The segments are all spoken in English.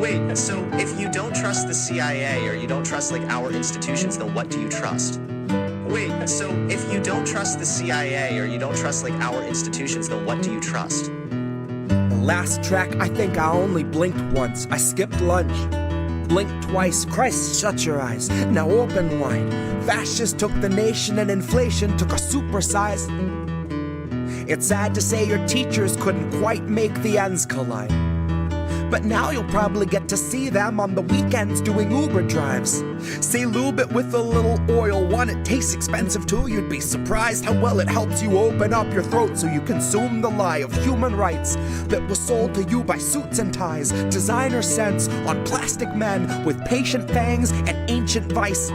Wait, so if you don't trust the CIA or you don't trust like our institutions, then what do you trust? Wait, so if you don't trust the CIA or you don't trust like our institutions, then what do you trust? The last track, I think I only blinked once. I skipped lunch. Blinked twice. Christ, shut your eyes. Now open wide. Fascists took the nation and inflation took a supersize. It's sad to say your teachers couldn't quite make the ends collide. But now you'll probably get to see them on the weekends doing Uber drives. Say lube it with a little oil. One, it tastes expensive too. You'd be surprised how well it helps you open up your throat so you consume the lie of human rights that was sold to you by suits and ties, designer scents on plastic men with patient fangs and ancient vice.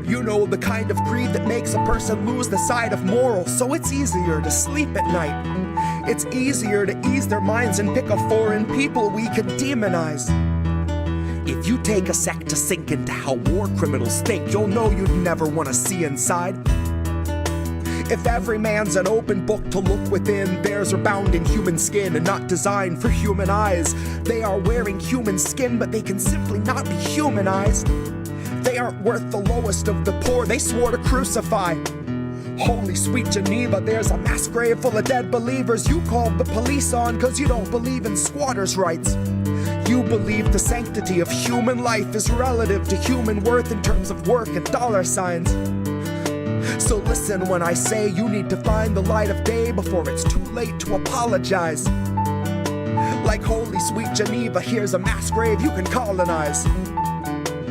You know, the kind of greed that makes a person lose the sight of morals, so it's easier to sleep at night. It's easier to ease their minds and pick a foreign people we could demonize. If you take a sec to sink into how war criminals think, you'll know you'd never want to see inside. If every man's an open book to look within, theirs are bound in human skin and not designed for human eyes. They are wearing human skin, but they can simply not be humanized. They aren't worth the lowest of the poor they swore to crucify. Holy sweet Geneva, there's a mass grave full of dead believers you called the police on cause you don't believe in squatters' rights. You believe the sanctity of human life is relative to human worth in terms of work and dollar signs. So listen when I say you need to find the light of day before it's too late to apologize. Like holy sweet Geneva, here's a mass grave you can colonize.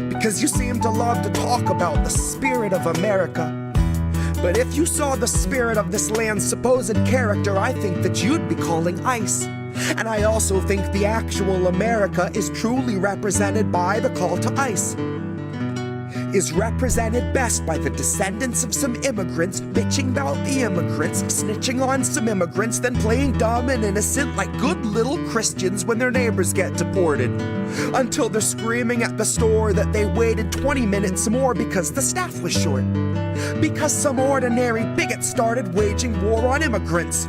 Because you seem to love to talk about the spirit of America. But if you saw the spirit of this land's supposed character, I think that you'd be calling ICE. And I also think the actual America is truly represented by the call to ICE. Is represented best by the descendants of some immigrants bitching about the immigrants, snitching on some immigrants, then playing dumb and innocent like good little Christians when their neighbors get deported. Until they're screaming at the store that they waited 20 minutes more because the staff was short. Because some ordinary bigot started waging war on immigrants.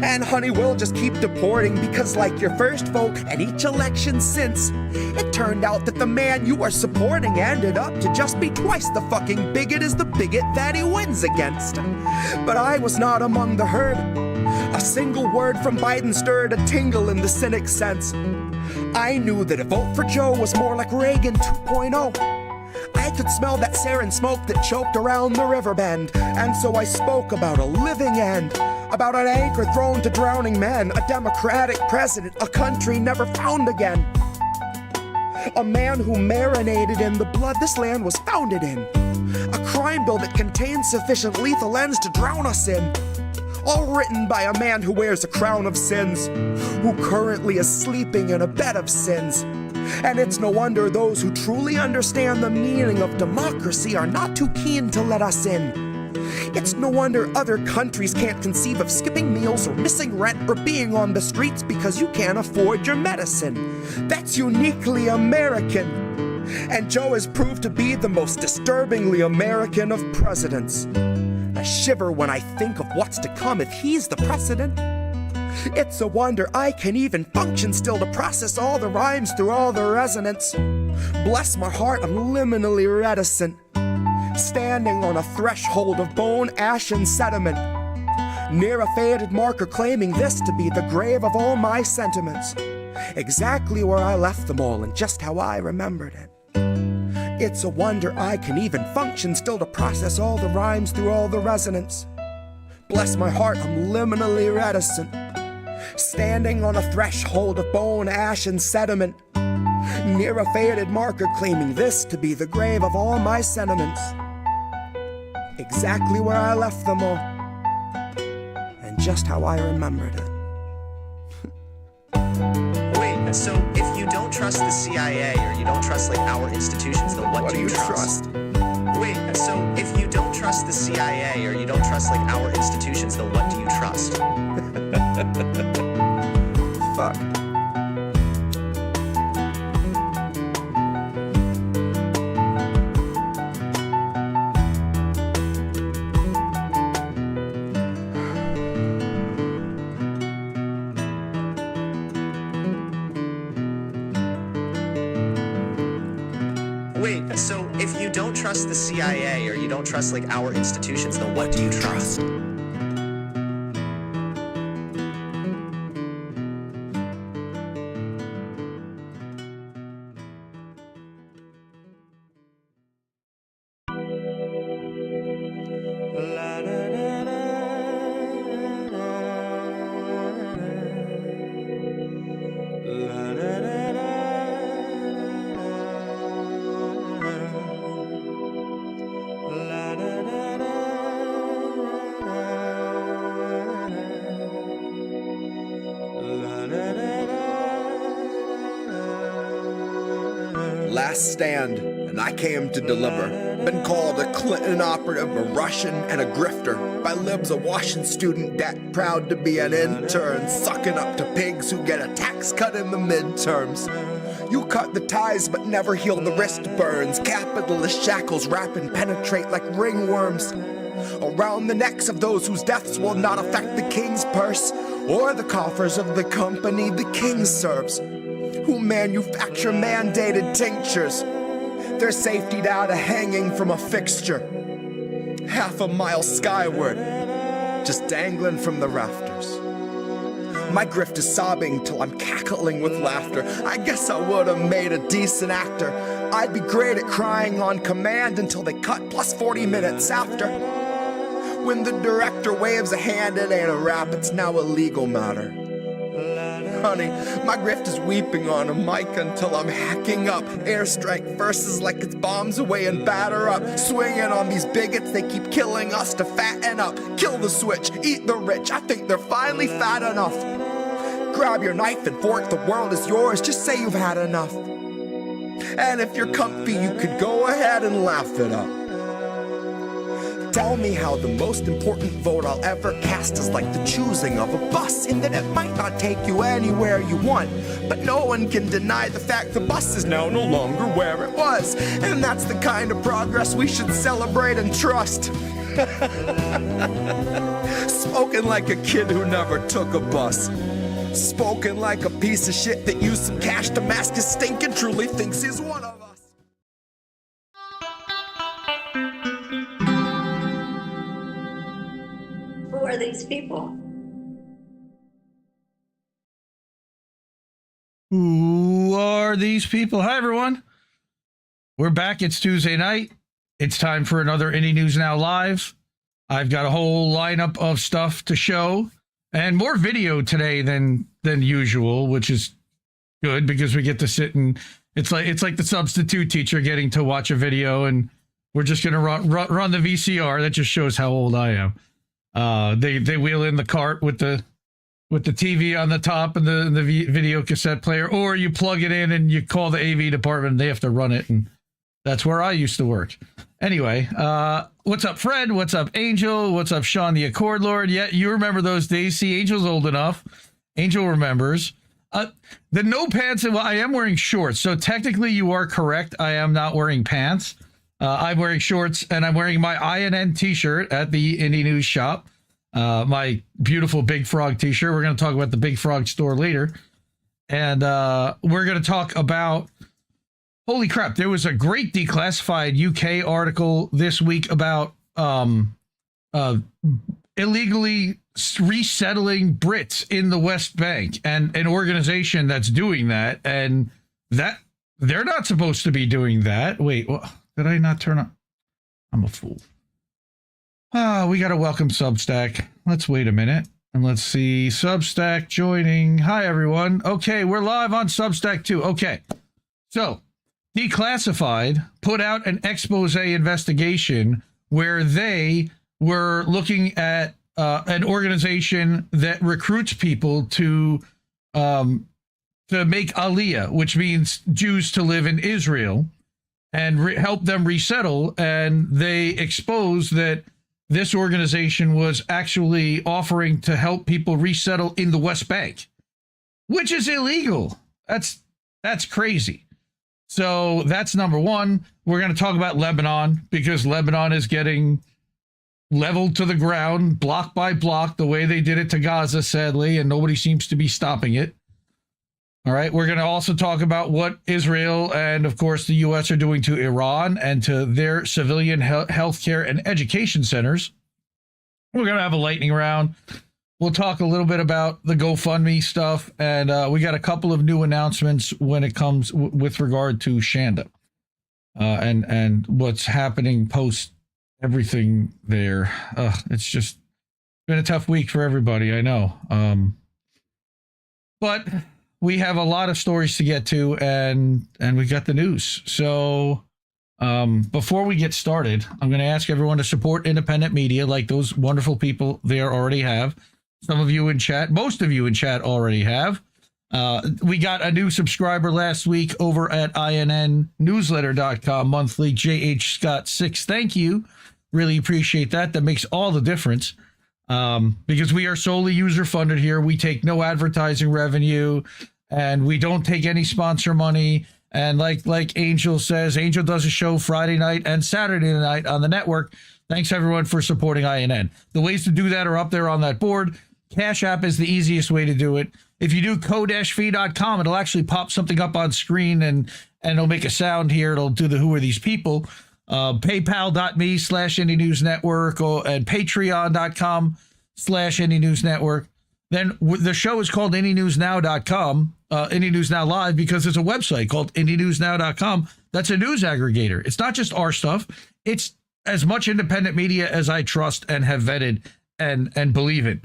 And honey, we'll just keep deporting because like your first vote at each election since, it turned out that the man you are supporting ended up to just be twice the fucking bigot as the bigot that he wins against. But I was not among the herd. A single word from Biden stirred a tingle in the cynic's sense. I knew that a vote for Joe was more like Reagan 2.0. I could smell that sarin smoke that choked around the river bend, and so I spoke about a living end. About an anchor thrown to drowning men, a democratic president, a country never found again. A man who marinated in the blood this land was founded in. A crime bill that contains sufficient lethal ends to drown us in. All written by a man who wears a crown of sins, who currently is sleeping in a bed of sins. And it's no wonder those who truly understand the meaning of democracy are not too keen to let us in. It's no wonder other countries can't conceive of skipping meals or missing rent or being on the streets because you can't afford your medicine. That's uniquely American. And Joe has proved to be the most disturbingly American of presidents. I shiver when I think of what's to come if he's the precedent. It's a wonder I can even function still to process all the rhymes through all the resonance. Bless my heart, I'm liminally reticent. Standing on a threshold of bone, ash, and sediment, near a faded marker claiming this to be the grave of all my sentiments. Exactly where I left them all and just how I remembered it. It's a wonder I can even function still to process all the rhymes through all the resonance. Bless my heart, I'm liminally reticent. Standing on a threshold of bone, ash, and sediment, near a faded marker claiming this to be the grave of all my sentiments. Exactly where I left them all, and just how I remembered it. Wait, so if you don't trust the CIA or you don't trust like our institutions, then what do you trust? Wait, so if you don't trust the CIA or you don't trust like our institutions, then what do you trust? Fuck. So if you don't trust the CIA or you don't trust like our institutions, then what do you trust? Last stand, and I came to deliver. Been called a Clinton operative, a Russian, and a grifter. By libs, a washing student debt, proud to be an intern, sucking up to pigs who get a tax cut in the midterms. You cut the ties but never heal the wrist burns. Capitalist shackles wrap and penetrate like ringworms around the necks of those whose deaths will not affect the king's purse or the coffers of the company the king serves, who manufacture mandated tinctures. Their safety data hanging from a fixture, half a mile skyward, just dangling from the rafters. My grift is sobbing till I'm cackling with laughter. I guess I would've made a decent actor. I'd be great at crying on command until they cut plus 40 minutes after. When the director waves a hand, it ain't a rap, it's now a legal matter. Honey, my grift is weeping on a mic until I'm hacking up airstrike verses like it's bombs away and batter up. Swinging on these bigots, they keep killing us to fatten up. Kill the switch, eat the rich, I think they're finally fat enough. Grab your knife and fork, the world is yours, just say you've had enough. And if you're comfy, you could go ahead and laugh it up. Tell me how the most important vote I'll ever cast is like the choosing of a bus, in that it might not take you anywhere you want, but no one can deny the fact the bus is now no longer where it was. And that's the kind of progress we should celebrate and trust. Spoken like a kid who never took a bus. Spoken like a piece of shit that used some cash to mask his stink and truly thinks he's one of us. Who are these people? Who are these people? Hi, everyone. We're back. It's Tuesday night. It's time for another Indie News Now Live. I've got a whole lineup of stuff to show and more video today than usual, which is good because we get to sit and it's like the substitute teacher getting to watch a video, and we're just going to run the VCR. That just shows how old I am. They wheel in the cart with the TV on the top and the video cassette player, or you plug it in and you call the AV department and they have to run it, and that's where I used to work. Anyway, what's up, Fred? What's up, Angel? What's up, Sean the Accord Lord? Yeah, you remember those days. See, Angel's old enough. Angel remembers. The no pants, well, I am wearing shorts, so technically you are correct. I am not wearing pants. I'm wearing shorts, and I'm wearing my INN t-shirt at the Indie News shop. My beautiful Big Frog t-shirt. We're going to talk about the Big Frog store later. And we're going to talk about, holy crap, there was a great declassified UK article this week about illegally resettling Brits in the West Bank, and an organization that's doing that, and that they're not supposed to be doing that. Wait, did I not turn on? I'm a fool. We got to welcome Substack. Let's wait a minute and let's see. Substack joining. Hi, everyone. Okay, we're live on Substack too. Okay, so Declassified put out an expose investigation where they were looking at an organization that recruits people to make Aliyah, which means Jews to live in Israel, and help them resettle. And they exposed that this organization was actually offering to help people resettle in the West Bank, which is illegal. That's crazy. So that's number one. We're going to talk about Lebanon, because Lebanon is getting leveled to the ground, block by block, the way they did it to Gaza, sadly, and nobody seems to be stopping it. All right. We're going to also talk about what Israel and, of course, the U.S. are doing to Iran and to their civilian healthcare and education centers. We're going to have a lightning round. We'll talk a little bit about the GoFundMe stuff. And we got a couple of new announcements when it comes with regard to Shanda and what's happening post everything there. It's just been a tough week for everybody. I know. But we have a lot of stories to get to, and we got the news. So before we get started, I'm going to ask everyone to support independent media like those wonderful people there already have. Some of you in chat, most of you in chat already have. We got a new subscriber last week over at IndieNewsNow.com monthly, JH Scott 6. Thank you. Really appreciate that. That makes all the difference. Because we are solely user funded here. We take no advertising revenue and we don't take any sponsor money. And like Angel says, Angel does a show Friday night and Saturday night on the network. Thanks everyone for supporting INN. The ways to do that are up there on that board. Cash App is the easiest way to do it. If you do co-fee.com, it'll actually pop something up on screen and it'll make a sound here. It'll do the who are these people. PayPal.me/IndieNewsNetwork and Patreon.com/IndieNewsNetwork. Then the show is called IndieNewsNow.com, IndieNewsNow Live, because it's a website called IndieNewsNow.com. That's a news aggregator. It's not just our stuff. It's as much independent media as I trust and have vetted and believe in.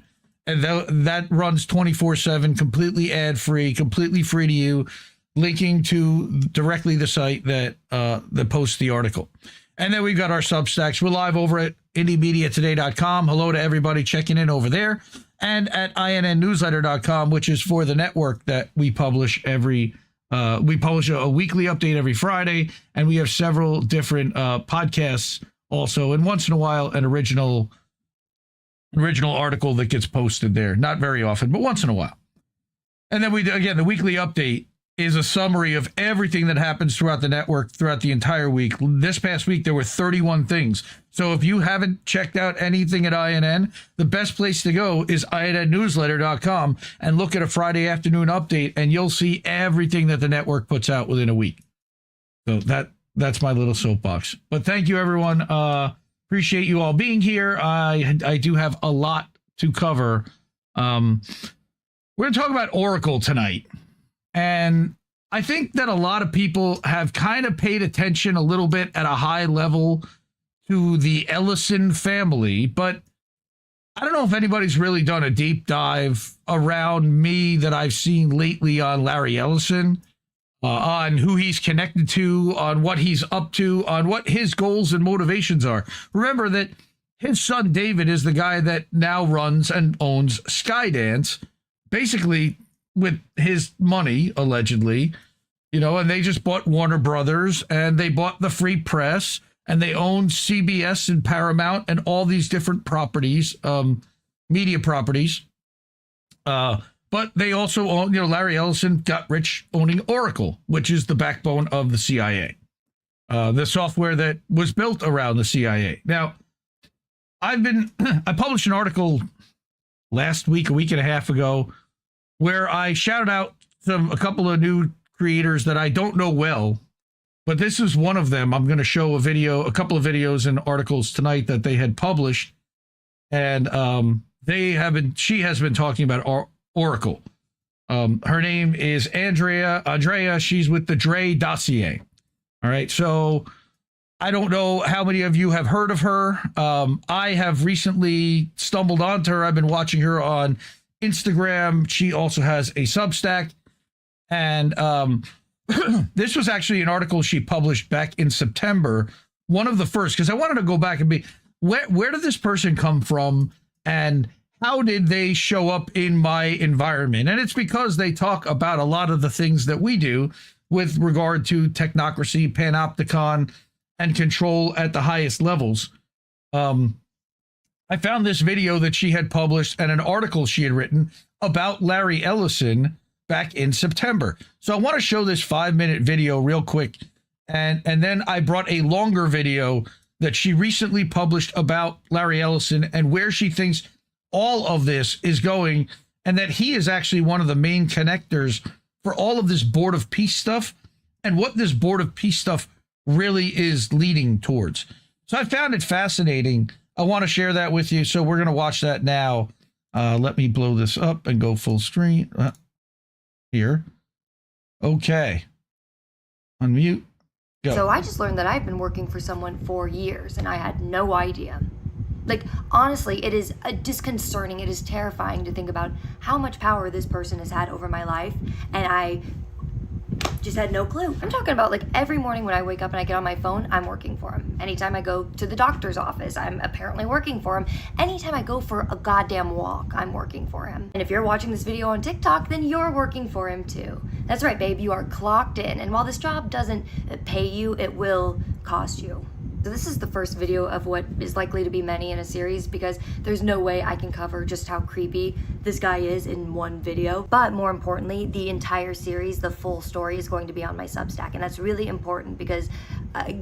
And that runs 24/7, completely ad-free, completely free to you, linking to directly the site that posts the article. And then we've got our Substacks. We're live over at IndieMediaToday.com. Hello to everybody checking in over there. And at INNNewsletter.com, which is for the network that we publish we publish a weekly update every Friday. And we have several different podcasts also. And once in a while, an original article that gets posted there. Not very often, but once in a while. And then the weekly update is a summary of everything that happens throughout the network throughout the entire week. This past week, there were 31 things. So if you haven't checked out anything at INN, the best place to go is INNNewsletter.com and look at a Friday afternoon update, and you'll see everything that the network puts out within a week. So that's my little soapbox. But thank you, everyone. Appreciate you all being here. I do have a lot to cover. We're going to talk about Oracle tonight. And I think that a lot of people have kind of paid attention a little bit at a high level to the Ellison family, but I don't know if anybody's really done a deep dive around me that I've seen lately on Larry Ellison, on who he's connected to, on what he's up to, on what his goals and motivations are. Remember that his son David is the guy that now runs and owns Skydance, basically with his money, allegedly, and they just bought Warner Brothers and they bought the Free Press and they own CBS and Paramount and all these different properties, media properties. But they also own, Larry Ellison got rich owning Oracle, which is the backbone of the CIA, the software that was built around the CIA. Now, I published an article last week, a week and a half ago, where I shouted out a couple of new creators that I don't know well, but this is one of them. I'm going to show a couple of videos and articles tonight that they had published, and she has been talking about Oracle. Her name is Andrea. She's with the Drey Dossier. All right. So I don't know how many of you have heard of her. I have recently stumbled onto her. I've been watching her on Instagram. She also has a Substack. And this was actually an article she published back in September. One of the first, because I wanted to go back and where did this person come from? And how did they show up in my environment? And it's because they talk about a lot of the things that we do with regard to technocracy, panopticon, and control at the highest levels. I found this video that she had published and an article she had written about Larry Ellison back in September. So I want to show this 5-minute video real quick. And then I brought a longer video that she recently published about Larry Ellison and where she thinks all of this is going, and that he is actually one of the main connectors for all of this Board of Peace stuff and what this Board of Peace stuff really is leading towards. So I found it fascinating. I want to share that with you. So we're going to watch that now. Let me blow this up and go full screen here. Okay. Unmute. Go. So I just learned that I've been working for someone for years and I had no idea. Like, honestly, it is disconcerting. It is terrifying to think about how much power this person has had over my life, and I just had no clue. I'm talking about, like, every morning when I wake up and I get on my phone, I'm working for him. Anytime I go to the doctor's office, I'm apparently working for him. Anytime I go for a goddamn walk, I'm working for him. And if you're watching this video on TikTok, then you're working for him too. That's right, babe, you are clocked in. And while this job doesn't pay you, it will cost you. So this is the first video of what is likely to be many in a series, because there's no way I can cover just how creepy this guy is in one video. But more importantly, the entire series, the full story, is going to be on my Substack. And that's really important because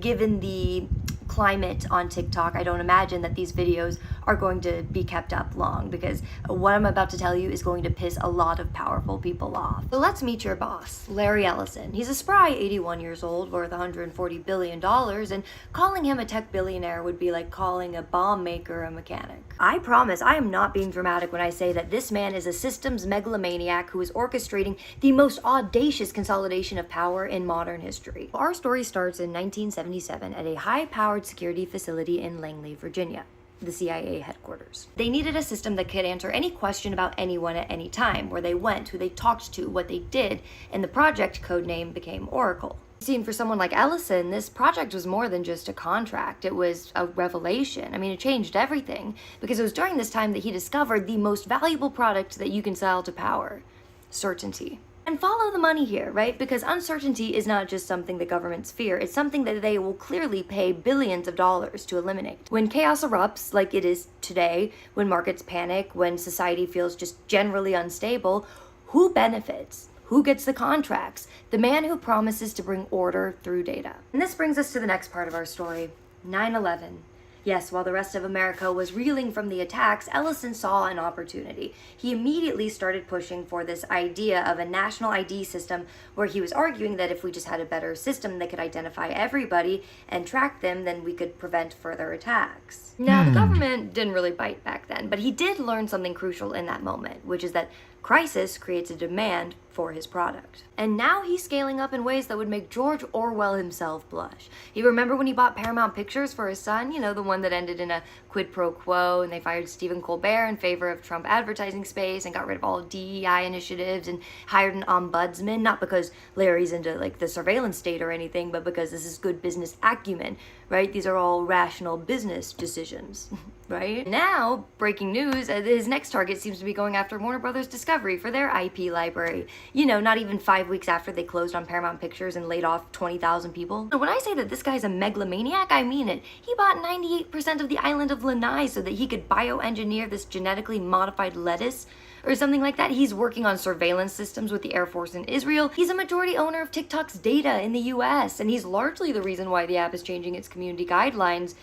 given the climate on TikTok, I don't imagine that these videos are going to be kept up long, because what I'm about to tell you is going to piss a lot of powerful people off. So let's meet your boss, Larry Ellison. He's a spry 81 years old, worth $140 billion, and calling him a tech billionaire would be like calling a bomb maker a mechanic. I promise I am not being dramatic when I say that this man is a systems megalomaniac who is orchestrating the most audacious consolidation of power in modern history. Our story starts in 1977 at a high-powered security facility in Langley, Virginia, the CIA headquarters. They needed a system that could answer any question about anyone at any time, where they went, who they talked to, what they did, and the project codename became Oracle. See, for someone like Ellison, this project was more than just a contract. It was a revelation. I mean, it changed everything, because it was during this time that he discovered the most valuable product that you can sell to power: certainty. And follow the money here, right? Because uncertainty is not just something that governments fear, it's something that they will clearly pay billions of dollars to eliminate. When chaos erupts, like it is today, when markets panic, when society feels just generally unstable, who benefits? Who gets the contracts? The man who promises to bring order through data. And this brings us to the next part of our story, 9/11. Yes, while the rest of America was reeling from the attacks, Ellison saw an opportunity. He immediately started pushing for this idea of a national ID system, where he was arguing that if we just had a better system that could identify everybody and track them, then we could prevent further attacks. Now, the government didn't really bite back then, but he did learn something crucial in that moment, which is that crisis creates a demand for his product. And now he's scaling up in ways that would make George Orwell himself blush. You remember when he bought Paramount Pictures for his son? You know, the one that ended in a quid pro quo, and they fired Stephen Colbert in favor of Trump advertising space and got rid of all DEI initiatives and hired an ombudsman, not because Larry's into like the surveillance state or anything, but because this is good business acumen, right? These are all rational business decisions. Right? Now, breaking news, his next target seems to be going after Warner Brothers Discovery for their IP library. You know, not even 5 weeks after they closed on Paramount Pictures and laid off 20,000 people. So when I say that this guy's a megalomaniac, I mean it. He bought 98% of the island of Lanai so that he could bioengineer this genetically modified lettuce or something like that. He's working on surveillance systems with the Air Force in Israel. He's a majority owner of TikTok's data in the US, and he's largely the reason why the app is changing its community guidelines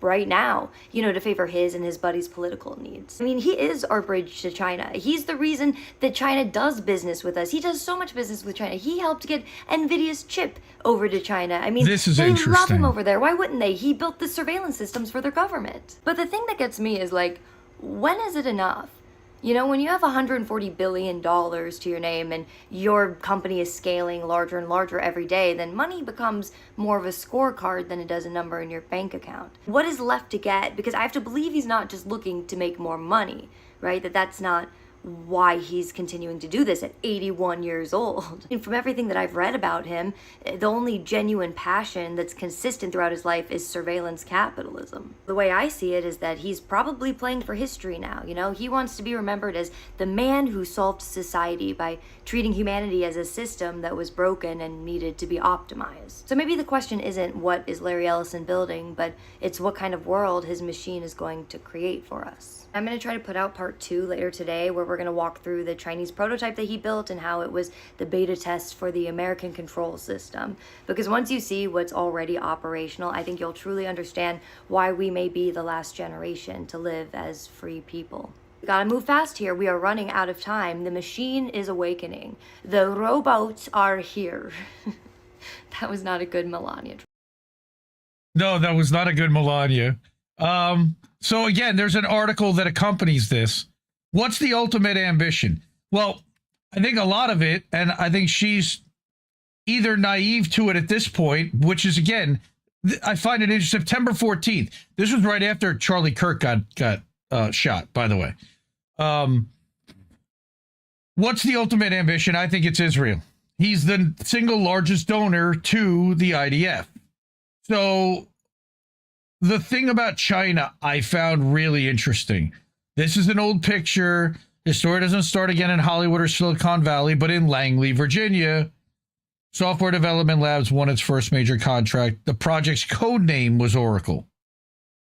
right now, you know, to favor his and his buddies' political needs. I mean, he is our bridge to China. He's the reason that China does business with us. He does so much business with China. He helped get NVIDIA's chip over to China. I mean, this is they interesting. love him over there. Why wouldn't they? He built the surveillance systems for their government. But the thing that gets me is, like, when is it enough? You know, when you have $140 billion to your name and your company is scaling larger and larger every day, then money becomes more of a scorecard than it does a number in your bank account. What is left to get? Because I have to believe he's not just looking to make more money, right? That's not why he's continuing to do this at 81 years old. And from everything that I've read about him, the only genuine passion that's consistent throughout his life is surveillance capitalism. The way I see it is that he's probably playing for history now, you know? He wants to be remembered as the man who solved society by treating humanity as a system that was broken and needed to be optimized. So maybe the question isn't what is Larry Ellison building, but it's what kind of world his machine is going to create for us. I'm going to try to put out part 2 later today, where we're going to walk through the Chinese prototype that he built and how it was the beta test for the American control system. Because once you see what's already operational, I think you'll truly understand why we may be the last generation to live as free people. We gotta move fast here. We are running out of time. The machine is awakening. The robots are here. That was not a good Melania. No, that was not a good Melania. So again, there's an article that accompanies this. What's the ultimate ambition? Well, I think a lot of it, and I think she's either naive to it at this point, which is, again, I find it interesting. September 14th. This was right after Charlie Kirk got shot, by the way. What's the ultimate ambition? I think it's Israel. He's the single largest donor to the IDF. So the thing about China I found really interesting. This is an old picture. The story doesn't start again in Hollywood or Silicon Valley, but in Langley, Virginia. Software Development Labs won its first major contract. The project's code name was Oracle.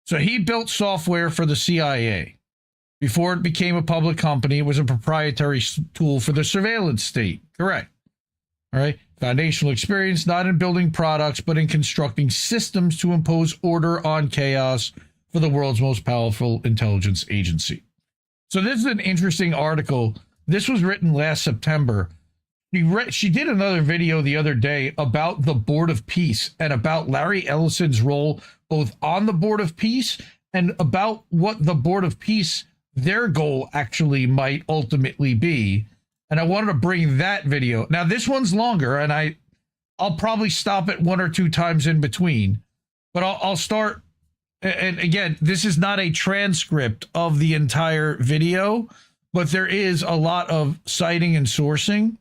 So he built software for the CIA. Before it became a public company, it was a proprietary tool for the surveillance state. Correct. All right. Foundational experience, not in building products, but in constructing systems to impose order on chaos for the world's most powerful intelligence agency. So this is an interesting article. This was written last September. She did another video the other day about the Board of Peace and about Larry Ellison's role both on the Board of Peace and about what the Board of Peace, their goal actually might ultimately be. And I wanted to bring that video. Now, this one's longer, and I'll probably stop it one or two times in between. But I'll start. And again, this is not a transcript of the entire video, but there is a lot of citing and sourcing.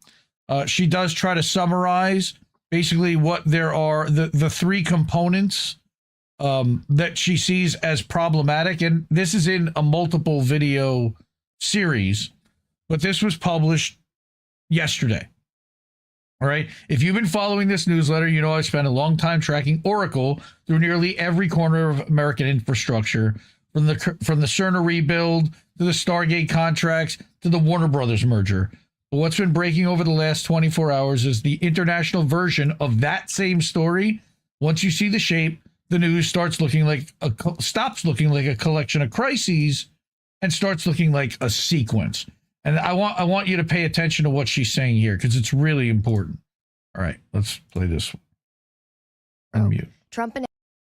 She does try to summarize basically what there are, the three components that she sees as problematic. And this is in a multiple video series. But this was published yesterday. All right. If you've been following this newsletter, you know I spent a long time tracking Oracle through nearly every corner of American infrastructure, from the Cerner rebuild to the Stargate contracts to the Warner Brothers merger. But what's been breaking over the last 24 hours is the international version of that same story. Once you see the shape, the news starts looking like stops looking like a collection of crises and starts looking like a sequence. And I want you to pay attention to what she's saying here, because it's really important. All right, let's play this one. Unmute.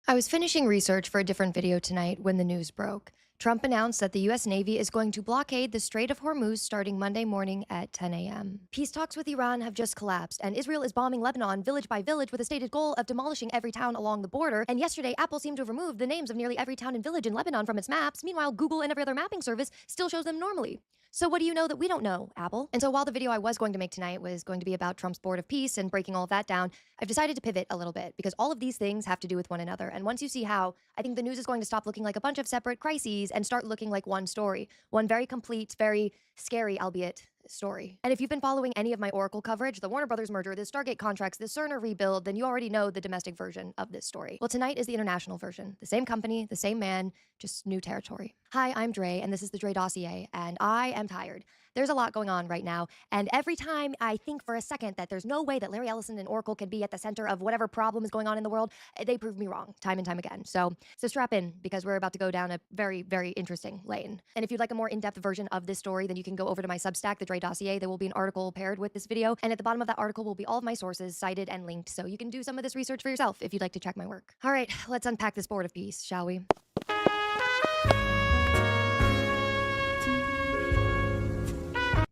I was finishing research for a different video tonight when the news broke. Trump announced that the U.S. Navy is going to blockade the Strait of Hormuz starting Monday morning at 10 a.m. Peace talks with Iran have just collapsed, and Israel is bombing Lebanon village by village with a stated goal of demolishing every town along the border. And yesterday, Apple seemed to have removed the names of nearly every town and village in Lebanon from its maps. Meanwhile, Google and every other mapping service still shows them normally. So what do you know that we don't know, Apple? And so while the video I was going to make tonight was going to be about Trump's Board of Peace and breaking all of that down, I've decided to pivot a little bit, because all of these things have to do with one another. And once you see how, I think the news is going to stop looking like a bunch of separate crises and start looking like one story. One very complete, very scary, albeit, story. And if you've been following any of my Oracle coverage, the Warner Brothers merger, the Stargate contracts, the Cerner rebuild, then you already know the domestic version of this story. Well, tonight is the international version. The same company, the same man, just new territory. Hi, I'm Drey, and this is the Drey Dossier, and I am tired. There's a lot going on right now, and every time I think for a second that there's no way that Larry Ellison and Oracle can be at the center of whatever problem is going on in the world, they prove me wrong time and time again. So strap in, because we're about to go down a very, very interesting lane. And if you'd like a more in-depth version of this story, then you can go over to my Substack, the Drey Dossier. There will be an article paired with this video, and at the bottom of that article will be all of my sources cited and linked, so you can do some of this research for yourself if you'd like to check my work. All right, let's unpack this Board of Peace, shall we?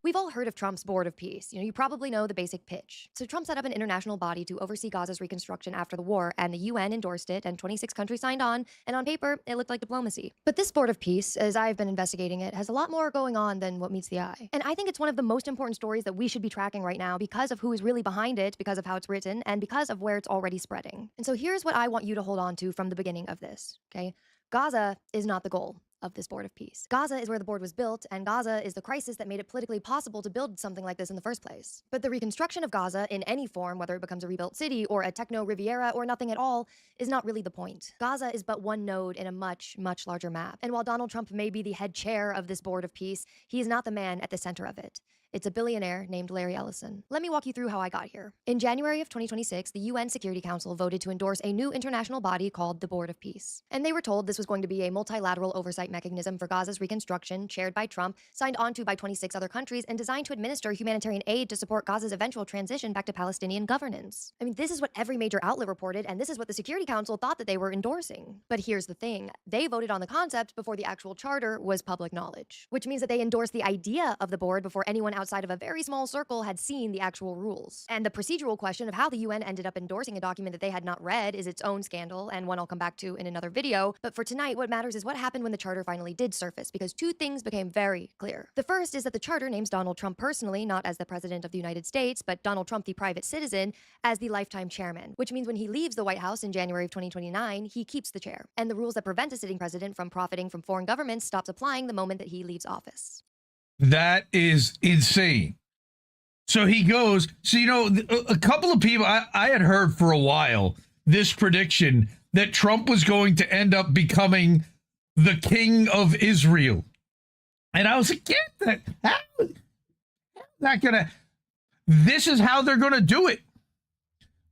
We've all heard of Trump's Board of Peace. You probably know the basic pitch. So Trump set up an international body to oversee Gaza's reconstruction after the war, and the UN endorsed it, and 26 countries signed on, and on paper, it looked like diplomacy. But this Board of Peace, as I've been investigating it, has a lot more going on than what meets the eye. And I think it's one of the most important stories that we should be tracking right now, because of who is really behind it, because of how it's written, and because of where it's already spreading. And so here's what I want you to hold on to from the beginning of this, okay? Gaza is not the goal of this Board of Peace. Gaza is where the board was built, and Gaza is the crisis that made it politically possible to build something like this in the first place. But the reconstruction of Gaza in any form, whether it becomes a rebuilt city or a techno-Riviera or nothing at all, is not really the point. Gaza is but one node in a much, much larger map. And while Donald Trump may be the head chair of this Board of Peace, he is not the man at the center of it. It's a billionaire named Larry Ellison. Let me walk you through how I got here. In January of 2026, the UN Security Council voted to endorse a new international body called the Board of Peace. And they were told this was going to be a multilateral oversight mechanism for Gaza's reconstruction, chaired by Trump, signed onto by 26 other countries, and designed to administer humanitarian aid to support Gaza's eventual transition back to Palestinian governance. I mean, this is what every major outlet reported, and this is what the Security Council thought that they were endorsing. But here's the thing. They voted on the concept before the actual charter was public knowledge, which means that they endorsed the idea of the board before anyone outside of a very small circle had seen the actual rules. And the procedural question of how the UN ended up endorsing a document that they had not read is its own scandal, and one I'll come back to in another video. But for tonight, what matters is what happened when the charter finally did surface, because two things became very clear. The first is that the charter names Donald Trump personally, not as the President of the United States, but Donald Trump, the private citizen, as the lifetime chairman, which means when he leaves the White House in January of 2029, he keeps the chair. And the rules that prevent a sitting president from profiting from foreign governments stops applying the moment that he leaves office. That is insane. So he goes, so, you know, a couple of people, I had heard for a while this prediction that Trump was going to end up becoming the king of Israel. And I was like, get that. How not gonna, this is how they're going to do it.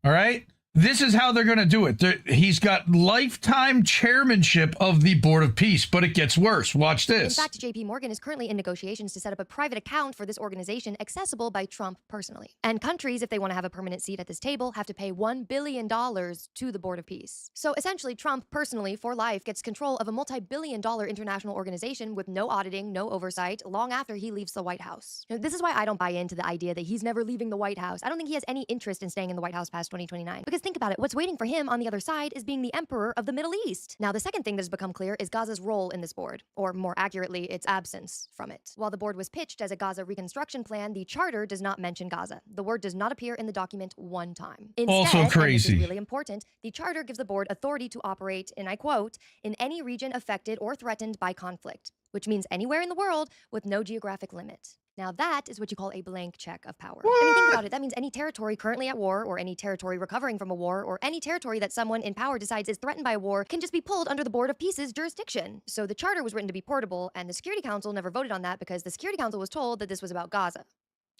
All right. This is how they're going to do it. He's got lifetime chairmanship of the Board of Peace, but it gets worse. Watch this. In fact, JP Morgan is currently in negotiations to set up a private account for this organization accessible by Trump personally. And countries, if they want to have a permanent seat at this table, have to pay $1 billion to the Board of Peace. So essentially, Trump personally, for life, gets control of a multi-billion-dollar international organization with no auditing, no oversight, long after he leaves the White House. Now, this is why I don't buy into the idea that he's never leaving the White House. I don't think he has any interest in staying in the White House past 2029. Because think about it, what's waiting for him on the other side is being the emperor of the Middle East. Now, the second thing that has become clear is Gaza's role in this board, or more accurately, its absence from it. While the board was pitched as a Gaza reconstruction plan, the charter does not mention Gaza. The word does not appear in the document one time. Instead, also crazy. And this is really important, the charter gives the board authority to operate, and I quote, in any region affected or threatened by conflict, which means anywhere in the world with no geographic limit. Now that is what you call a blank check of power. I mean, think about it. That means any territory currently at war, or any territory recovering from a war, or any territory that someone in power decides is threatened by a war can just be pulled under the Board of Peace's jurisdiction. So the charter was written to be portable, and the Security Council never voted on that because the Security Council was told that this was about Gaza.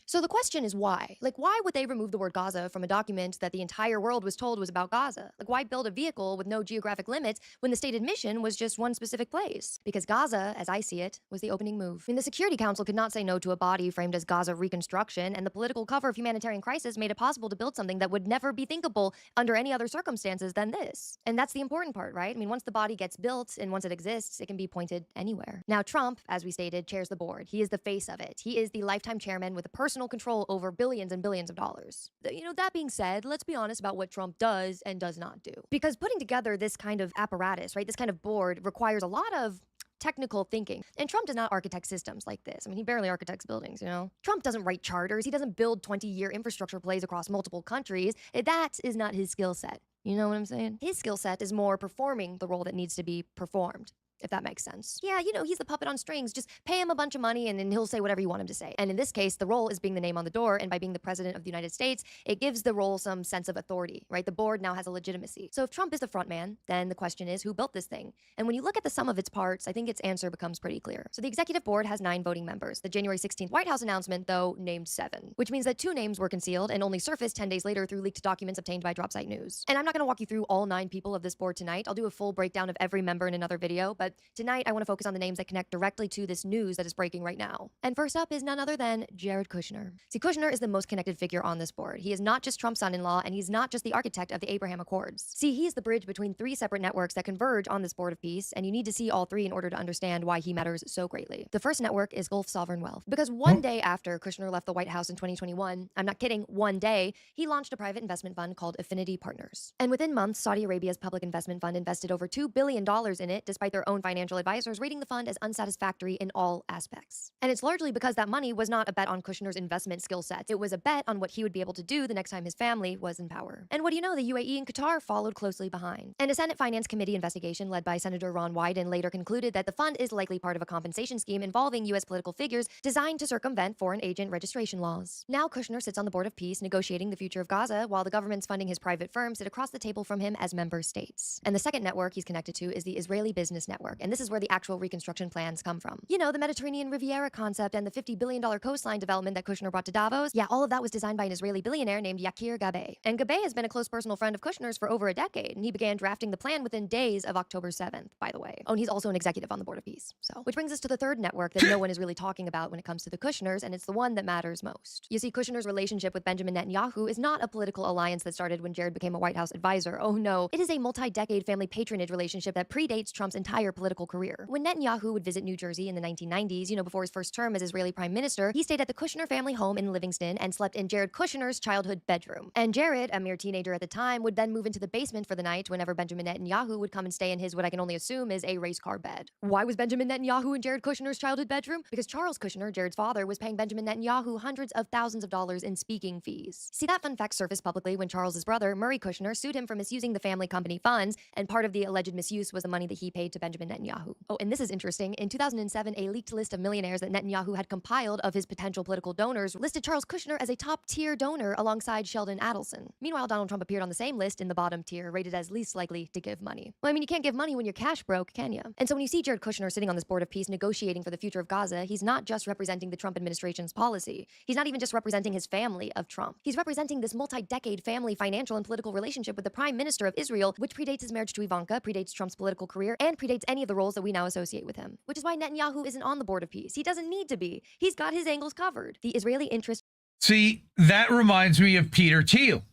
So the question is why? Like, why would they remove the word Gaza from a document that the entire world was told was about Gaza? Like, why build a vehicle with no geographic limits when the stated mission was just one specific place? Because Gaza, as I see it, was the opening move. I mean, the Security Council could not say no to a body framed as Gaza reconstruction, and the political cover of humanitarian crisis made it possible to build something that would never be thinkable under any other circumstances than this. And that's the important part, right? I mean, once the body gets built and once it exists, it can be pointed anywhere. Now, Trump, as we stated, chairs the board. He is the face of it. He is the lifetime chairman with a personal control over billions and billions of dollars. You know, that being said, let's be honest about what Trump does and does not do. Because putting together this kind of apparatus, right, this kind of board requires a lot of technical thinking. And Trump does not architect systems like this. I mean, he barely architects buildings, you know? Trump doesn't write charters. He doesn't build 20-year infrastructure plays across multiple countries. That is not his skill set. You know what I'm saying? His skill set is more performing the role that needs to be performed, if that makes sense. Yeah, you know, he's the puppet on strings. Just pay him a bunch of money and then he'll say whatever you want him to say. And in this case, the role is being the name on the door, and by being the president of the United States, it gives the role some sense of authority, right? The board now has a legitimacy. So if Trump is the front man, then the question is, who built this thing? And when you look at the sum of its parts, I think its answer becomes pretty clear. So the executive board has 9 voting members. The January 16th White House announcement, though, named 7, which means that 2 names were concealed and only surfaced 10 days later through leaked documents obtained by Dropsite News. And I'm not going to walk you through all 9 people of this board tonight. I'll do a full breakdown of every member in another video, but tonight I want to focus on the names that connect directly to this news that is breaking right now. And first up is none other than Jared Kushner. See, Kushner is the most connected figure on this board. He is not just Trump's son-in-law, and he's not just the architect of the Abraham Accords. See, he's the bridge between 3 separate networks that converge on this Board of Peace, and you need to see all 3 in order to understand why he matters so greatly. The first network is Gulf Sovereign Wealth, because one day after Kushner left the White House in 2021, I'm not kidding, one day, he launched a private investment fund called Affinity Partners. And within months, Saudi Arabia's public investment fund invested over $2 billion in it, despite their own financial advisors rating the fund as unsatisfactory in all aspects. And it's largely because that money was not a bet on Kushner's investment skill set. It was a bet on what he would be able to do the next time his family was in power. And what do you know, the UAE and Qatar followed closely behind. And a Senate Finance Committee investigation led by Senator Ron Wyden later concluded that the fund is likely part of a compensation scheme involving U.S. political figures designed to circumvent foreign agent registration laws. Now Kushner sits on the Board of Peace negotiating the future of Gaza, while the government's funding his private firms sit across the table from him as member states. And the second network he's connected to is the Israeli Business Network. Network, and this is where the actual reconstruction plans come from. You know, the Mediterranean Riviera concept and the $50 billion coastline development that Kushner brought to Davos? Yeah, all of that was designed by an Israeli billionaire named Yakir Gabay. And Gabay has been a close personal friend of Kushner's for over a decade, and he began drafting the plan within days of October 7th, by the way. Oh, and he's also an executive on the Board of Peace. So, which brings us to the third network that no one is really talking about when it comes to the Kushners, and it's the one that matters most. You see, Kushner's relationship with Benjamin Netanyahu is not a political alliance that started when Jared became a White House advisor. Oh no, it is a multi-decade family patronage relationship that predates Trump's entire political career. When Netanyahu would visit New Jersey in the 1990s, you know, before his first term as Israeli prime minister, he stayed at the Kushner family home in Livingston and slept in Jared Kushner's childhood bedroom. And Jared, a mere teenager at the time, would then move into the basement for the night whenever Benjamin Netanyahu would come and stay in his, what I can only assume is a race car bed. Why was Benjamin Netanyahu in Jared Kushner's childhood bedroom? Because Charles Kushner, Jared's father, was paying Benjamin Netanyahu hundreds of thousands of dollars in speaking fees. See, that fun fact surfaced publicly when Charles's brother, Murray Kushner, sued him for misusing the family company funds, and part of the alleged misuse was the money that he paid to Benjamin Netanyahu. Oh, and this is interesting. In 2007, a leaked list of millionaires that Netanyahu had compiled of his potential political donors listed Charles Kushner as a top-tier donor alongside Sheldon Adelson. Meanwhile, Donald Trump appeared on the same list in the bottom tier, rated as least likely to give money. Well, I mean, you can't give money when you're cash broke, can you? And so when you see Jared Kushner sitting on this board of peace negotiating for the future of Gaza, he's not just representing the Trump administration's policy. He's not even just representing his family of Trump. He's representing this multi-decade family financial and political relationship with the Prime Minister of Israel, which predates his marriage to Ivanka, predates Trump's political career, and predates any of the roles that we now associate with him. Which is why Netanyahu isn't on the board of peace. He doesn't need to be. He's got his angles covered. The Israeli interest. See, that reminds me of Peter Thiel.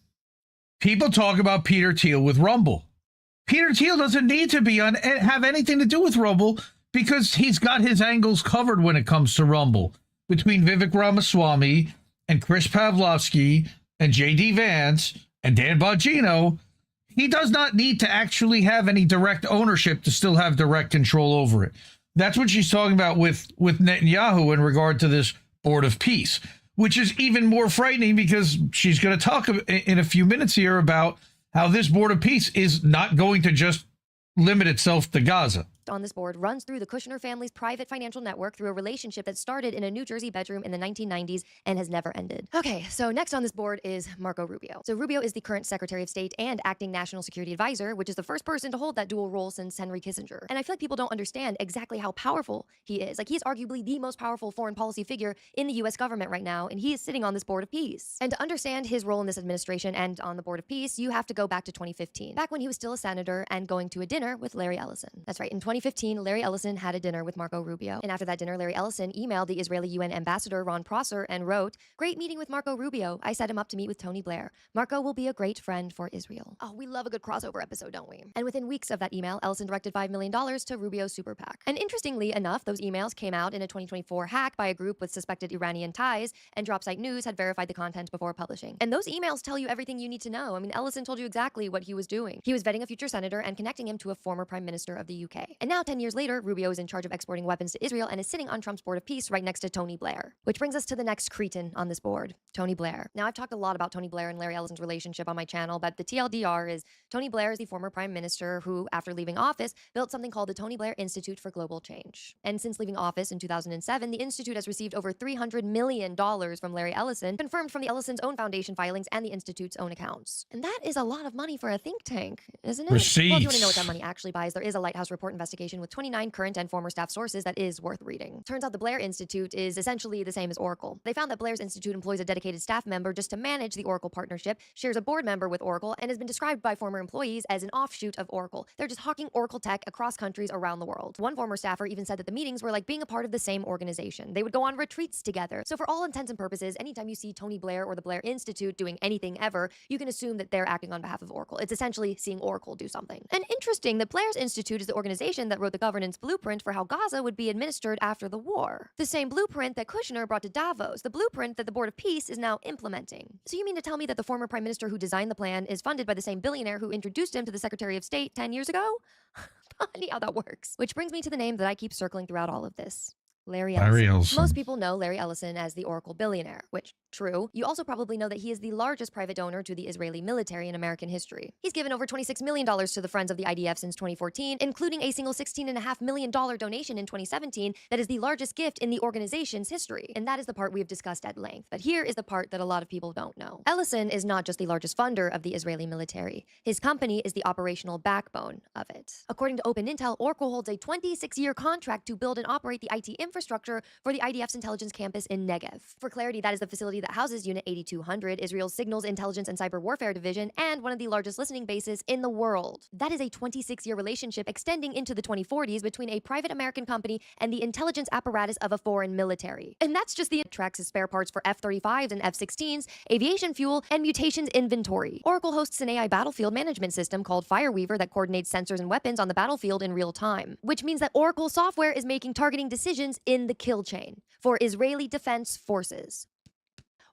People talk about Peter Thiel with Rumble. Peter Thiel doesn't need to be on have anything to do with Rumble because he's got his angles covered when it comes to Rumble. Between Vivek Ramaswamy and Chris Pavlovsky and J.D. Vance and Dan Bongino, he does not need to actually have any direct ownership to still have direct control over it. That's what she's talking about with Netanyahu in regard to this Board of Peace, which is even more frightening because she's going to talk in a few minutes here about how this Board of Peace is not going to just limit itself to Gaza. On this board runs through the Kushner family's private financial network through a relationship that started in a New Jersey bedroom in the 1990s and has never ended. Okay, so next on this board is Marco Rubio. So Rubio is the current Secretary of State and acting National Security Advisor, which is the first person to hold that dual role since Henry Kissinger. And I feel like people don't understand exactly how powerful he is. Like, he's arguably the most powerful foreign policy figure in the US government right now, and he is sitting on this Board of Peace. And to understand his role in this administration and on the Board of Peace, you have to go back to 2015, back when he was still a senator and going to a dinner with Larry Ellison. That's right, in 2015, Larry Ellison had a dinner with Marco Rubio. And after that dinner, Larry Ellison emailed the Israeli UN ambassador, Ron Prosser, and wrote, "Great meeting with Marco Rubio. I set him up to meet with Tony Blair. Marco will be a great friend for Israel." Oh, we love a good crossover episode, don't we? And within weeks of that email, Ellison directed $5 million to Rubio's super PAC. And interestingly enough, those emails came out in a 2024 hack by a group with suspected Iranian ties, and Dropsite News had verified the content before publishing. And those emails tell you everything you need to know. I mean, Ellison told you exactly what he was doing. He was vetting a future senator and connecting him to a former prime minister of the UK. And now, 10 years later, Rubio is in charge of exporting weapons to Israel and is sitting on Trump's Board of Peace right next to Tony Blair. Which brings us to the next cretin on this board, Tony Blair. Now, I've talked a lot about Tony Blair and Larry Ellison's relationship on my channel, but the TLDR is Tony Blair is the former prime minister who, after leaving office, built something called the Tony Blair Institute for Global Change. And since leaving office in 2007, the institute has received over $300 million from Larry Ellison, confirmed from the Ellison's own foundation filings and the institute's own accounts. And that is a lot of money for a think tank, isn't it? Receipts. Well, if you want to know what that money actually buys, there is a Lighthouse report investigation with 29 current and former staff sources that is worth reading. Turns out the Blair Institute is essentially the same as Oracle. They found that Blair's Institute employs a dedicated staff member just to manage the Oracle partnership, shares a board member with Oracle, and has been described by former employees as an offshoot of Oracle. They're just hawking Oracle tech across countries around the world. One former staffer even said that the meetings were like being a part of the same organization. They would go on retreats together. So for all intents and purposes, anytime you see Tony Blair or the Blair Institute doing anything ever, you can assume that they're acting on behalf of Oracle. It's essentially seeing Oracle do something. And interesting that Blair's Institute is the organization that wrote the governance blueprint for how Gaza would be administered after the war. The same blueprint that Kushner brought to Davos, the blueprint that the Board of Peace is now implementing. So you mean to tell me that the former prime minister who designed the plan is funded by the same billionaire who introduced him to the Secretary of State 10 years ago? Funny how that works. Which brings me to the name that I keep circling throughout all of this. Larry Ellison. Most people know Larry Ellison as the Oracle billionaire, which, True. You also probably know that he is the largest private donor to the Israeli military in American history. He's given over $26 million to the Friends of the IDF since 2014, including a single $16.5 million donation in 2017 that is the largest gift in the organization's history. And that is the part we have discussed at length. But here is the part that a lot of people don't know. Ellison is not just the largest funder of the Israeli military. His company is the operational backbone of it. According to Open Intel, Oracle holds a 26-year contract to build and operate the IT infrastructure for the IDF's intelligence campus in Negev. For clarity, that is the facility that houses Unit 8200, Israel's Signals, Intelligence, and Cyber Warfare Division, and one of the largest listening bases in the world. That is a 26-year relationship extending into the 2040s between a private American company and the intelligence apparatus of a foreign military. And that's just the tracks as spare parts for F-35s and F-16s, aviation fuel, and mutations inventory. Oracle hosts an AI battlefield management system called Fireweaver that coordinates sensors and weapons on the battlefield in real time, which means that Oracle software is making targeting decisions in the kill chain for Israeli defense forces.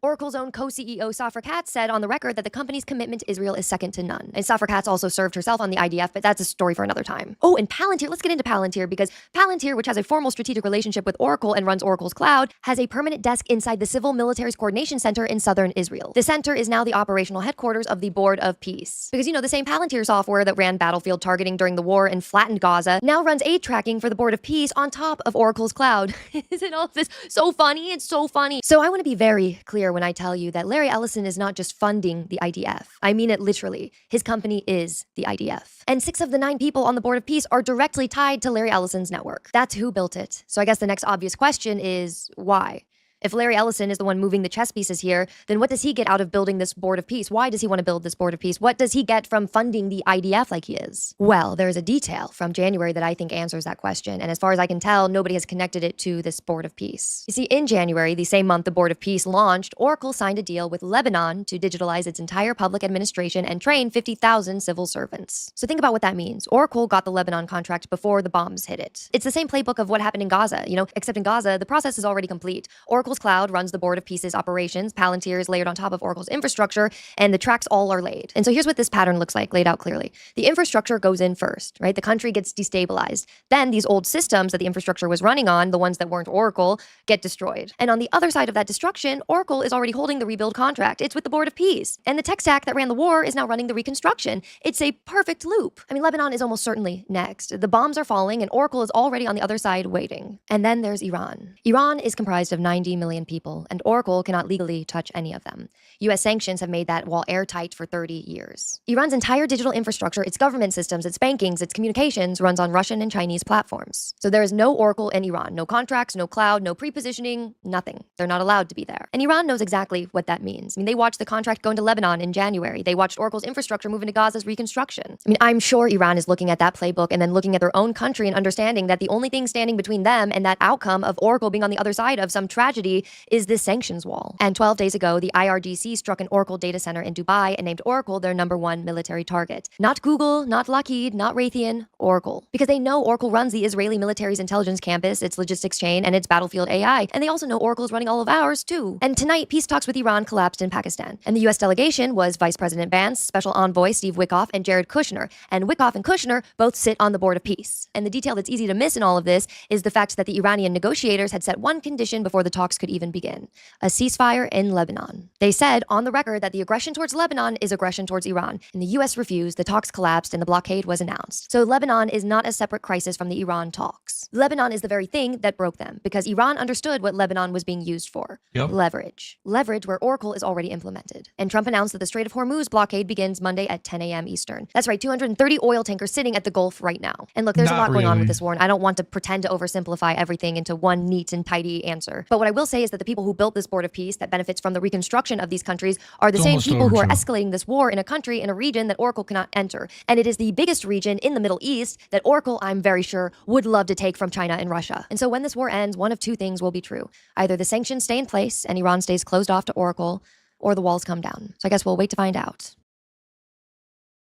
Oracle's own co-CEO Safra Katz said on the record that the company's commitment to Israel is second to none. And Safra Katz also served herself on the IDF, but that's a story for another time. Oh, and Palantir, let's get into Palantir, because Palantir, which has a formal strategic relationship with Oracle and runs Oracle's cloud, has a permanent desk inside the Civil Military's Coordination Center in southern Israel. The center is now the operational headquarters of the Board of Peace. Because, the same Palantir software that ran battlefield targeting during the war and flattened Gaza now runs aid tracking for the Board of Peace on top of Oracle's cloud. Isn't all of this so funny? It's so funny. So I want to be very clear when I tell you that Larry Ellison is not just funding the IDF. I mean it literally. His company is the IDF. And 6 of the 9 people on the Board of Peace are directly tied to Larry Ellison's network. That's who built it. So I guess the next obvious question is why? If Larry Ellison is the one moving the chess pieces here, then what does he get out of building this Board of Peace? Why does he want to build this Board of Peace? What does he get from funding the IDF like he is? Well, there is a detail from January that I think answers that question. And as far as I can tell, nobody has connected it to this Board of Peace. You see, in January, the same month the Board of Peace launched, Oracle signed a deal with Lebanon to digitalize its entire public administration and train 50,000 civil servants. So think about what that means. Oracle got the Lebanon contract before the bombs hit it. It's the same playbook of what happened in Gaza, except in Gaza, the process is already complete. Oracle's cloud runs the Board of Peace's operations, Palantir is layered on top of Oracle's infrastructure, and the tracks all are laid. And so here's what this pattern looks like, laid out clearly. The infrastructure goes in first, right? The country gets destabilized. Then these old systems that the infrastructure was running on, the ones that weren't Oracle, get destroyed. And on the other side of that destruction, Oracle is already holding the rebuild contract. It's with the Board of Peace. And the tech stack that ran the war is now running the reconstruction. It's a perfect loop. I mean, Lebanon is almost certainly next. The bombs are falling and Oracle is already on the other side waiting. And then there's Iran. Iran is comprised of 90 million people, and Oracle cannot legally touch any of them. US sanctions have made that wall airtight for 30 years. Iran's entire digital infrastructure, its government systems, its bankings, its communications runs on Russian and Chinese platforms. So there is no Oracle in Iran, no contracts, no cloud, no pre-positioning, nothing. They're not allowed to be there. And Iran knows exactly what that means. I mean, they watched the contract go into Lebanon in January. They watched Oracle's infrastructure move into Gaza's reconstruction. I mean, I'm sure Iran is looking at that playbook and then looking at their own country and understanding that the only thing standing between them and that outcome of Oracle being on the other side of some tragedy is this sanctions wall. And 12 days ago, the IRGC struck an Oracle data center in Dubai and named Oracle their #1 military target. Not Google, not Lockheed, not Raytheon, Oracle. Because they know Oracle runs the Israeli military's intelligence campus, its logistics chain, and its battlefield AI. And they also know Oracle is running all of ours, too. And tonight, peace talks with Iran collapsed in Pakistan. And the U.S. delegation was Vice President Vance, Special Envoy Steve Witkoff, and Jared Kushner. And Witkoff and Kushner both sit on the Board of Peace. And the detail that's easy to miss in all of this is the fact that the Iranian negotiators had set one condition before the talks could even begin: a ceasefire in Lebanon. They said on the record that the aggression towards Lebanon is aggression towards Iran, and the U.S. refused, the talks collapsed, and the blockade was announced. So Lebanon is not a separate crisis from the Iran talks. Lebanon is the very thing that broke them, because Iran understood what Lebanon was being used for. Yep. Leverage. Leverage where Oracle is already implemented. And Trump announced that the Strait of Hormuz blockade begins Monday at 10 a.m. Eastern. That's right, 230 oil tankers sitting at the Gulf right now. And look, there's a lot going on with this war, and I don't want to pretend to oversimplify everything into one neat and tidy answer. But what I will say is that the people who built this Board of Peace that benefits from the reconstruction of these countries are the same people who are escalating this war in a country, in a region that Oracle cannot enter. And it is the biggest region in the Middle East that Oracle, I'm very sure, would love to take from China and Russia. And so when this war ends, one of two things will be true. Either the sanctions stay in place and Iran stays closed off to Oracle, or the walls come down. So I guess we'll wait to find out.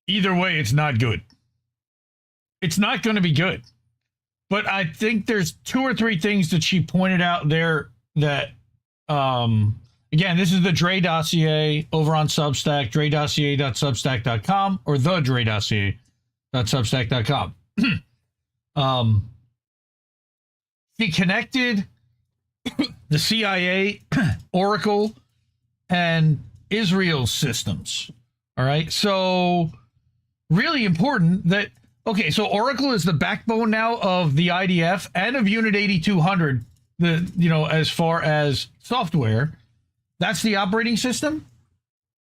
Either way, it's not good. It's not going to be good. But I think there's 2 or 3 things that she pointed out there that, again, this is the Drey Dossier over on Substack, dreydossier.substack.com, or the dreydossier.substack.com. She connected the CIA, Oracle, and Israel's systems. All right. So really important that, okay, so Oracle is the backbone now of the IDF and of Unit 8200, as far as software. That's the operating system.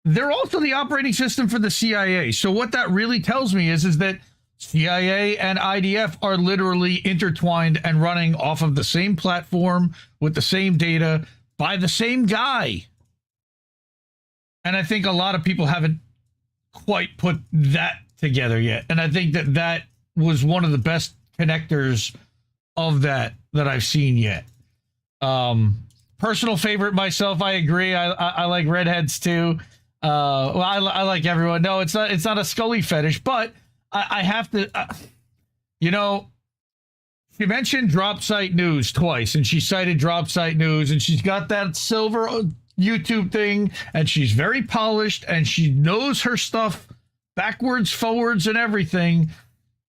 They're also the operating system for the CIA. So what that really tells me is that CIA and IDF are literally intertwined and running off of the same platform with the same data by the same guy. And I think a lot of people haven't quite put that together yet. And I think that was one of the best connectors of that I've seen yet. Personal favorite myself, I agree. I like redheads too. Well, I like everyone. No, it's not a Scully fetish, but I have to, she mentioned Drop Site News twice, and she cited Drop Site News, and she's got that silver YouTube thing, and she's very polished, and she knows her stuff backwards, forwards, and everything.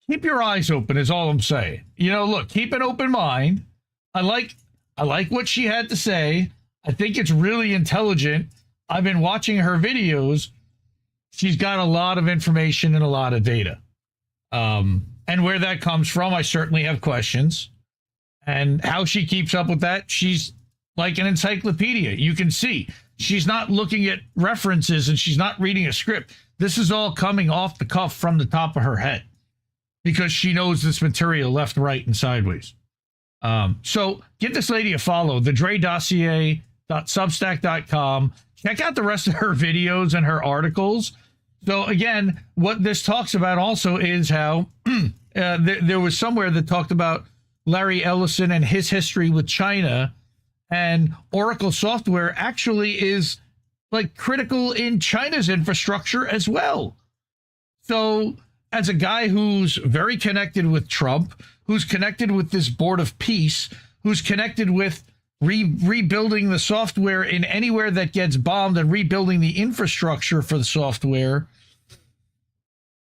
Keep your eyes open is all I'm saying. Look, keep an open mind. I like what she had to say. I think it's really intelligent. I've been watching her videos. She's got a lot of information and a lot of data. And where that comes from, I certainly have questions. And how she keeps up with that, she's like an encyclopedia. You can see she's not looking at references and she's not reading a script. This is all coming off the cuff from the top of her head because she knows this material left, right, and sideways. So give this lady a follow, the Drey Dossier.substack.com. Check out the rest of her videos and her articles. So again, what this talks about also is how there was somewhere that talked about Larry Ellison and his history with China, and Oracle software actually is like critical in China's infrastructure as well. So as a guy who's very connected with Trump, who's connected with this Board of Peace, who's connected with rebuilding the software in anywhere that gets bombed and rebuilding the infrastructure for the software,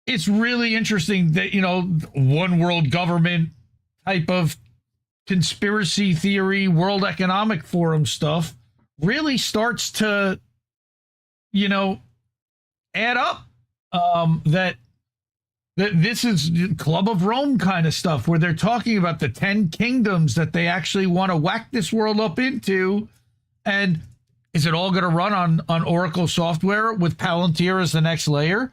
it's really interesting that, one world government type of conspiracy theory, World Economic Forum stuff really starts to, add up. That this is Club of Rome kind of stuff where they're talking about the 10 kingdoms that they actually want to whack this world up into. And is it all going to run on Oracle software with Palantir as the next layer?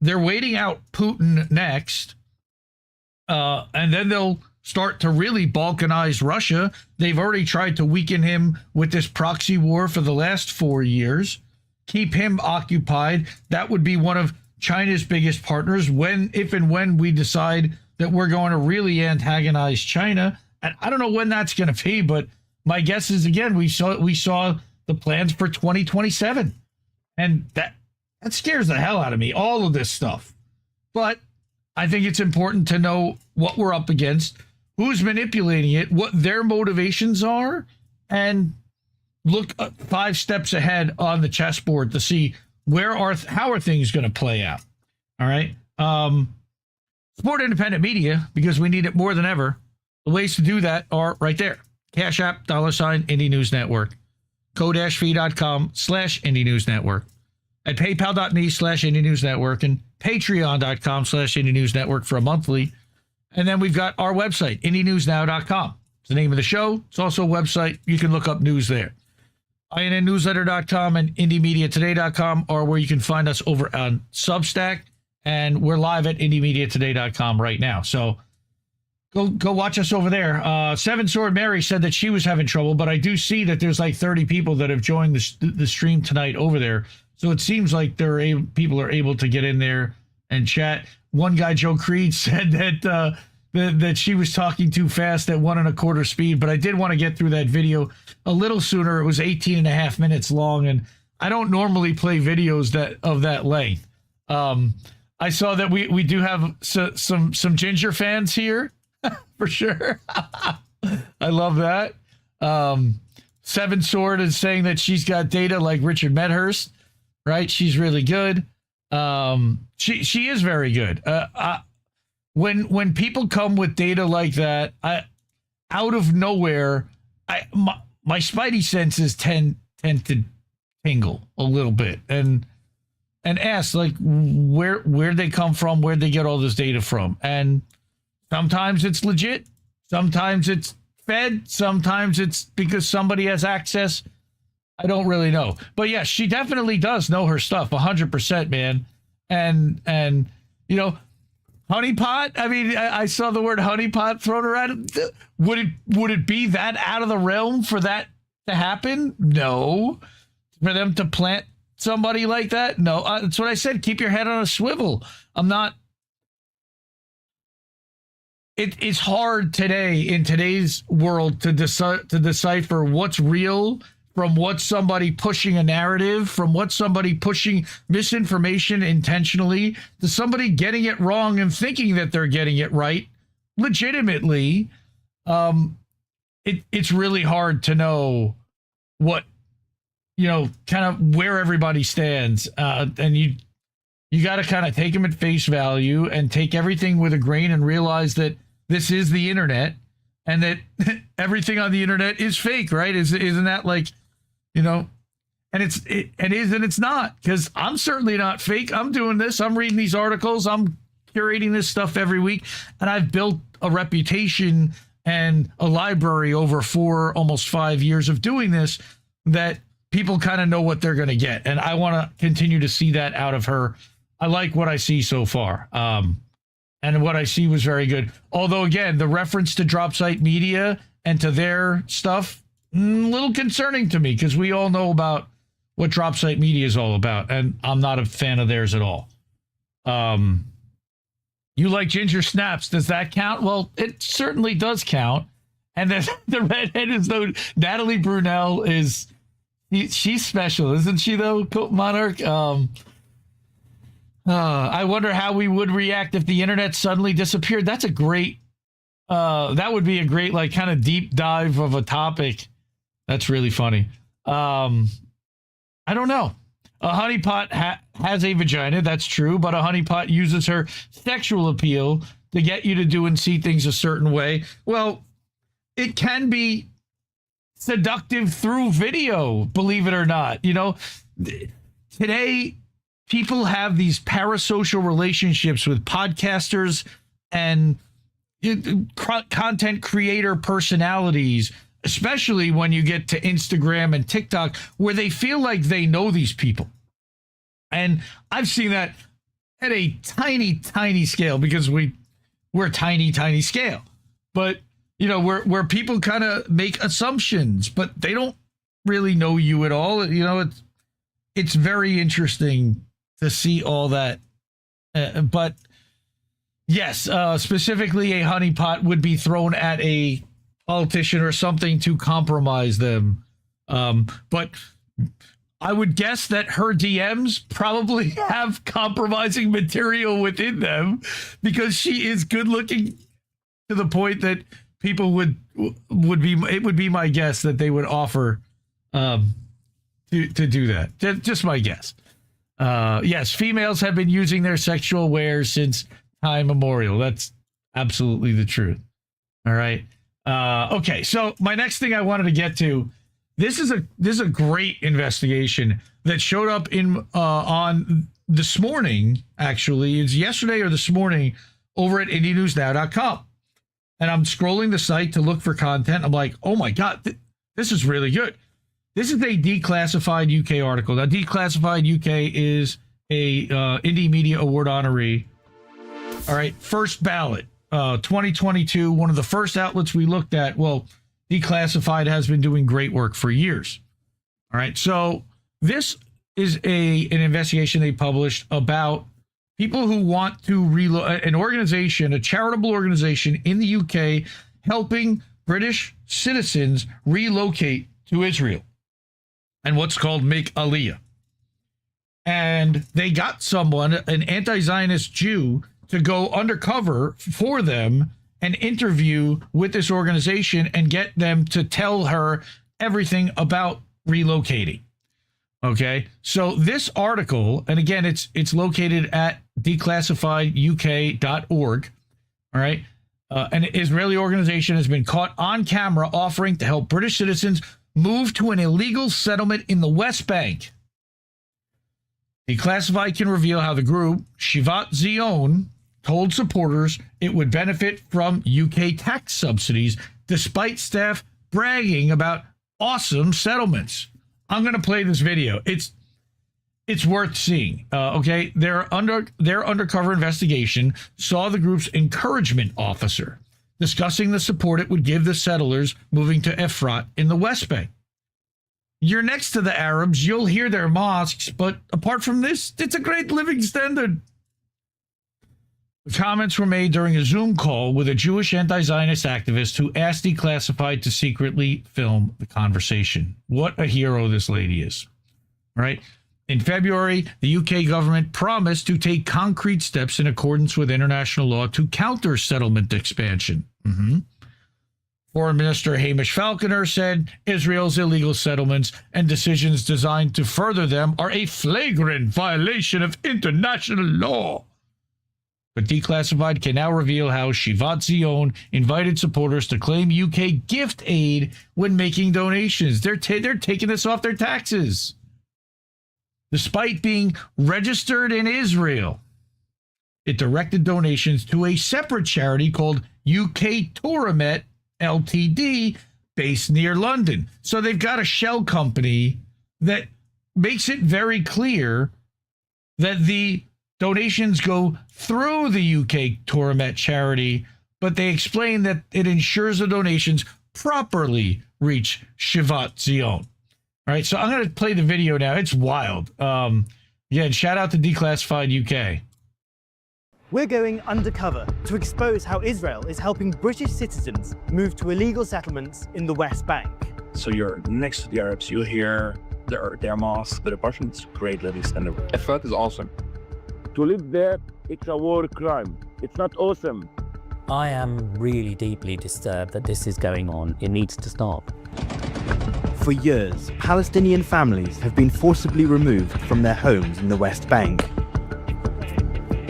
They're waiting out Putin next. And then they'll start to really balkanize Russia. They've already tried to weaken him with this proxy war for the last 4 years. Keep him occupied. That would be one of China's biggest partners if and when we decide that we're going to really antagonize China. And I don't know when that's going to be, but my guess is, again, we saw the plans for 2027. And that scares the hell out of me, all of this stuff. But I think it's important to know what we're up against, who's manipulating it, what their motivations are, and look 5 steps ahead on the chessboard to see how are things going to play out. All right. Support independent media because we need it more than ever. The ways to do that are right there. Cash App, $ Indie News Network, ko-fi.com/Indie News Network, at paypal.me/Indie News Network, and patreon.com/Indie News Network for a monthly. And then we've got our website, IndieNewsNow.com. It's the name of the show. It's also a website. You can look up news there. INNnewsletter.com and IndieMediaToday.com are where you can find us over on Substack, and we're live at IndieMediaToday.com right now. So go watch us over there. Seven Sword Mary said that she was having trouble, but I do see that there's like 30 people that have joined the stream tonight over there. So it seems like people are able to get in there and chat. One guy, Joe Creed, said that she was talking too fast at 1 1/4 speed, but I did want to get through that video a little sooner. It was 18.5 minutes long, and I don't normally play videos of that length. I saw that we do have some Ginger fans here for sure. I love that. Seven Sword is saying that she's got data like Richard Medhurst, right? She's really good. She is very good. When people come with data like that, out of nowhere, my spidey senses tend to tingle a little bit and ask, like, where'd they come from? Where'd they get all this data from? And sometimes it's legit. Sometimes it's fed. Sometimes it's because somebody has access. I don't really know. But yes, she definitely does know her stuff 100%, man. And you know, honeypot, I mean, I saw the word honeypot thrown around. Would it be that out of the realm for that to happen? No. For them to plant somebody like that? No. That's what I said. Keep your head on a swivel. I'm not. It's hard today in today's world to decipher what's real from what's somebody pushing a narrative, from what's somebody pushing misinformation intentionally, to somebody getting it wrong and thinking that they're getting it right legitimately. It's really hard to know what, you know, kind of where everybody stands. And you got to kind of take them at face value and take everything with a grain and realize that this is the internet and that everything on the internet is fake, right? Isn't that like, you know, and it is and it's not, because I'm certainly not fake. I'm doing this. I'm reading these articles. I'm curating this stuff every week. And I've built a reputation and a library over almost 5 years of doing this that people kind of know what they're going to get. And I want to continue to see that out of her. I like what I see so far. And what I see was very good. Although, again, the reference to Dropsite Media and to their stuff, a little concerning to me, because we all know about what Dropsite Media is all about. And I'm not a fan of theirs at all. You like Ginger Snaps. Does that count? Well, it certainly does count. And then the redhead is, though, Natalie Brunel is... She's special, isn't she, though, Monarch? I wonder how we would react if the internet suddenly disappeared. That's a great, that would be a great, like, kind of deep dive of a topic. That's really funny. I don't know. A honeypot has a vagina, that's true, but a honeypot uses her sexual appeal to get you to do and see things a certain way. Well, it can be seductive through video, believe it or not. You know, today people have these parasocial relationships with podcasters and content creator personalities, especially when you get to Instagram and TikTok, where they feel like they know these people. And I've seen that at a tiny, tiny scale, because we're tiny, tiny scale. But you know, where people kind of make assumptions, but they don't really know you at all. You know, it's very interesting to see all that. But yes, specifically a honeypot would be thrown at a politician or something to compromise them. But I would guess that her DMs probably have compromising material within them, because she is good looking to the point that people would be my guess that they would offer to do that. Just my guess. Yes, females have been using their sexual wares since time immemorial. That's absolutely the truth. All right. Okay, so my next thing I wanted to get to, this is a great investigation that showed up on this morning. Actually, it's yesterday or this morning over at IndieNewsNow.com. And I'm scrolling the site to look for content. I'm like, oh my God, this is really good. This is a Declassified UK article. Now, Declassified UK is a Indie Media Award honoree. All right, first ballot, 2022, one of the first outlets we looked at. Well, Declassified has been doing great work for years. All right, so this is an investigation they published about people who want to an organization, a charitable organization in the UK, helping British citizens relocate to Israel and what's called Make Aliyah. And they got someone, an anti-Zionist Jew, to go undercover for them and interview with this organization and get them to tell her everything about relocating. Okay, so this article, and again, it's located at declassifieduk.org. All right, an Israeli organization has been caught on camera offering to help British citizens move to an illegal settlement in the West Bank. Declassified can reveal how the group, Shivat Zion, told supporters it would benefit from UK tax subsidies despite staff bragging about awesome settlements. I'm going to play this video. It's worth seeing. Okay, their undercover investigation saw the group's encouragement officer discussing the support it would give the settlers moving to Efrat in the West Bank. You're next to the Arabs, you'll hear their mosques, but apart from this, it's a great living standard. The comments were made during a Zoom call with a Jewish anti-Zionist activist who asked Declassified to secretly film the conversation. What a hero this lady is. All right. In February, the UK government promised to take concrete steps in accordance with international law to counter settlement expansion. Foreign Minister Hamish Falconer said Israel's illegal settlements and decisions designed to further them are a flagrant violation of international law. But Declassified can now reveal how Shivat Zion invited supporters to claim UK gift aid when making donations. They're taking this off their taxes, despite being registered in Israel. It directed donations to a separate charity called UK Touramet Ltd, based near London. So they've got a shell company that makes it very clear that the donations go through the UK Touramet charity, but they explain that it ensures the donations properly reach Shivat Zion. All right, so I'm going to play the video now. It's wild. Again, shout out to Declassified UK. We're going undercover to expose how Israel is helping British citizens move to illegal settlements in the West Bank. So you're next to the Arabs, you hear their mosque, the Russians, great living standard. Efrat is awesome. To live there, it's a war crime. It's not awesome. I am really deeply disturbed that this is going on. It needs to stop. For years, Palestinian families have been forcibly removed from their homes in the West Bank.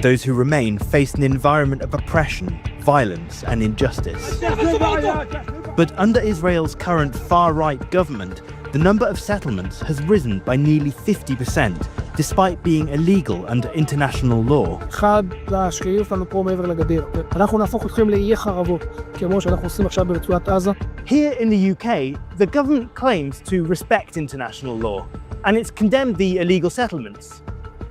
Those who remain face an environment of oppression, violence, and injustice. But under Israel's current far-right government, the number of settlements has risen by nearly 50%, despite being illegal under international law. Here in the UK, the government claims to respect international law, and it's condemned the illegal settlements.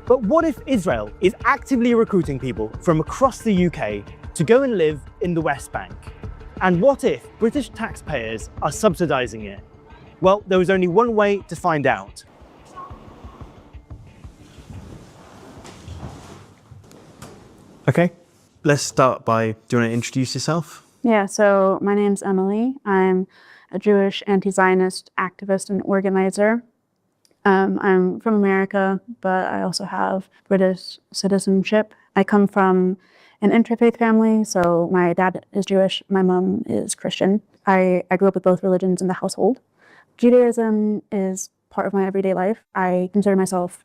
But what if Israel is actively recruiting people from across the UK to go and live in the West Bank? And what if British taxpayers are subsidising it? Well, there was only one way to find out. Okay, let's start by, do you want to introduce yourself? Yeah, so my name's Emily. I'm a Jewish anti-Zionist activist and organizer. I'm from America, but I also have British citizenship. I come from an interfaith family, so my dad is Jewish, my mom is Christian. I grew up with both religions in the household. Judaism is part of my everyday life. I consider myself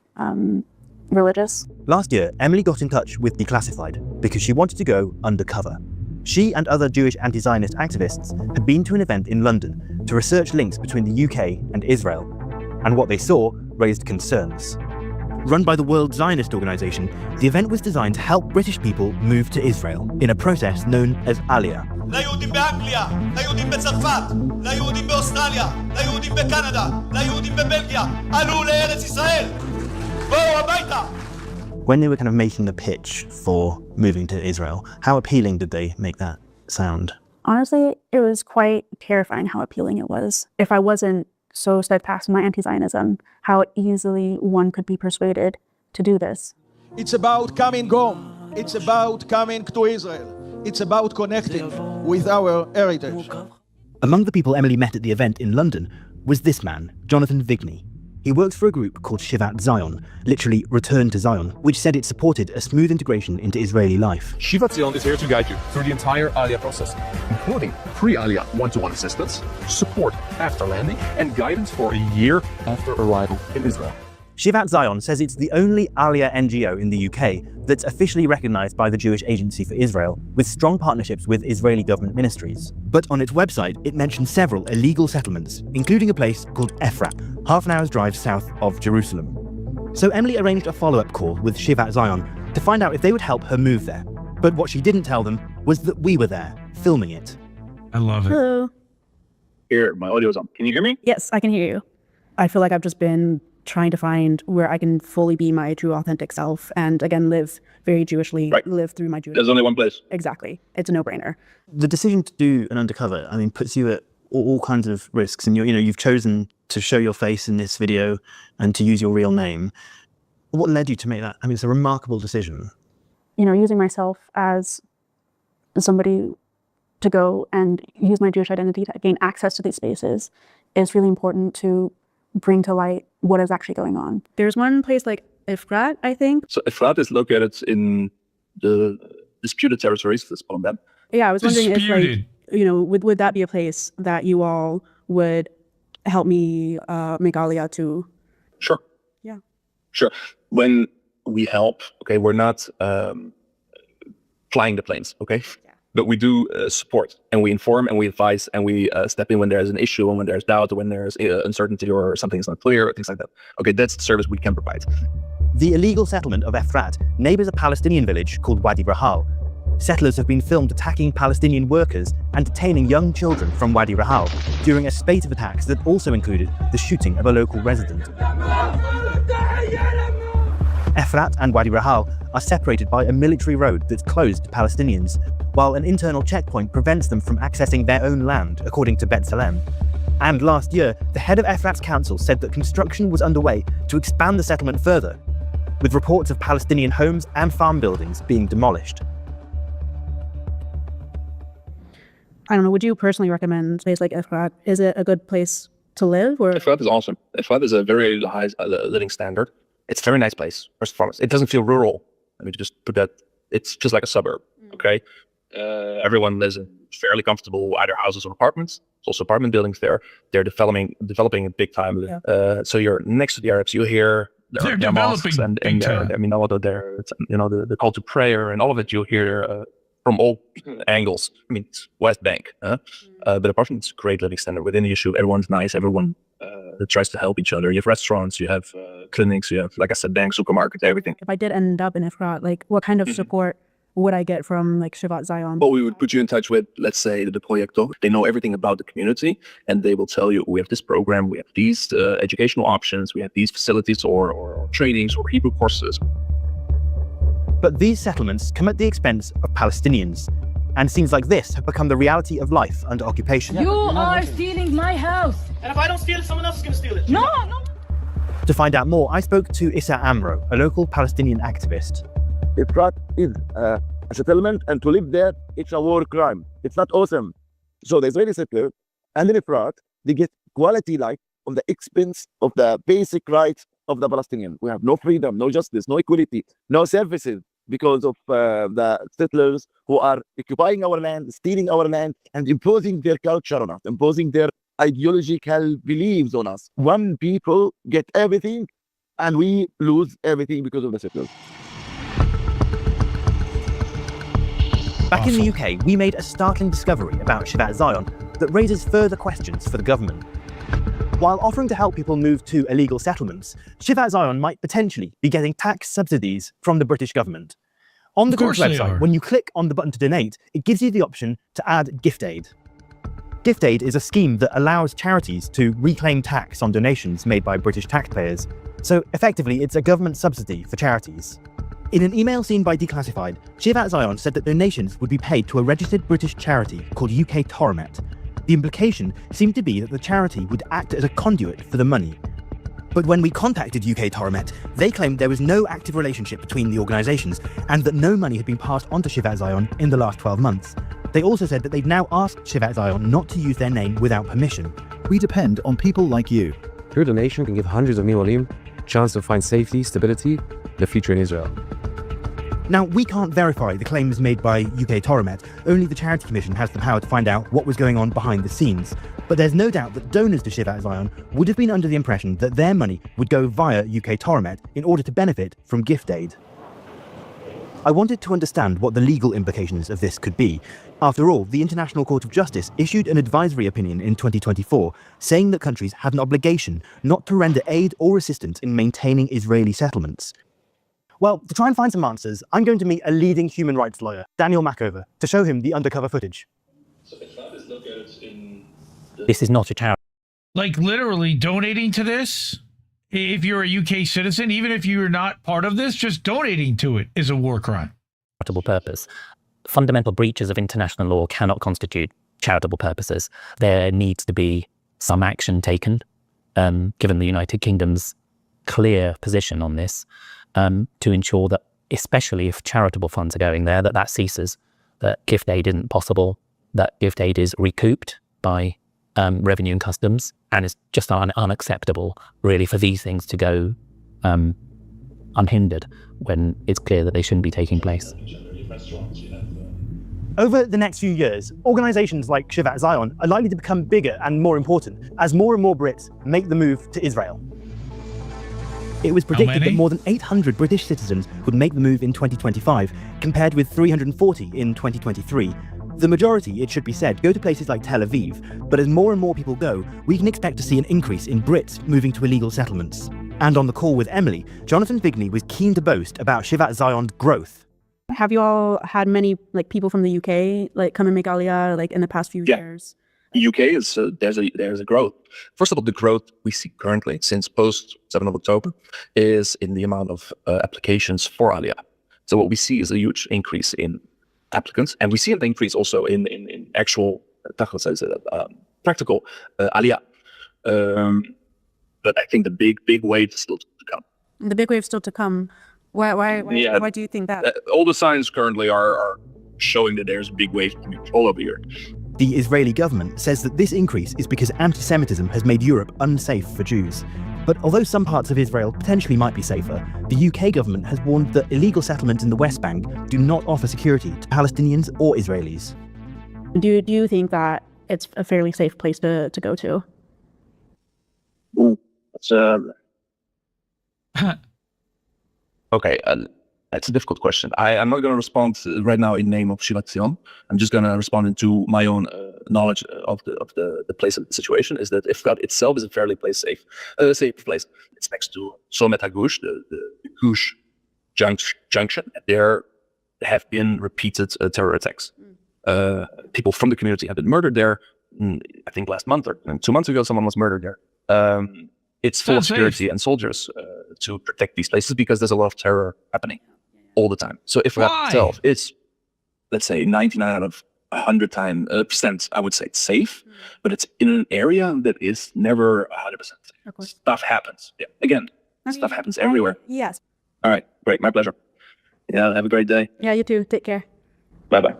religious. Last year, Emily got in touch with Declassified because she wanted to go undercover. She and other Jewish anti-Zionist activists had been to an event in London to research links between the UK and Israel, and what they saw raised concerns. Run by the World Zionist Organization, the event was designed to help British people move to Israel in a process known as Aliyah. ליהודים באנגליה, ליהודים בצרפת, ליהודים באוסטרליה, ליהודים בקנדה, ליהודים בבלגיה, עלו לארץ ישראל. בואו הביתה. When they were kind of making the pitch for moving to Israel, how appealing did they make that sound? Honestly, it was quite terrifying how appealing it was. If I wasn't so steadfast in my anti-Zionism, how easily one could be persuaded to do this. It's about coming home. It's about coming to Israel. It's about connecting with our heritage. Among the people Emily met at the event in London was this man, Jonathan Vigney. He works for a group called Shivat Zion, literally Return to Zion, which said it supported a smooth integration into Israeli life. Shivat Zion is here to guide you through the entire Aliyah process, including pre-Aliyah one-to-one assistance, support after landing, and guidance for a year after arrival in Israel. Shivat Zion says it's the only Aliyah NGO in the UK that's officially recognised by the Jewish Agency for Israel, with strong partnerships with Israeli government ministries. But on its website, it mentions several illegal settlements, including a place called Efrat, half an hour's drive south of Jerusalem. So Emily arranged a follow-up call with Shivat Zion to find out if they would help her move there. But what she didn't tell them was that we were there, filming it. I love it. Hello. Here, my audio's on. Can you hear me? Yes, I can hear you. I feel like I've just been trying to find where I can fully be my true authentic self and again live very Jewishly, live through my Jewish. There's only one place. Exactly. It's a no-brainer. The decision to do an undercover, I mean, puts you at all kinds of risks, and you've chosen to show your face in this video and to use your real name. What led you to make that? I mean, it's a remarkable decision. Using myself as somebody to go and use my Jewish identity to gain access to these spaces is really important to bring to light what is actually going on. There's one place like Efrat, I think. So Efrat is located in the disputed territories, let's call them that. Yeah, I was wondering if, would that be a place that you all would help me make Aliyah to? Sure. Yeah. Sure. When we help, okay, we're not flying the planes, okay? Yeah. But we do support, and we inform, and we advise, and we step in when there's an issue, and when there's doubt, or when there's uncertainty, or something is not clear, or things like that. Okay, that's the service we can provide. The illegal settlement of Efrat neighbours a Palestinian village called Wadi Rahal. Settlers have been filmed attacking Palestinian workers and detaining young children from Wadi Rahal during a spate of attacks that also included the shooting of a local resident. Efrat and Wadi Rahal are separated by a military road that's closed to Palestinians, while an internal checkpoint prevents them from accessing their own land, according to B'Tselem. And last year, the head of Efrat's council said that construction was underway to expand the settlement further, with reports of Palestinian homes and farm buildings being demolished. I don't know, would you personally recommend a place like Efrat? Is it a good place to live? Or? Efrat is awesome. Efrat is a very high living standard. It's a very nice place, first and foremost. It doesn't feel rural. Let me just put that. It's just like a suburb, okay? Everyone lives in fairly comfortable either houses or apartments. There's also apartment buildings there. They're developing it big time. Yeah. So you're next to the Arabs. You hear they're developing and I mean, although the call to prayer and all of it, you hear from all angles. I mean, it's West Bank, but apart from it's a great living standard within the issue. Everyone's nice. Everyone tries to help each other. You have restaurants, you have clinics, you have, like I said, banks, supermarkets, everything. If I did end up in Efrat, like what kind of support would I get from like Shivat Zion? Well, we would put you in touch with, let's say, the Projector. They know everything about the community, and they will tell you, we have this program, we have these educational options, we have these facilities or trainings or Hebrew courses. But these settlements come at the expense of Palestinians, and scenes like this have become the reality of life under occupation. You are stealing my house. And if I don't steal it, someone else is going to steal it. No. To find out more, I spoke to Issa Amro, a local Palestinian activist. Efrat is a settlement, and to live there, it's a war crime. It's not awesome. So the Israeli settlers and in Efrat, they get quality life on the expense of the basic rights of the Palestinians. We have no freedom, no justice, no equality, no services because of the settlers who are occupying our land, stealing our land, and imposing their culture on us, imposing their ideological beliefs on us. One people get everything, and we lose everything because of the settlers. Back in the UK, we made a startling discovery about Shivat Zion that raises further questions for the government. While offering to help people move to illegal settlements, Shivat Zion might potentially be getting tax subsidies from the British government. On the group's website, when you click on the button to donate, it gives you the option to add gift aid. Gift aid is a scheme that allows charities to reclaim tax on donations made by British taxpayers. So effectively, it's a government subsidy for charities. In an email seen by Declassified, Shivat Zion said that donations would be paid to a registered British charity called UK Toromet. The implication seemed to be that the charity would act as a conduit for the money. But when we contacted UK Toromet, they claimed there was no active relationship between the organisations and that no money had been passed on to Shivat Zion in the last 12 months. They also said that they'd now asked Shivat Zion not to use their name without permission. We depend on people like you. Your donation can give hundreds of Miwalim a chance to find safety, stability, and a future in Israel. Now, we can't verify the claims made by UK Toromet, only the Charity Commission has the power to find out what was going on behind the scenes. But there's no doubt that donors to Shivat Zion would have been under the impression that their money would go via UK Toromet in order to benefit from gift aid. I wanted to understand what the legal implications of this could be. After all, the International Court of Justice issued an advisory opinion in 2024 saying that countries had an obligation not to render aid or assistance in maintaining Israeli settlements. Well, to try and find some answers, I'm going to meet a leading human rights lawyer, Daniel Machover, to show him the undercover footage. This is not a charity. Like literally donating to this, if you're a UK citizen, even if you're not part of this, just donating to it is a war crime. Charitable purpose. Fundamental breaches of international law cannot constitute charitable purposes. There needs to be some action taken, given the United Kingdom's clear position on this, to ensure that, especially if charitable funds are going there, that ceases, that gift aid isn't possible, that gift aid is recouped by revenue and customs, and it's just unacceptable, really, for these things to go unhindered when it's clear that they shouldn't be taking place. Over the next few years, organisations like Shivat Zion are likely to become bigger and more important as more and more Brits make the move to Israel. It was predicted that more than 800 British citizens would make the move in 2025, compared with 340 in 2023. The majority, it should be said, go to places like Tel Aviv, but as more and more people go, we can expect to see an increase in Brits moving to illegal settlements. And on the call with Emily, Jonathan Bigney was keen to boast about Shivat Zion's growth. Have you all had many people from the UK come and make Aliyah in the past few years? UK is there's a growth. First of all, the growth we see currently since post 7th of October is in the amount of applications for Aliyah. So what we see is a huge increase in applicants, and we see an increase also in actual practical Aliyah. But I think the big wave is still to come. The big wave still to come. Why do you think that? All the signs currently are showing that there's a big wave all over Europe. The Israeli government says that this increase is because anti-Semitism has made Europe unsafe for Jews. But although some parts of Israel potentially might be safer, the UK government has warned that illegal settlements in the West Bank do not offer security to Palestinians or Israelis. Do you think that it's a fairly safe place to go to? Okay, that's a difficult question. I'm not going to respond right now in name of Shivat Zion. I'm just going to respond into my own knowledge of the place of the situation. Is that Efrat itself is a fairly safe place. It's next to Somet HaGush, the Gush junction. There have been repeated terror attacks. People from the community have been murdered there. I think last month or 2 months ago, someone was murdered there. It's full of security and soldiers to protect these places because there's a lot of terror happening all the time. So if that itself is, let's say, 99 out of 100%, I would say it's safe, but it's in an area that is never 100% safe. Stuff happens. Yeah. Again, stuff happens everywhere. Yes. All right. Great. My pleasure. Yeah. Have a great day. Yeah, you too. Take care. Bye-bye.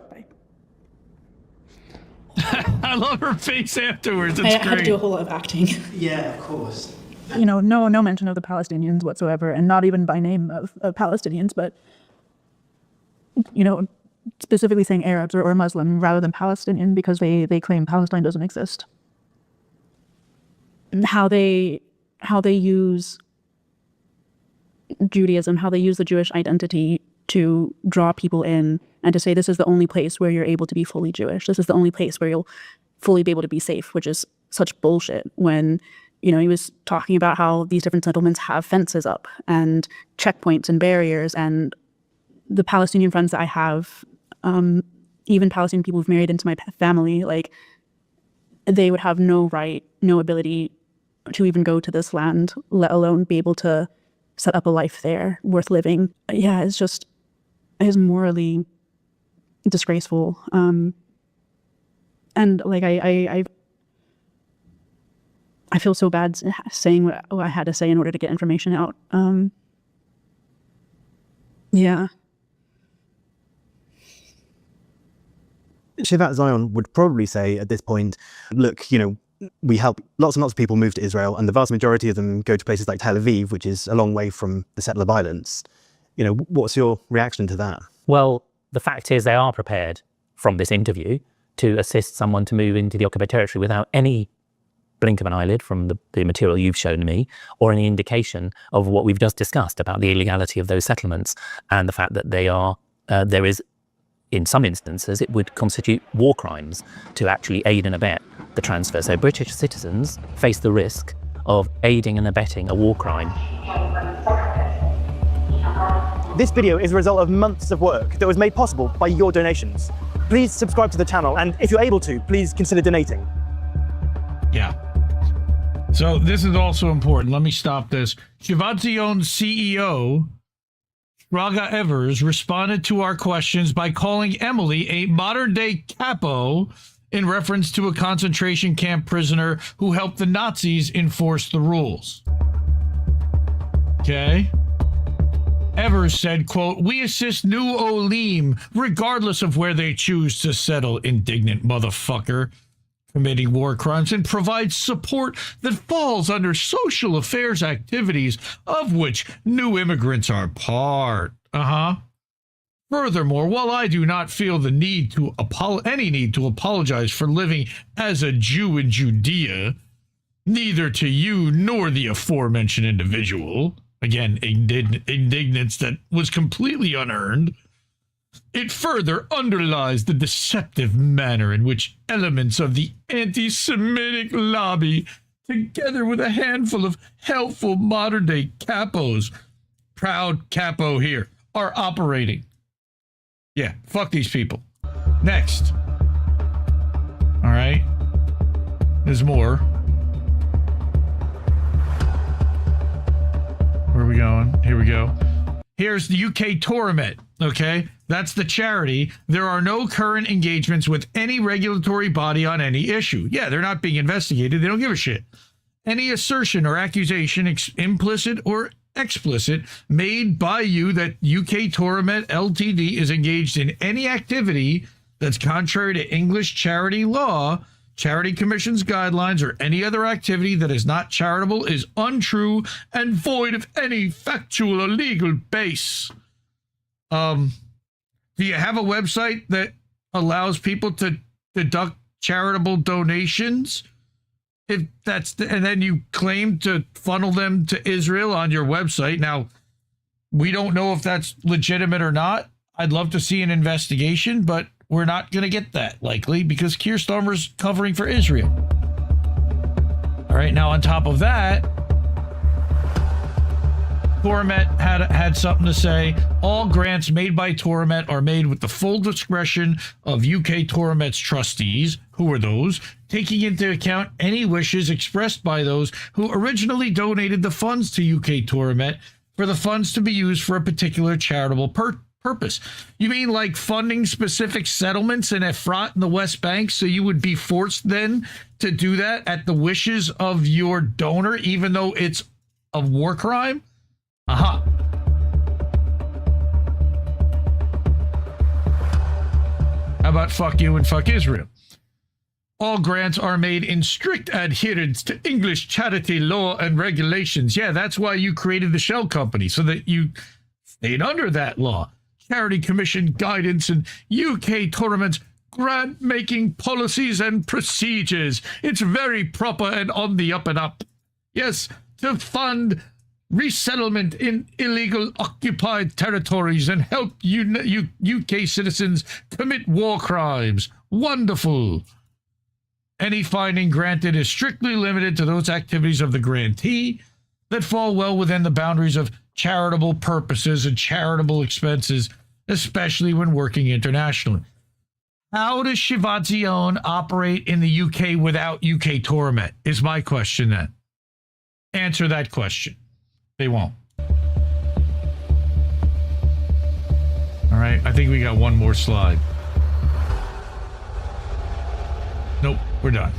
I love her face afterwards. It's I great. had to do a whole lot of acting. Yeah, of course. No mention of the Palestinians whatsoever, and not even by name of Palestinians, but, specifically saying Arabs or Muslim rather than Palestinian because they claim Palestine doesn't exist. And how they use Judaism, how they use the Jewish identity to draw people in and to say this is the only place where you're able to be fully Jewish. This is the only place where you'll fully be able to be safe, which is such bullshit when, he was talking about how these different settlements have fences up and checkpoints and barriers, and the Palestinian friends that I have, even Palestinian people who've married into my family, they would have no right, no ability to even go to this land, let alone be able to set up a life there worth living. Yeah, it's morally disgraceful. And I feel so bad saying what I had to say in order to get information out. Yeah. Shivat Zion would probably say at this point, look, we help lots and lots of people move to Israel, and the vast majority of them go to places like Tel Aviv, which is a long way from the settler violence. What's your reaction to that? Well, the fact is they are prepared from this interview to assist someone to move into the occupied territory without any blink of an eyelid from the material you've shown me, or any indication of what we've just discussed about the illegality of those settlements and the fact that there is, in some instances, it would constitute war crimes to actually aid and abet the transfer. So British citizens face the risk of aiding and abetting a war crime. This video is a result of months of work that was made possible by your donations. Please subscribe to the channel, and if you're able to, please consider donating. Yeah. So this is also important. Let me stop this. Shivat Zion's CEO, Raga Evers, responded to our questions by calling Emily a modern-day capo in reference to a concentration camp prisoner who helped the Nazis enforce the rules. Okay. Evers said, quote, "We assist New Olim regardless of where they choose to settle, indignant motherfucker, committing war crimes, and provides support that falls under social affairs activities of which new immigrants are part." Furthermore, while I do not feel the need to any need to apologize for living as a Jew in Judea, neither to you nor the aforementioned individual, again, indignance that was completely unearned, it further underlies the deceptive manner in which elements of the anti-Semitic lobby, together with a handful of helpful modern-day capos, proud capo here, are operating. Yeah, fuck these people. Next. All right. There's more. Where are we going? Here we go. Here's the UK Touramet, okay? That's the charity. There are no current engagements with any regulatory body on any issue. Yeah, they're not being investigated. They don't give a shit. Any assertion or accusation, implicit or explicit, made by you that UK Touramet Ltd is engaged in any activity that's contrary to English charity law, Charity Commission's guidelines, or any other activity that is not charitable is untrue and void of any factual or legal base. Do you have a website that allows people to deduct charitable donations? If that's and then you claim to funnel them to Israel on your website. Now, we don't know if that's legitimate or not. I'd love to see an investigation, but we're not going to get that, likely, because Keir Starmer's covering for Israel. All right, now on top of that, Touramet had something to say. All grants made by Touramet are made with the full discretion of UK Touramet's trustees. Who are those? Taking into account any wishes expressed by those who originally donated the funds to UK Touramet for the funds to be used for a particular charitable purpose. You mean like funding specific settlements in Efrat in the West Bank, so you would be forced then to do that at the wishes of your donor, even though it's a war crime? How about fuck you and fuck Israel? All grants are made in strict adherence to English charity law and regulations. Yeah, that's why you created the shell company, so that you stayed under that law. Charity Commission guidance and UK Tourament's grant-making policies and procedures. It's very proper and on the up and up. Yes, to fund resettlement in illegal occupied territories and help UK citizens commit war crimes. Wonderful. Any funding granted is strictly limited to those activities of the grantee that fall well within the boundaries of charitable purposes and charitable expenses, especially when working internationally. How does Shivat Zion operate in the UK without UK Touramet, is my question then. Answer that question. They won't. All right, I think we got one more slide. Nope, we're done.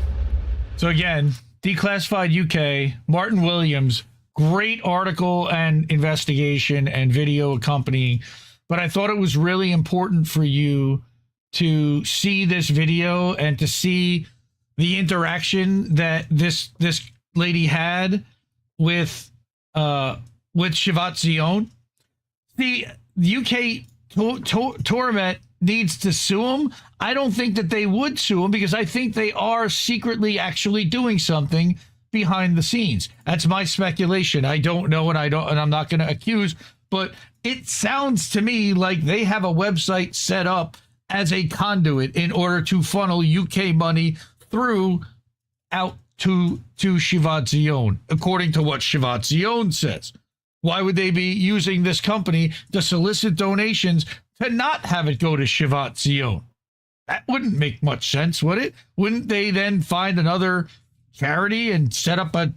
So again, Declassified UK, Martin Williams, great article and investigation and video accompanying, but I thought it was really important for you to see this video and to see the interaction that this lady had with Shivat Zion. the UK Torment needs to sue them. I don't think that they would sue them because I think they are secretly actually doing something behind the scenes. That's my speculation. I don't know, and I'm not going to accuse, but it sounds to me like they have a website set up as a conduit in order to funnel UK money through out to Shivat Zion, according to what Shivat Zion says. Why would they be using this company to solicit donations to not have it go to Shivat Zion? That wouldn't make much sense, would it? Wouldn't they then find another charity and set up a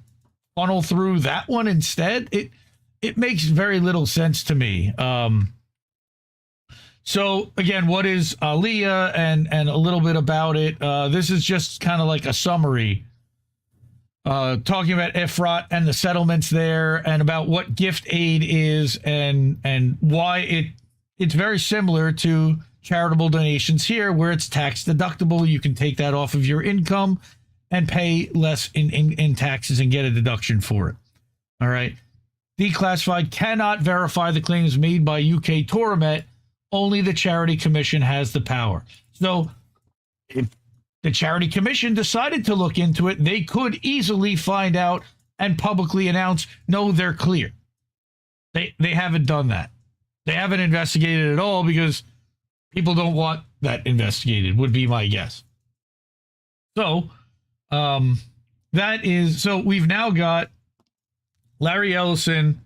funnel through that one instead? It makes very little sense to me. So again, what is Aliyah and a little bit about it? This is just kind of like a summary, talking about Efrat and the settlements there, and about what gift aid is, and why it's very similar to charitable donations here, where it's tax deductible. You can take that off of your income and pay less in taxes and get a deduction for it. All right. Declassified cannot verify the claims made by UK Torah. Only the Charity Commission has the power. So if the Charity Commission decided to look into it, they could easily find out and publicly announce, no, they're clear. They haven't done that. They haven't investigated at all because people don't want that investigated, would be my guess. So so we've now got Larry Ellison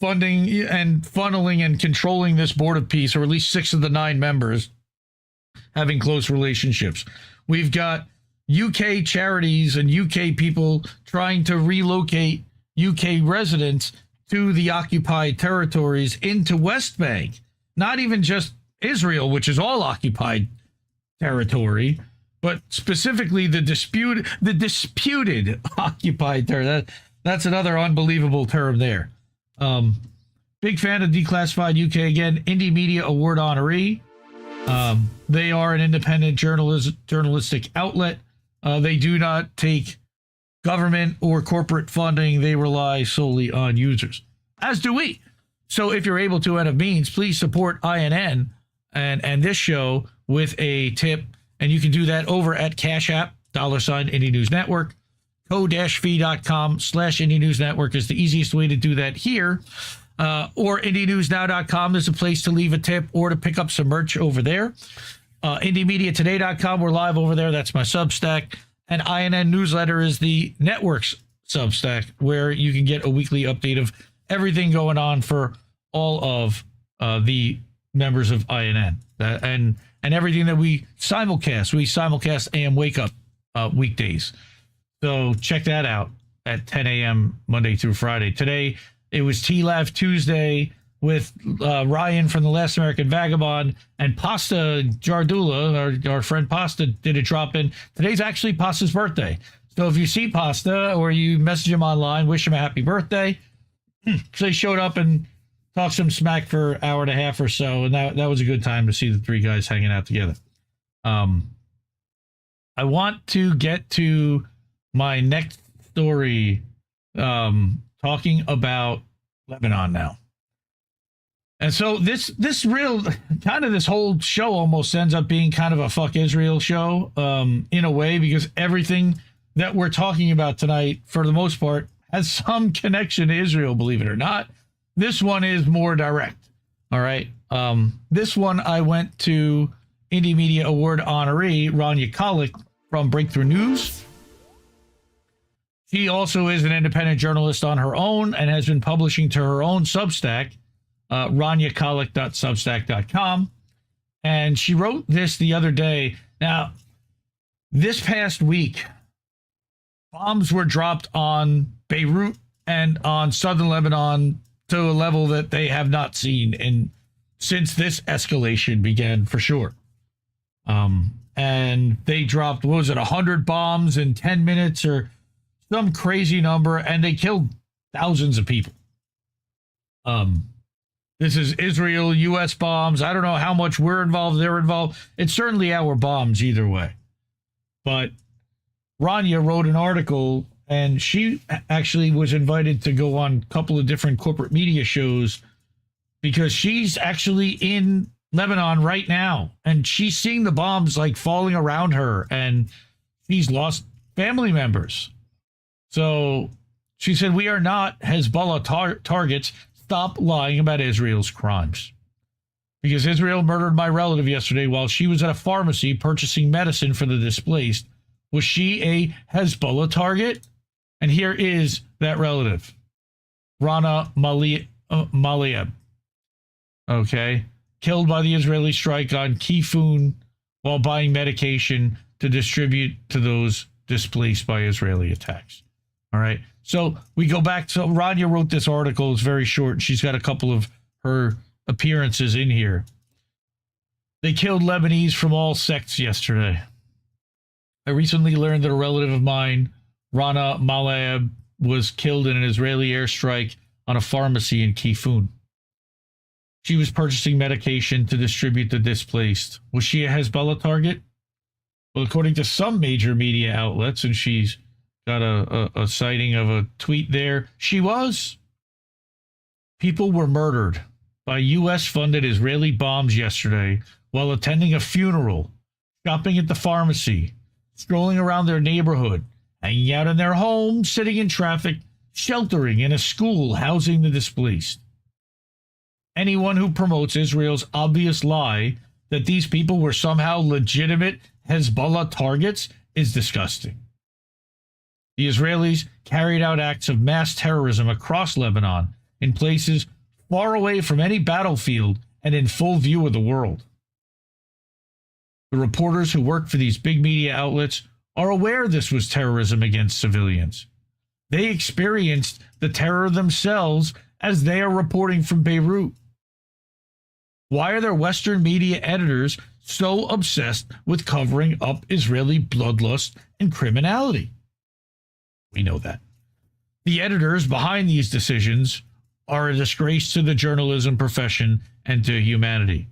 funding and funneling and controlling this board of peace, or at least 6 of the 9 members having close relationships. We've got UK charities and UK people trying to relocate UK residents to the occupied territories into West Bank. Not even just Israel, which is all occupied territory, but specifically the disputed occupied territory. That's another unbelievable term there. Big fan of Declassified UK. Again, Indie Media Award honoree. They are an independent journalistic outlet. They do not take government or corporate funding. They rely solely on users, as do we. So if you're able to and have means, please support INN and this show with a tip. And you can do that over at Cash App, $ Indie News Network. co-fi.com/Indie News Network is the easiest way to do that here. Or IndieNewsNow.com is a place to leave a tip or to pick up some merch over there. IndieMediaToday.com, we're live over there. That's my Substack. And INN Newsletter is the network's Substack, where you can get a weekly update of everything going on for all of the members of INN. And everything that we simulcast. We simulcast AM Wake Up weekdays. So check that out at 10 a.m. Monday through Friday. Today, it was T-Lav Tuesday with Ryan from The Last American Vagabond, and Pasta Jardula, our friend Pasta, did a drop-in. Today's actually Pasta's birthday. So if you see Pasta or you message him online, wish him a happy birthday. So he showed up and talked some smack for an hour and a half or so, and that was a good time to see the 3 guys hanging out together. I want to get to my next story, talking about Lebanon now. And so this whole show almost ends up being kind of a fuck Israel show, in a way, because everything that we're talking about tonight, for the most part, has some connection to Israel, believe it or not. This one is more direct. All right. This one I went to Indie Media Award honoree Rania Khalek from Breakthrough News. She also is an independent journalist on her own and has been publishing to her own Substack, raniakhalek.substack.com. And she wrote this the other day. Now, this past week, bombs were dropped on Beirut and on southern Lebanon to a level that they have not seen since this escalation began, for sure. And they dropped, 100 bombs in 10 minutes or some crazy number, and they killed thousands of people. This is Israel, U.S. bombs. I don't know how much we're involved, they're involved. It's certainly our bombs either way. But Rania wrote an article, and she actually was invited to go on a couple of different corporate media shows because she's actually in Lebanon right now, and she's seeing the bombs like falling around her, and she's lost family members. So she said, "We are not Hezbollah targets. Stop lying about Israel's crimes." Because Israel murdered my relative yesterday while she was at a pharmacy purchasing medicine for the displaced. Was she a Hezbollah target? And here is that relative, Rania Malieb. Okay. Killed by the Israeli strike on Kifun while buying medication to distribute to those displaced by Israeli attacks. All right. So we go back. So Rania wrote this article. It's very short. And she's got a couple of her appearances in here. They killed Lebanese from all sects yesterday. I recently learned that a relative of mine, Rania Malieb, was killed in an Israeli airstrike on a pharmacy in Kifun. She was purchasing medication to distribute the displaced. Was she a Hezbollah target? Well, according to some major media outlets, and she's got a citing of a tweet there, she was. People were murdered by U.S.-funded Israeli bombs yesterday while attending a funeral, shopping at the pharmacy, strolling around their neighborhood, hanging out in their home, sitting in traffic, sheltering in a school housing the displaced. Anyone who promotes Israel's obvious lie that these people were somehow legitimate Hezbollah targets is disgusting. The Israelis carried out acts of mass terrorism across Lebanon in places far away from any battlefield and in full view of the world. The reporters who work for these big media outlets are aware this was terrorism against civilians. They experienced the terror themselves as they are reporting from Beirut. Why are their Western media editors so obsessed with covering up Israeli bloodlust and criminality? We know that. The editors behind these decisions are a disgrace to the journalism profession and to humanity.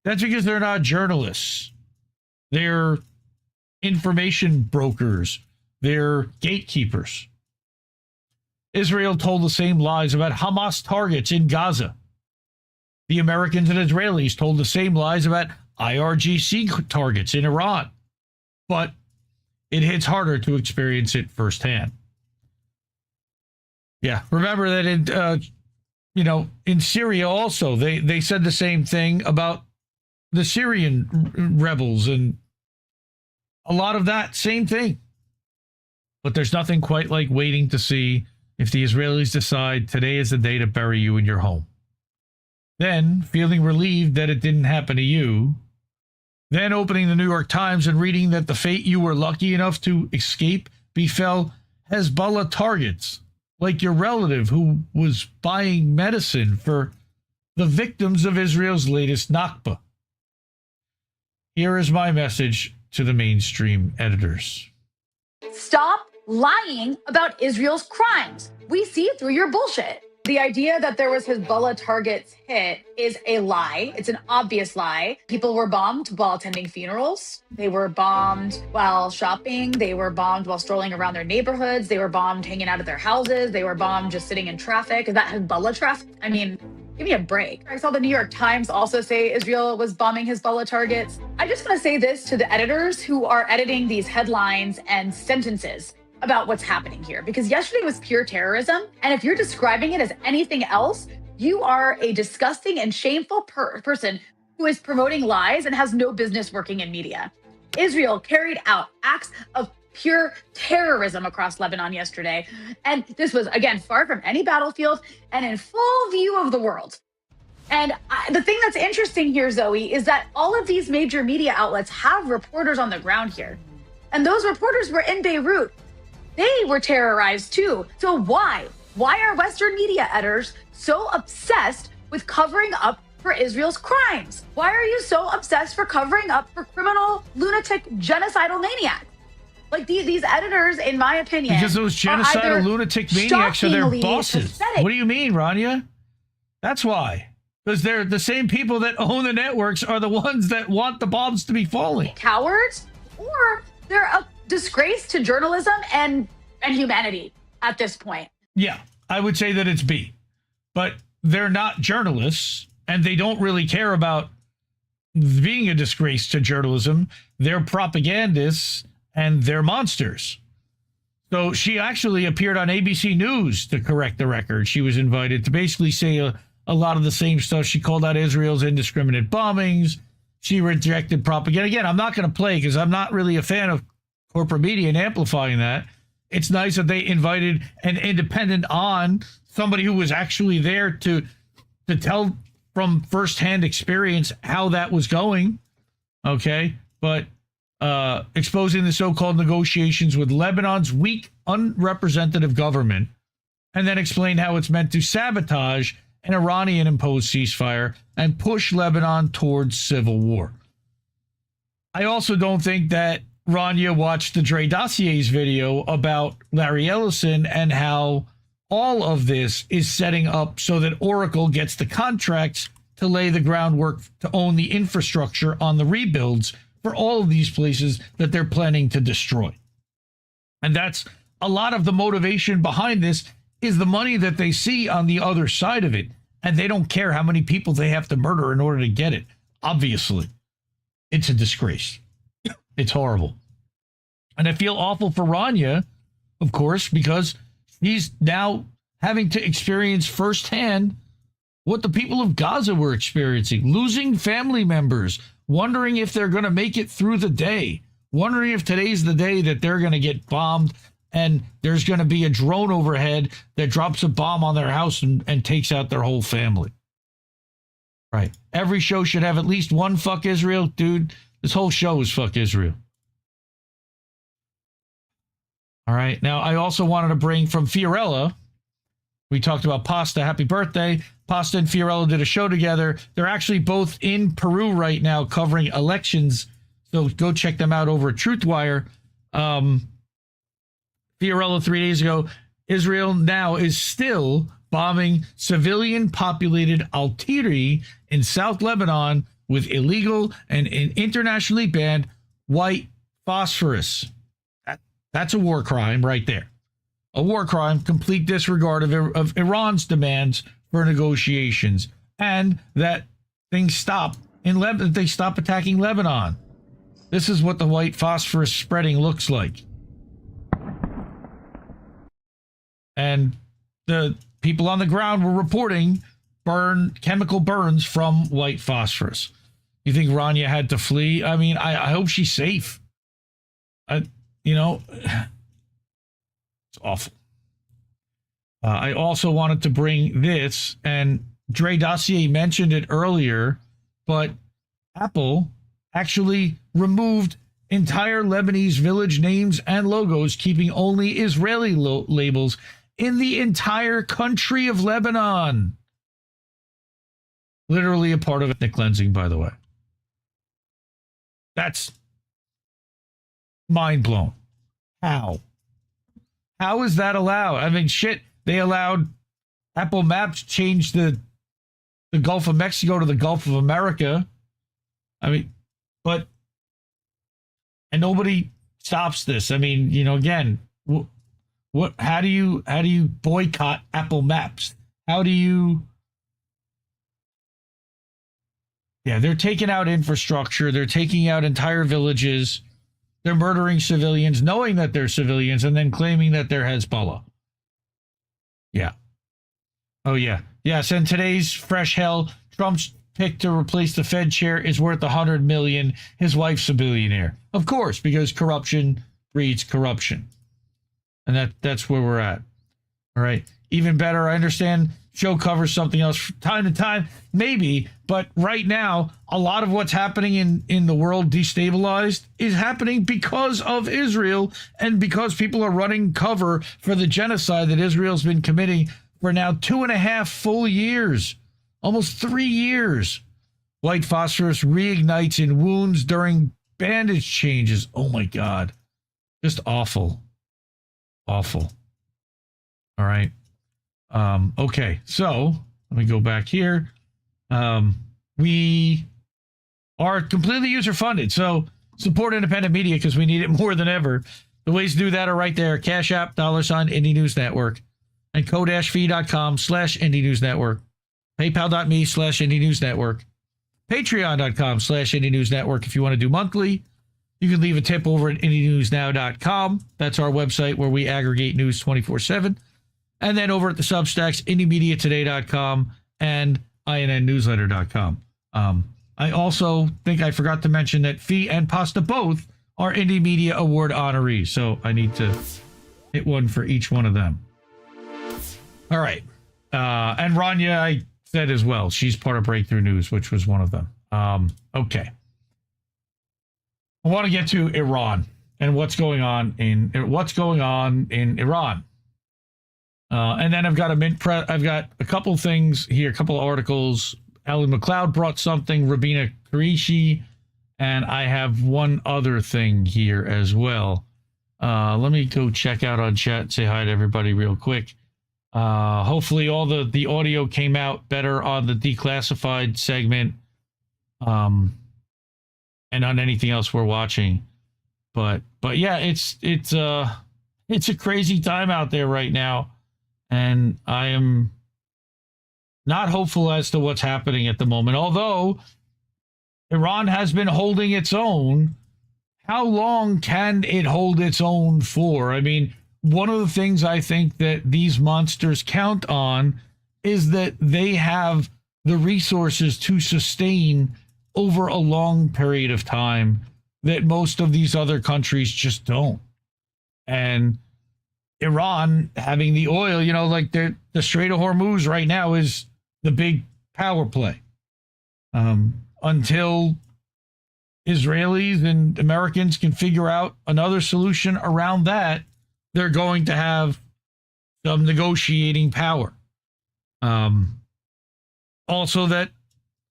That's because they're not journalists. They're information brokers. They're gatekeepers. Israel told the same lies about Hamas targets in Gaza. The Americans and Israelis told the same lies about IRGC targets in Iran. But it hits harder to experience it firsthand. Yeah, remember that in Syria also, they said the same thing about the Syrian rebels and a lot of that, same thing. But there's nothing quite like waiting to see if the Israelis decide today is the day to bury you in your home. Then, feeling relieved that it didn't happen to you, then opening the New York Times and reading that the fate you were lucky enough to escape befell Hezbollah targets, like your relative who was buying medicine for the victims of Israel's latest Nakba. Here is my message to the mainstream editors. Stop lying about Israel's crimes. We see through your bullshit. The idea that there was Hezbollah targets hit is a lie. It's an obvious lie. People were bombed while attending funerals. They were bombed while shopping. They were bombed while strolling around their neighborhoods. They were bombed hanging out at their houses. They were bombed just sitting in traffic. Is that Hezbollah traffic? I mean, give me a break. I saw the New York Times also say Israel was bombing Hezbollah targets. I just want to say this to the editors who are editing these headlines and sentences about what's happening here, because yesterday was pure terrorism. And if you're describing it as anything else, you are a disgusting and shameful person who is promoting lies and has no business working in media. Israel carried out acts of pure terrorism across Lebanon yesterday. And this was, again, far from any battlefield and in full view of the world. And the thing that's interesting here, Zoe, is that all of these major media outlets have reporters on the ground here. And those reporters were in Beirut. They were terrorized too. So why? Why are Western media editors so obsessed with covering up for Israel's crimes? Why are you so obsessed for covering up for criminal, lunatic, genocidal maniacs? Like these editors, in my opinion, because those genocidal lunatic maniacs are their bosses. Pathetic. What do you mean, Rania? That's why. Because they're the same people that own the networks are the ones that want the bombs to be falling. Cowards, or they're a disgrace to journalism and humanity at this point. Yeah, I would say that it's B. But they're not journalists and they don't really care about being a disgrace to journalism. They're propagandists and they're monsters. So she actually appeared on ABC News to correct the record. She was invited to basically say a lot of the same stuff. She called out Israel's indiscriminate bombings. She rejected propaganda. Again, I'm not going to play because I'm not really a fan of corporate media and amplifying that. It's nice that they invited an independent on, somebody who was actually there to tell from firsthand experience how that was going. Okay. But exposing the so-called negotiations with Lebanon's weak, unrepresentative government, and then explain how it's meant to sabotage an Iranian-imposed ceasefire and push Lebanon towards civil war. I also don't think that Rania watched the Drey Dossier's video about Larry Ellison and how all of this is setting up so that Oracle gets the contracts to lay the groundwork to own the infrastructure on the rebuilds for all of these places that they're planning to destroy. And that's a lot of the motivation behind this, is the money that they see on the other side of it. And they don't care how many people they have to murder in order to get it. Obviously, it's a disgrace. It's horrible. And I feel awful for Rania, of course, because he's now having to experience firsthand what the people of Gaza were experiencing, losing family members, wondering if they're going to make it through the day, wondering if today's the day that they're going to get bombed and there's going to be a drone overhead that drops a bomb on their house and takes out their whole family. Right. Every show should have at least one fuck Israel. Dude, this whole show is fuck Israel. All right. Now, I also wanted to bring from Fiorella. We talked about Pasta. Happy birthday. Pasta and Fiorella did a show together. They're actually both in Peru right now covering elections. So go check them out over at Truthwire. Fiorella 3 days ago, Israel now is still bombing civilian-populated Al-Tiri in South Lebanon with illegal and internationally banned white phosphorus. That's a war crime right there. A war crime, complete disregard of Iran's demands for negotiations, and that things stop in Lebanon. They stop attacking Lebanon. This is what the white phosphorus spreading looks like. And the people on the ground were reporting chemical burns from white phosphorus. You think Rania had to flee? I mean, I hope she's safe. It's awful. I also wanted to bring this, and Drey Dossier mentioned it earlier, but Apple actually removed entire Lebanese village names and logos, keeping only Israeli labels in the entire country of Lebanon. Literally a part of ethnic cleansing, by the way. That's mind blown. How? How is that allowed? I mean, shit, they allowed Apple Maps change the Gulf of Mexico to the Gulf of America. I mean, and nobody stops this. I mean, again, how do you boycott Apple Maps? How do you? Yeah, they're taking out infrastructure. They're taking out entire villages. They're murdering civilians, knowing that they're civilians, and then claiming that they're Hezbollah. Yeah. Oh, yeah. Yes, and today's fresh hell, Trump's pick to replace the Fed chair is worth $100 million. His wife's a billionaire. Of course, because corruption breeds corruption. And that's where we're at. All right. Even better, I understand show covers something else from time to time, maybe, but right now, a lot of what's happening in the world destabilized is happening because of Israel and because people are running cover for the genocide that Israel's been committing for now 2.5 full years, almost 3 years. White phosphorus reignites in wounds during bandage changes. Oh my God. Just awful. Awful. All right. Okay, so let me go back here. We are completely user-funded, so support independent media because we need it more than ever. The ways to do that are right there. Cash App, $, Indie News Network, and ko-fi.com/Indie News Network. PayPal.me/IndieNewsNetwork. Patreon.com/IndieNewsNetwork if you want to do monthly. You can leave a tip over at IndieNewsNow.com. That's our website where we aggregate news 24/7. And then over at the Substacks, IndieMediaToday.com and INNNewsletter.com. I also think I forgot to mention that Fee and Pasta both are Indie Media Award honorees, so I need to hit one for each one of them. All right. And Rania, I said as well, she's part of Breakthrough News, which was one of them. Okay. I want to get to Iran and what's going on in Iran. And then I've got a couple things here, a couple of articles. Alan McLeod brought something, Rabina Qureshi, and I have one other thing here as well. Let me go check out on chat and say hi to everybody real quick. Hopefully all the audio came out better on the declassified segment, and on anything else we're watching. But yeah, it's a crazy time out there right now, and I am not hopeful as to what's happening at the moment. Although Iran has been holding its own, how long can it hold its own for? I mean, one of the things I think that these monsters count on is that they have the resources to sustain over a long period of time that most of these other countries just don't. And Iran having the oil, like the Strait of Hormuz right now is the big power play. Until Israelis and Americans can figure out another solution around that, they're going to have some negotiating power. Also, that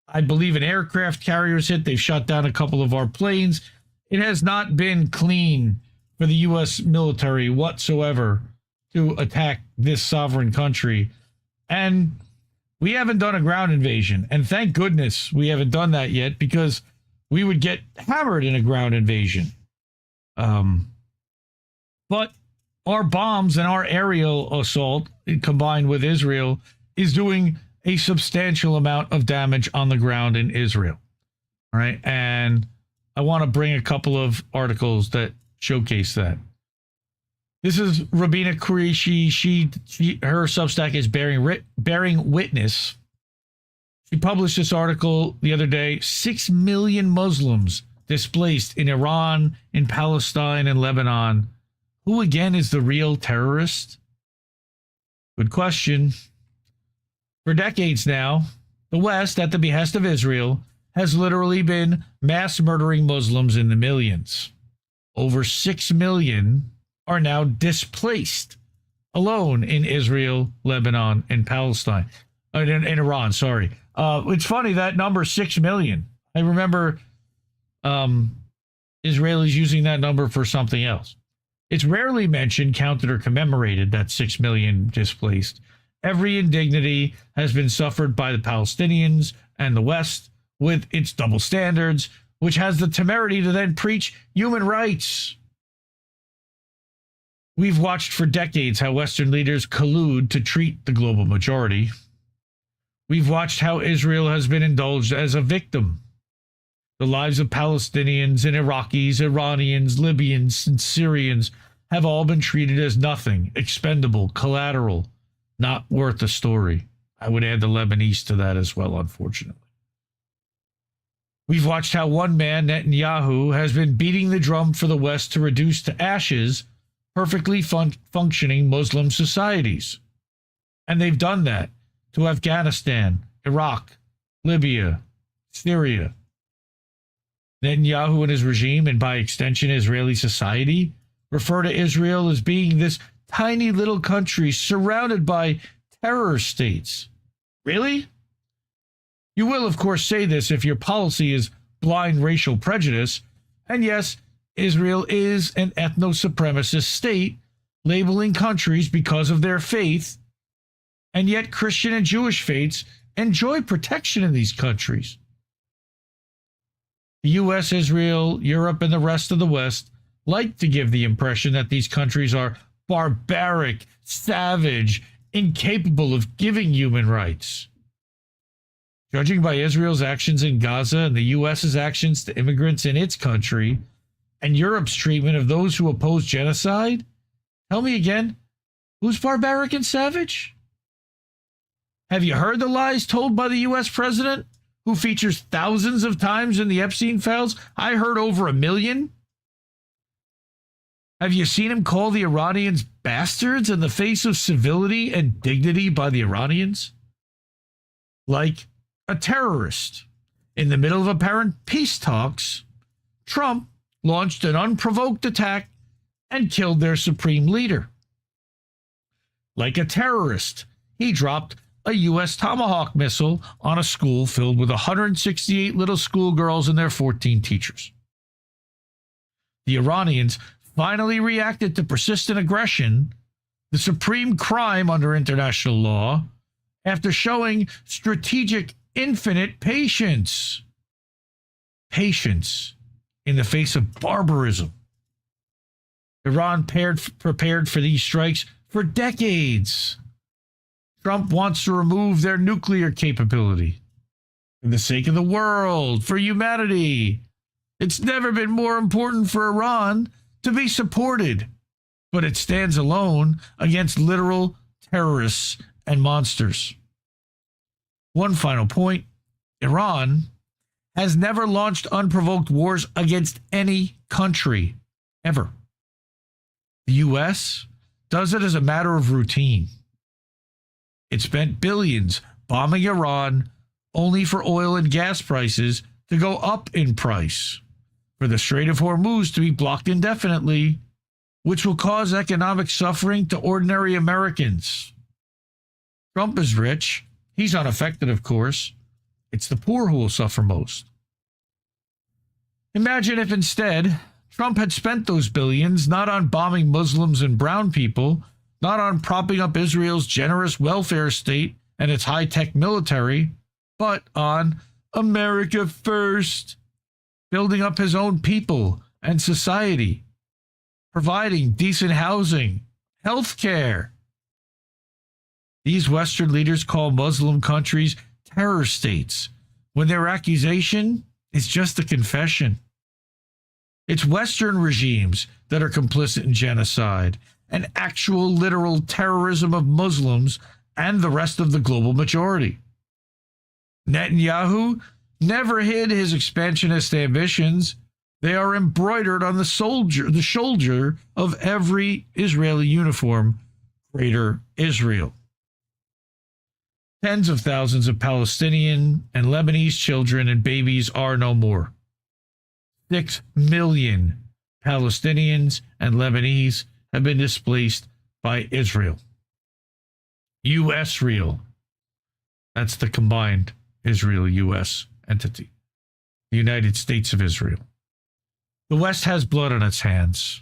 I believe an aircraft carriers hit. They've shot down a couple of our planes. It has not been clean for the U.S. military whatsoever to attack this sovereign country. And we haven't done a ground invasion. And thank goodness we haven't done that yet, because we would get hammered in a ground invasion. But our bombs and our aerial assault, combined with Israel, is doing a substantial amount of damage on the ground in Israel. All right. And I want to bring a couple of articles that showcase that. This is Rabina Qureshi. Her Substack is Bearing Witness. She published this article the other day. 6 million Muslims displaced in Iran, in Palestine, and Lebanon. Who again is the real terrorist? Good question. For decades now, the West, at the behest of Israel, has literally been mass murdering Muslims in the millions. Over 6 million are now displaced alone in Israel, Lebanon, and Palestine. In Iran, sorry. It's funny, that number 6 million. I remember Israelis using that number for something else. It's rarely mentioned, counted, or commemorated, that 6 million displaced. Every indignity has been suffered by the Palestinians and the West with its double standards, which has the temerity to then preach human rights. We've watched for decades how Western leaders collude to treat the global majority. We've watched how Israel has been indulged as a victim. The lives of Palestinians and Iraqis, Iranians, Libyans, and Syrians have all been treated as nothing, expendable, collateral, not worth a story. I would add the Lebanese to that as well, unfortunately. We've watched how one man, Netanyahu, has been beating the drum for the West to reduce to ashes perfectly functioning Muslim societies. And they've done that to Afghanistan, Iraq, Libya, Syria. Netanyahu and his regime, and by extension Israeli society, refer to Israel as being this tiny little country surrounded by terror states. Really? You will, of course, say this if your policy is blind racial prejudice. And yes, Israel is an ethno-supremacist state, labeling countries because of their faith. And yet Christian and Jewish faiths enjoy protection in these countries. The U.S., Israel, Europe, and the rest of the West like to give the impression that these countries are barbaric, savage, incapable of giving human rights. Judging by Israel's actions in Gaza and the U.S.'s actions to immigrants in its country, and Europe's treatment of those who oppose genocide, tell me again, who's barbaric and savage? Have you heard the lies told by the U.S. president, who features thousands of times in the Epstein files? I heard over 1 million. Have you seen him call the Iranians bastards in the face of civility and dignity by the Iranians? Like a terrorist. In the middle of apparent peace talks, Trump launched an unprovoked attack and killed their supreme leader. Like a terrorist, he dropped a U.S. Tomahawk missile on a school filled with 168 little schoolgirls and their 14 teachers. The Iranians finally reacted to persistent aggression, the supreme crime under international law, after showing strategic infinite patience. Patience in the face of barbarism. Iran prepared for these strikes for decades. Trump wants to remove their nuclear capability. For the sake of the world, for humanity. It's never been more important for Iran to be supported, but it stands alone against literal terrorists and monsters. One final point. Iran has never launched unprovoked wars against any country, ever. The U.S. does it as a matter of routine. It spent billions bombing Iran only for oil and gas prices to go up in price, for the Strait of Hormuz to be blocked indefinitely, which will cause economic suffering to ordinary Americans. Trump is rich. He's unaffected, of course. It's the poor who will suffer most. Imagine if instead Trump had spent those billions not on bombing Muslims and brown people, not on propping up Israel's generous welfare state and its high-tech military, but on America first, building up his own people and society, providing decent housing, health care. These Western leaders call Muslim countries terror states when their accusation is just a confession. It's Western regimes that are complicit in genocide and actual literal terrorism of Muslims and the rest of the global majority. Netanyahu never hid his expansionist ambitions. They are embroidered on the shoulder of every Israeli uniform, Greater Israel. Tens of thousands of Palestinian and Lebanese children and babies are no more. 6 million Palestinians and Lebanese have been displaced by Israel. U.S.-Real. That's the combined Israel-U.S. entity. The United States of Israel. The West has blood on its hands.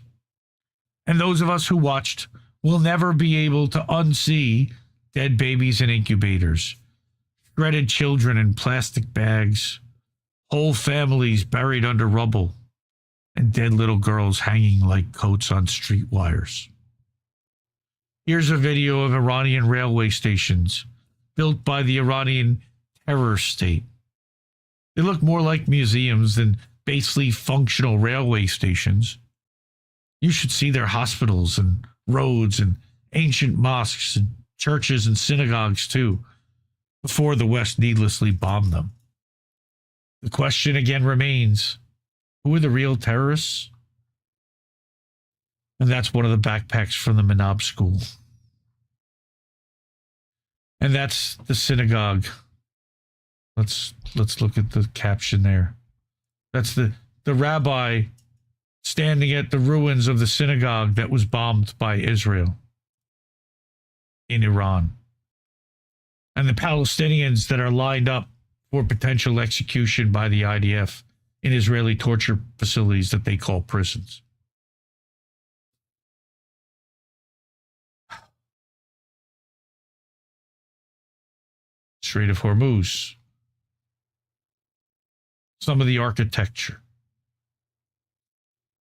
And those of us who watched will never be able to unsee dead babies in incubators, shredded children in plastic bags, whole families buried under rubble, and dead little girls hanging like coats on street wires. Here's a video of Iranian railway stations built by the Iranian terror state. They look more like museums than basically functional railway stations. You should see their hospitals and roads and ancient mosques and churches and synagogues too, before the West needlessly bombed them. The question again remains, who are the real terrorists? And that's one of the backpacks from the Menab school. And that's the synagogue. Let's look at the caption there. That's the rabbi standing at the ruins of the synagogue that was bombed by Israel in Iran. And the Palestinians that are lined up for potential execution by the IDF in Israeli torture facilities that they call prisons. Strait of Hormuz. Some of the architecture.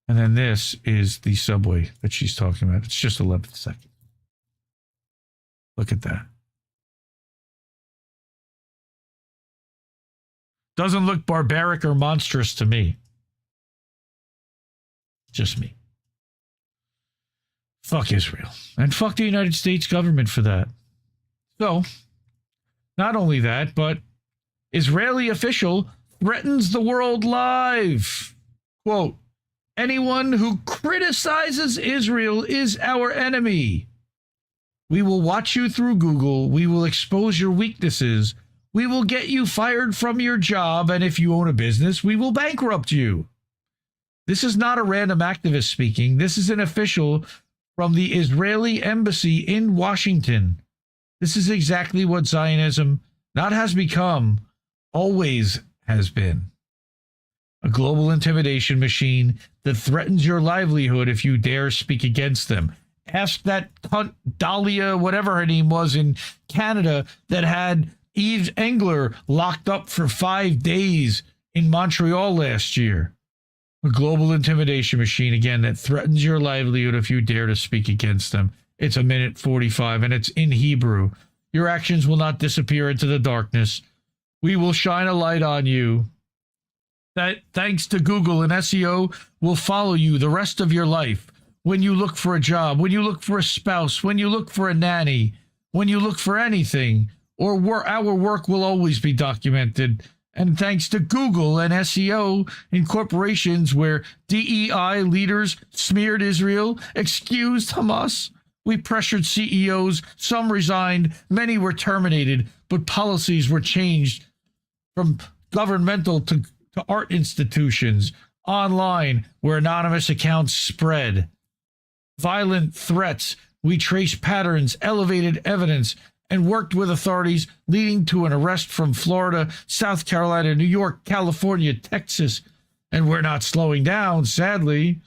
And then this is the subway that she's talking about. It's just 11 seconds. Look at that. Doesn't look barbaric or monstrous to me. Just me. Fuck Israel. And fuck the United States government for that. So, not only that, but Israeli official threatens the world live. Quote, anyone who criticizes Israel is our enemy. We will watch you through Google. We will expose your weaknesses. We will get you fired from your job. And if you own a business, we will bankrupt you. This is not a random activist speaking. This is an official from the Israeli embassy in Washington. This is exactly what Zionism not has become, always has been. A global intimidation machine that threatens your livelihood if you dare speak against them. Ask that cunt Dahlia, whatever her name was, in Canada that had Yves Engler locked up for 5 days in Montreal last year. A global intimidation machine, again, that threatens your livelihood if you dare to speak against them. It's 1:45, and it's in Hebrew. Your actions will not disappear into the darkness. We will shine a light on you. That, thanks to Google and SEO, will follow you the rest of your life. When you look for a job, when you look for a spouse, when you look for a nanny, when you look for anything, or our work will always be documented. And thanks to Google and SEO in corporations where DEI leaders smeared Israel, excused Hamas, we pressured CEOs, some resigned, many were terminated, but policies were changed from governmental to art institutions, online, where anonymous accounts spread. Violent threats, we traced patterns, elevated evidence, and worked with authorities, leading to an arrest from Florida, South Carolina, New York, California, Texas. And we're not slowing down, sadly.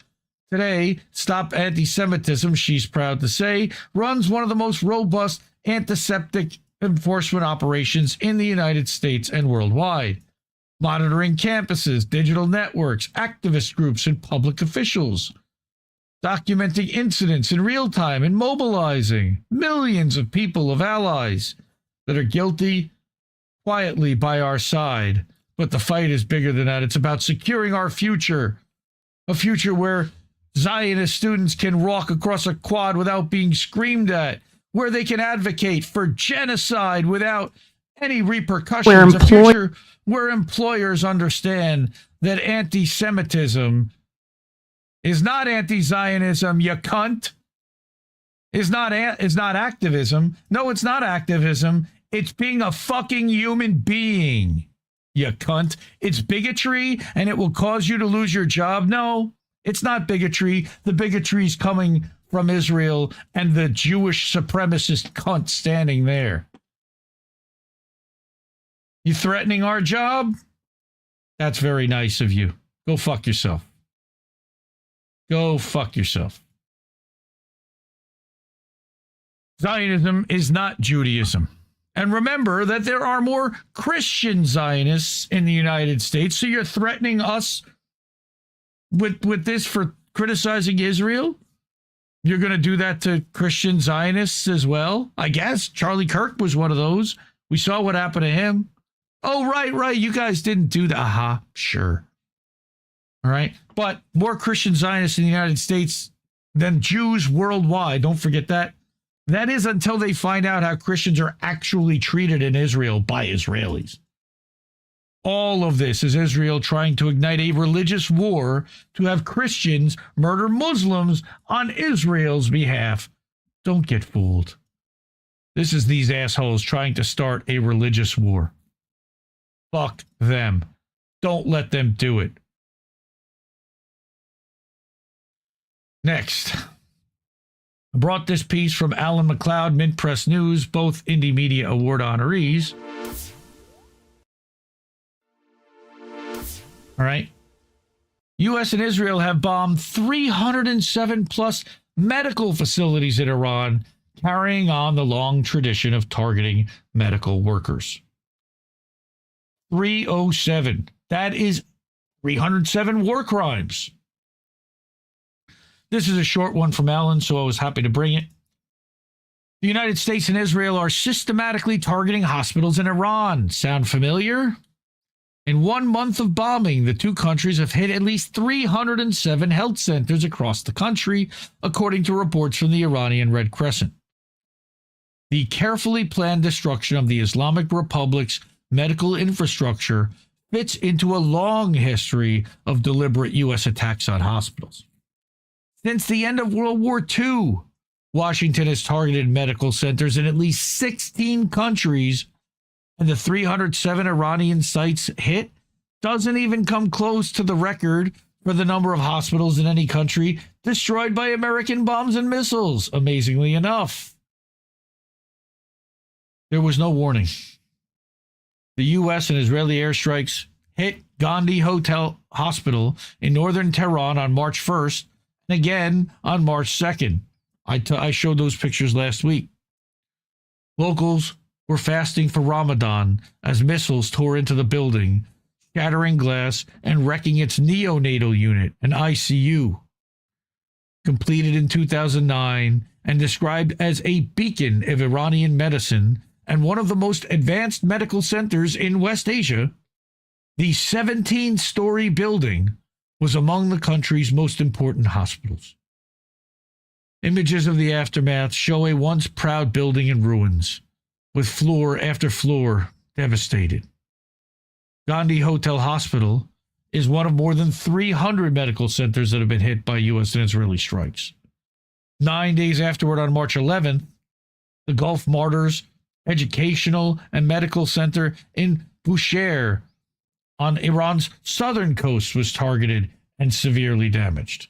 Today, Stop Anti-Semitism, she's proud to say, runs one of the most robust antiseptic enforcement operations in the United States and worldwide, monitoring campuses, digital networks, activist groups, and public officials, documenting incidents in real time and mobilizing millions of people, of allies that are guilty quietly by our side. But the fight is bigger than that. It's about securing our future, a future where Zionist students can walk across a quad without being screamed at, where they can advocate for genocide without any repercussions, a future where employers understand that anti-Semitism is not anti-Zionism, you cunt. Is not activism. No, it's not activism. It's being a fucking human being, you cunt. It's bigotry, and it will cause you to lose your job. No, it's not bigotry. The bigotry is coming from Israel and the Jewish supremacist cunt standing there. You threatening our job? That's very nice of you. Go fuck yourself. Go fuck yourself. Zionism is not Judaism. And remember that there are more Christian Zionists in the United States, so you're threatening us with this for criticizing Israel? You're going to do that to Christian Zionists as well? I guess. Charlie Kirk was one of those. We saw what happened to him. Oh, right. You guys didn't do that. Aha, sure. All right. But more Christian Zionists in the United States than Jews worldwide. Don't forget that. That is until they find out how Christians are actually treated in Israel by Israelis. All of this is Israel trying to ignite a religious war to have Christians murder Muslims on Israel's behalf. Don't get fooled. This is these assholes trying to start a religious war. Fuck them. Don't let them do it. Next, I brought this piece from Alan McLeod, Mint Press News, both Indie Media Award honorees. All right. U.S. and Israel have bombed 307 plus medical facilities in Iran, carrying on the long tradition of targeting medical workers. 307. That is 307 war crimes. This is a short one from Ellen, so I was happy to bring it. The United States and Israel are systematically targeting hospitals in Iran. Sound familiar? In 1 month of bombing, the two countries have hit at least 307 health centers across the country, according to reports from the Iranian Red Crescent. The carefully planned destruction of the Islamic Republic's medical infrastructure fits into a long history of deliberate U.S. attacks on hospitals. Since the end of World War II, Washington has targeted medical centers in at least 16 countries, and the 307 Iranian sites hit doesn't even come close to the record for the number of hospitals in any country destroyed by American bombs and missiles, amazingly enough. There was no warning. The U.S. and Israeli airstrikes hit Gandhi Hotel Hospital in northern Tehran on March 1st and again on March 2nd. I showed those pictures last week. Locals were fasting for Ramadan as missiles tore into the building, shattering glass and wrecking its neonatal unit, an ICU. Completed in 2009 and described as a beacon of Iranian medicine and one of the most advanced medical centers in West Asia, the 17-story building was among the country's most important hospitals. Images of the aftermath show a once proud building in ruins, with floor after floor devastated. Gandhi Hotel Hospital is one of more than 300 medical centers that have been hit by U.S. and Israeli strikes. 9 days afterward, on March 11th, the Gulf Martyrs Educational and Medical Center in Bushehr on Iran's southern coast was targeted and severely damaged.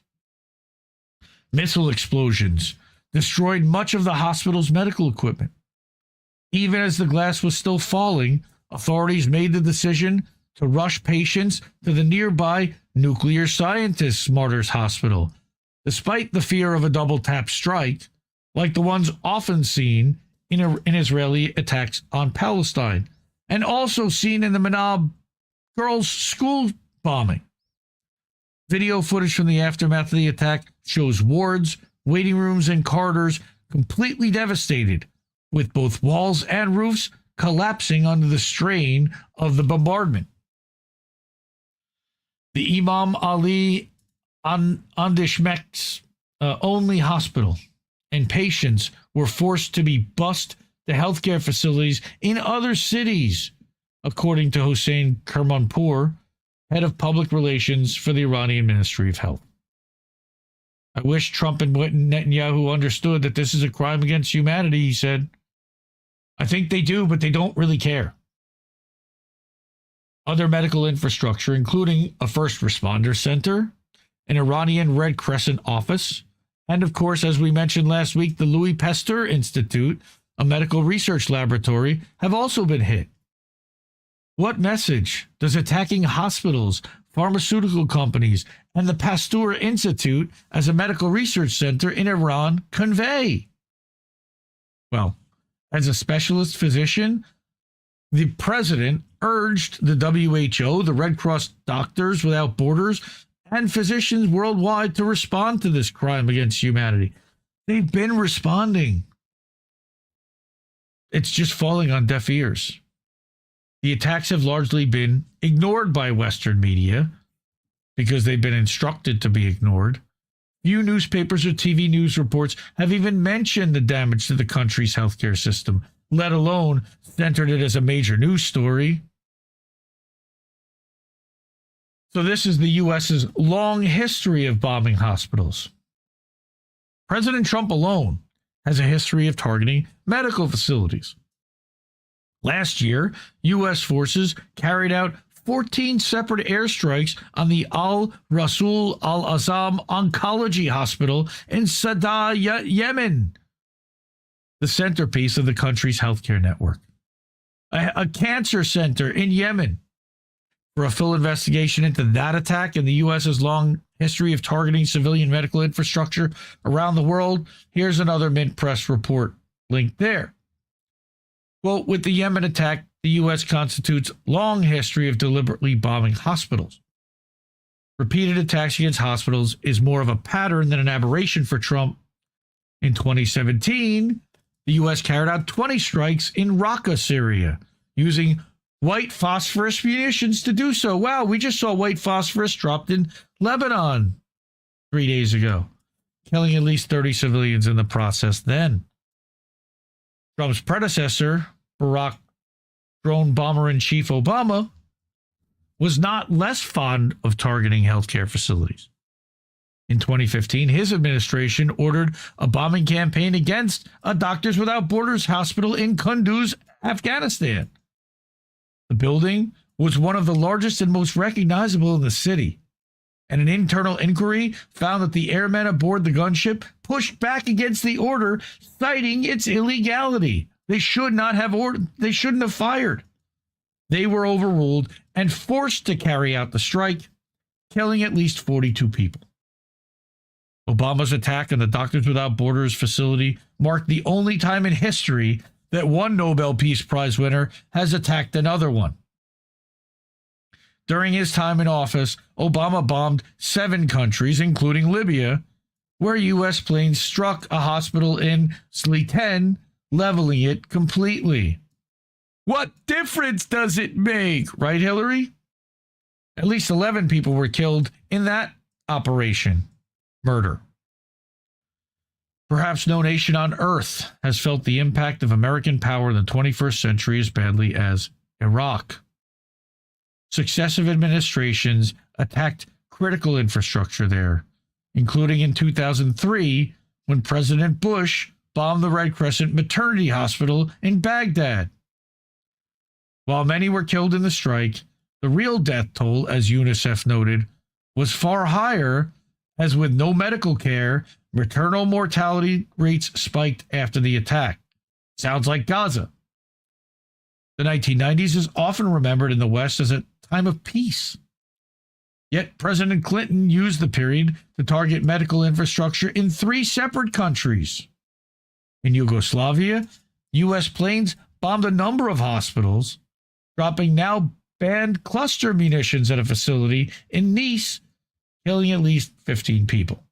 Missile explosions destroyed much of the hospital's medical equipment. Even as the glass was still falling, authorities made the decision to rush patients to the nearby Nuclear Scientists Martyrs Hospital, despite the fear of a double-tap strike, like the ones often seen in Israeli attacks on Palestine, and also seen in the Manab girls' school bombing. Video footage from the aftermath of the attack shows wards, waiting rooms, and corridors completely devastated, with both walls and roofs collapsing under the strain of the bombardment. The Imam Ali Andishmek's only hospital and patients were forced to be bused to healthcare facilities in other cities, according to Hossein Kermanpour, head of public relations for the Iranian Ministry of Health. I wish Trump and Netanyahu understood that this is a crime against humanity, he said. I think they do, but they don't really care. Other medical infrastructure, including a first responder center, an Iranian Red Crescent office, and of course, as we mentioned last week, the Louis Pasteur Institute, a medical research laboratory, have also been hit. What message does attacking hospitals, pharmaceutical companies, and the Pasteur Institute as a medical research center in Iran convey? Well, as a specialist physician, the president urged the WHO, the Red Cross, Doctors Without Borders, and physicians worldwide to respond to this crime against humanity. They've been responding. It's just falling on deaf ears. The attacks have largely been ignored by Western media because they've been instructed to be ignored. Few newspapers or TV news reports have even mentioned the damage to the country's healthcare system, let alone centered it as a major news story. So this is the U.S.'s long history of bombing hospitals. President Trump alone has a history of targeting medical facilities. Last year, U.S. forces carried out 14 separate airstrikes on the Al-Rasul Al-Azam Oncology Hospital in Sadr, Yemen, the centerpiece of the country's healthcare network. A cancer center in Yemen. For a full investigation into that attack and the U.S.'s long history of targeting civilian medical infrastructure around the world, here's another Mint Press report linked there. Quote, with the Yemen attack, the U.S. constitutes long history of deliberately bombing hospitals. Repeated attacks against hospitals is more of a pattern than an aberration for Trump. In 2017, the U.S. carried out 20 strikes in Raqqa, Syria, using white phosphorus munitions to do so. Wow, we just saw white phosphorus dropped in Lebanon 3 days ago, killing at least 30 civilians in the process then. Trump's predecessor, Barack drone bomber-in-chief Obama, was not less fond of targeting healthcare facilities. In 2015, his administration ordered a bombing campaign against a Doctors Without Borders hospital in Kunduz, Afghanistan. The building was one of the largest and most recognizable in the city, and an internal inquiry found that the airmen aboard the gunship pushed back against the order, citing its illegality. They shouldn't have fired. They were overruled and forced to carry out the strike, killing at least 42 people. Obama's attack on the Doctors Without Borders facility marked the only time in history that one Nobel Peace Prize winner has attacked another one. During his time in office, Obama bombed 7 countries, including Libya, where U.S. planes struck a hospital in Sliten, leveling it completely. What difference does it make, right, Hillary? At least 11 people were killed in that operation. Murder. Perhaps no nation on earth has felt the impact of American power in the 21st century as badly as Iraq. Successive administrations attacked critical infrastructure there, including in 2003 when President Bush bombed the Red Crescent Maternity Hospital in Baghdad. While many were killed in the strike, the real death toll, as UNICEF noted, was far higher, as with no medical care, maternal mortality rates spiked after the attack. Sounds like Gaza. The 1990s is often remembered in the West as a time of peace. Yet President Clinton used the period to target medical infrastructure in 3 separate countries. In Yugoslavia, U.S. planes bombed a number of hospitals, dropping now banned cluster munitions at a facility in Nice, killing at least 15 people.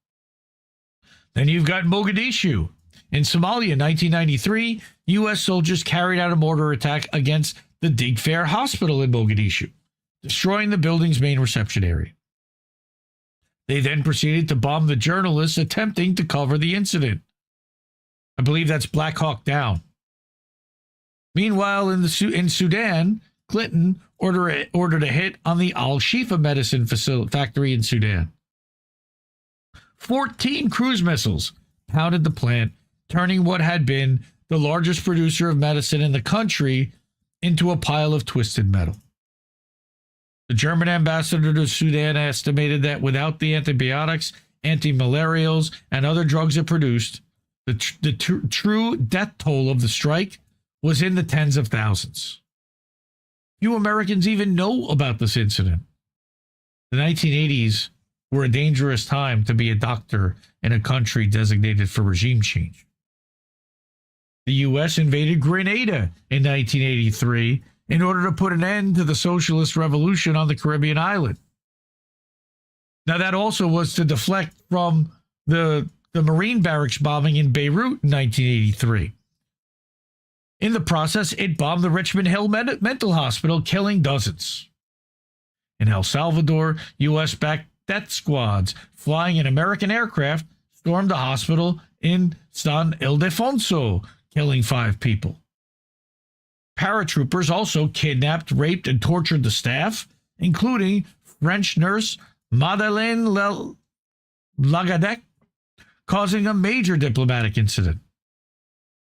Then you've got Mogadishu. In Somalia in 1993, U.S. soldiers carried out a mortar attack against the Digfair Hospital in Mogadishu, destroying the building's main reception area. They then proceeded to bomb the journalists attempting to cover the incident. I believe that's Black Hawk Down. Meanwhile, in Sudan, Clinton ordered a hit on the Al-Shifa medicine factory in Sudan. 14 cruise missiles pounded the plant, turning what had been the largest producer of medicine in the country into a pile of twisted metal. The German ambassador to Sudan estimated that without the antibiotics, anti-malarials, and other drugs it produced, the true death toll of the strike was in the tens of thousands. Few Americans even know about this incident. The 1980s were a dangerous time to be a doctor in a country designated for regime change. The U.S. invaded Grenada in 1983 in order to put an end to the socialist revolution on the Caribbean island. Now, that also was to deflect from the Marine barracks bombing in Beirut in 1983. In the process, it bombed the Richmond Hill Mental Hospital, killing dozens. In El Salvador, U.S.-backed death squads flying an American aircraft stormed the hospital in San Ildefonso, killing 5 people. Paratroopers also kidnapped, raped, and tortured the staff, including French nurse Madeleine Lagadec, causing a major diplomatic incident.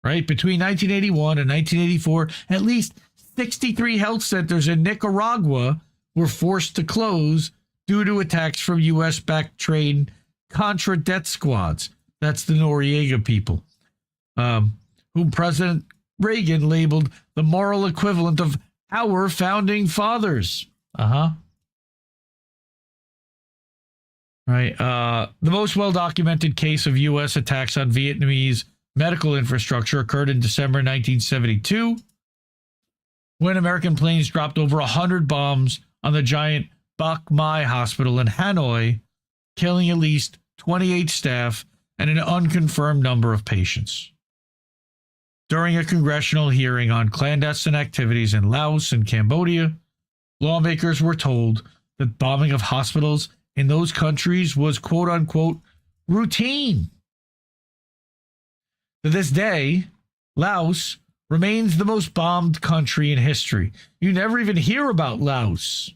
Right? Between 1981 and 1984, at least 63 health centers in Nicaragua were forced to close due to attacks from U.S.-backed trained Contra death squads. That's the Noriega people, whom President Reagan labeled the moral equivalent of our founding fathers. Right. The most well-documented case of U.S. attacks on Vietnamese medical infrastructure occurred in December 1972, when American planes dropped over 100 bombs on the giant Bach Mai Hospital in Hanoi, killing at least 28 staff and an unconfirmed number of patients. During a congressional hearing on clandestine activities in Laos and Cambodia, lawmakers were told that bombing of hospitals in those countries was quote-unquote routine. To this day, Laos remains the most bombed country in history. You never even hear about Laos.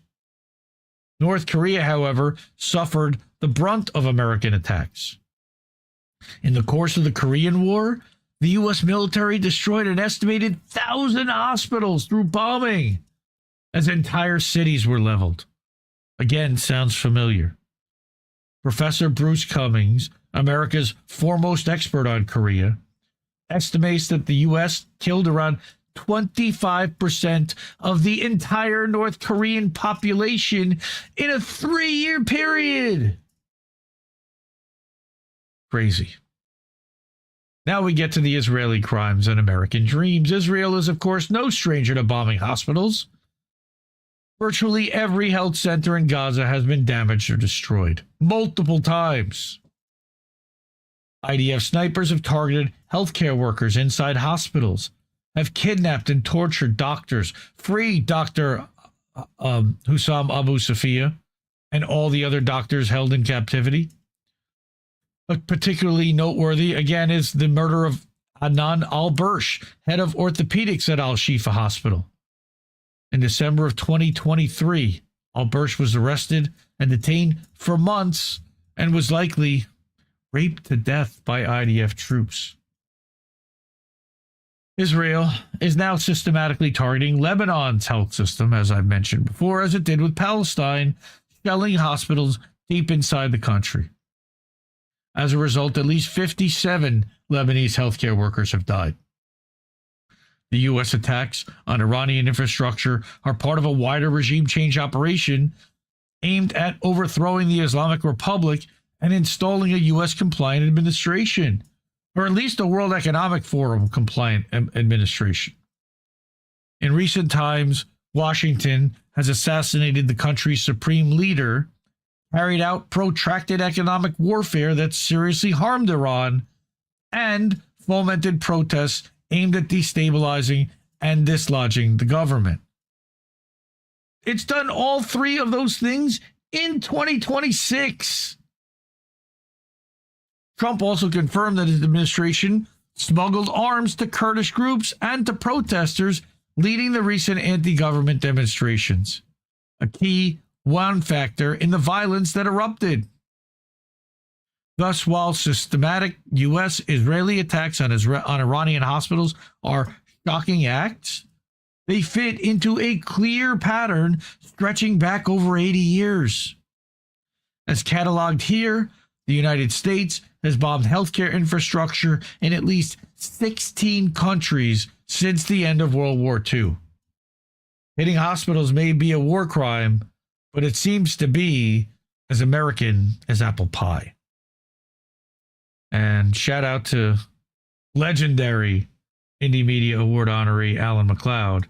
North Korea, however, suffered the brunt of American attacks. In the course of the Korean War, the U.S. military destroyed an estimated 1,000 hospitals through bombing, as entire cities were leveled. Again, sounds familiar. Professor Bruce Cummings, America's foremost expert on Korea, estimates that the U.S. killed around 25% of the entire North Korean population in a 3-year period. Crazy. Now we get to the Israeli crimes and American dreams. Israel is, of course, no stranger to bombing hospitals. Virtually every health center in Gaza has been damaged or destroyed multiple times. IDF snipers have targeted healthcare workers inside hospitals, have kidnapped and tortured doctors, freed Dr. Hussam Abu Safia and all the other doctors held in captivity. But particularly noteworthy, again, is the murder of Adnan al-Bursh, head of orthopedics at Al-Shifa Hospital. In December of 2023, al-Bursh was arrested and detained for months and was likely raped to death by IDF troops. Israel is now systematically targeting Lebanon's health system, as I've mentioned before, as it did with Palestine, shelling hospitals deep inside the country. As a result, at least 57 Lebanese healthcare workers have died. The U.S. attacks on Iranian infrastructure are part of a wider regime change operation aimed at overthrowing the Islamic Republic and installing a U.S.-compliant administration, or at least a World Economic Forum-compliant administration. In recent times, Washington has assassinated the country's supreme leader, carried out protracted economic warfare that seriously harmed Iran, and fomented protests aimed at destabilizing and dislodging the government. It's done all three of those things in 2026. Trump also confirmed that his administration smuggled arms to Kurdish groups and to protesters leading the recent anti-government demonstrations, a key one factor in the violence that erupted. Thus, while systematic U.S.-Israeli attacks on Iranian hospitals are shocking acts, they fit into a clear pattern stretching back over 80 years. As cataloged here, the United States has bombed healthcare infrastructure in at least 16 countries since the end of World War II. Hitting hospitals may be a war crime, but it seems to be as American as apple pie. And shout out to legendary Indie Media Award honoree Alan McLeod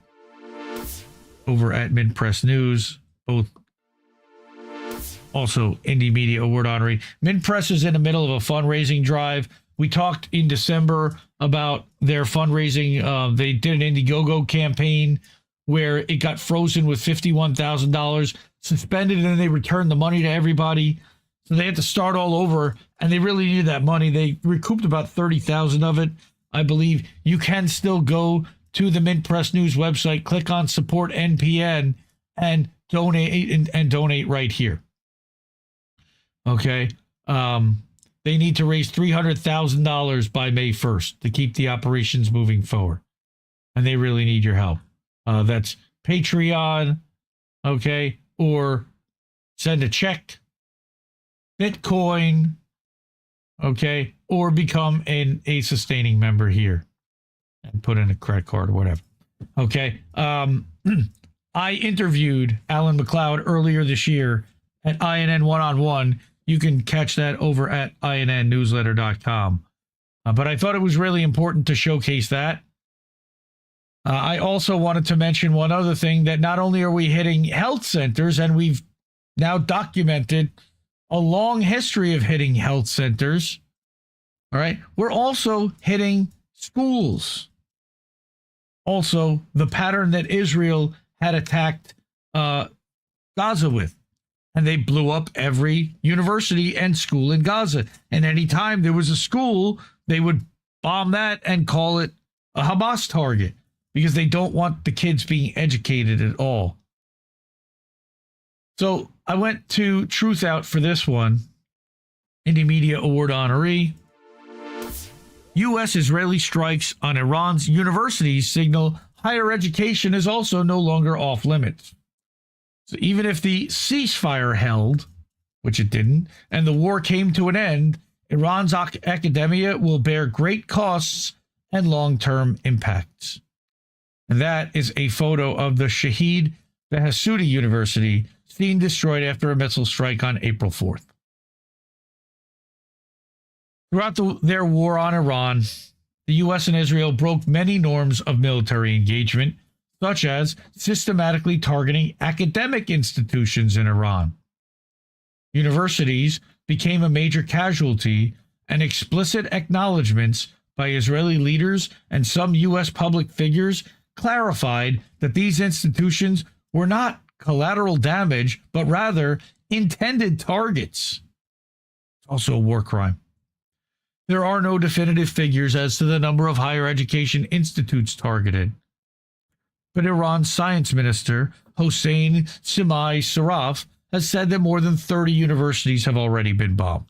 over at Mint Press News, both also Indie Media Award honoree. Mint Press is in the middle of a fundraising drive. We talked in December about their fundraising. They did an Indiegogo campaign where it got frozen with $51,000, suspended, and then they returned the money to everybody. So they had to start all over, and they really needed that money. They recouped about $30,000 of it, I believe. You can still go to the Mint Press News website, click on Support NPN, and donate and donate right here. Okay. They need to raise $300,000 by May 1st to keep the operations moving forward. And they really need your help. That's Patreon, okay, or send a check, Bitcoin, okay, or become a sustaining member here and put in a credit card or whatever. Okay. I interviewed Alan McLeod earlier this year at INN One-on-One. You can catch that over at INNnewsletter.com. But I thought it was really important to showcase that. I also wanted to mention one other thing, that not only are we hitting health centers, and we've now documented a long history of hitting health centers, all right, we're also hitting schools. also the pattern that Israel had attacked Gaza with. And they blew up every university and school in Gaza. And anytime there was a school, they would bomb that and call it a Hamas target because they don't want the kids being educated at all. So I went to Truth Out for this one. Indie Media Award honoree. U.S.-Israeli strikes on Iran's universities signal higher education is also no longer off limits. So even if the ceasefire held, which it didn't, and the war came to an end, Iran's academia will bear great costs and long-term impacts. And that is a photo of the Shahid Beheshti University seen destroyed after a missile strike on April 4th. Throughout their war on Iran, the U.S. and Israel broke many norms of military engagement, such as systematically targeting academic institutions in Iran. Universities became a major casualty, and explicit acknowledgments by Israeli leaders and some U.S. public figures clarified that these institutions were not collateral damage, but rather intended targets. It's also a war crime. There are no definitive figures as to the number of higher education institutes targeted. But Iran's science minister, Hossein Samai-Saraf, has said that more than 30 universities have already been bombed.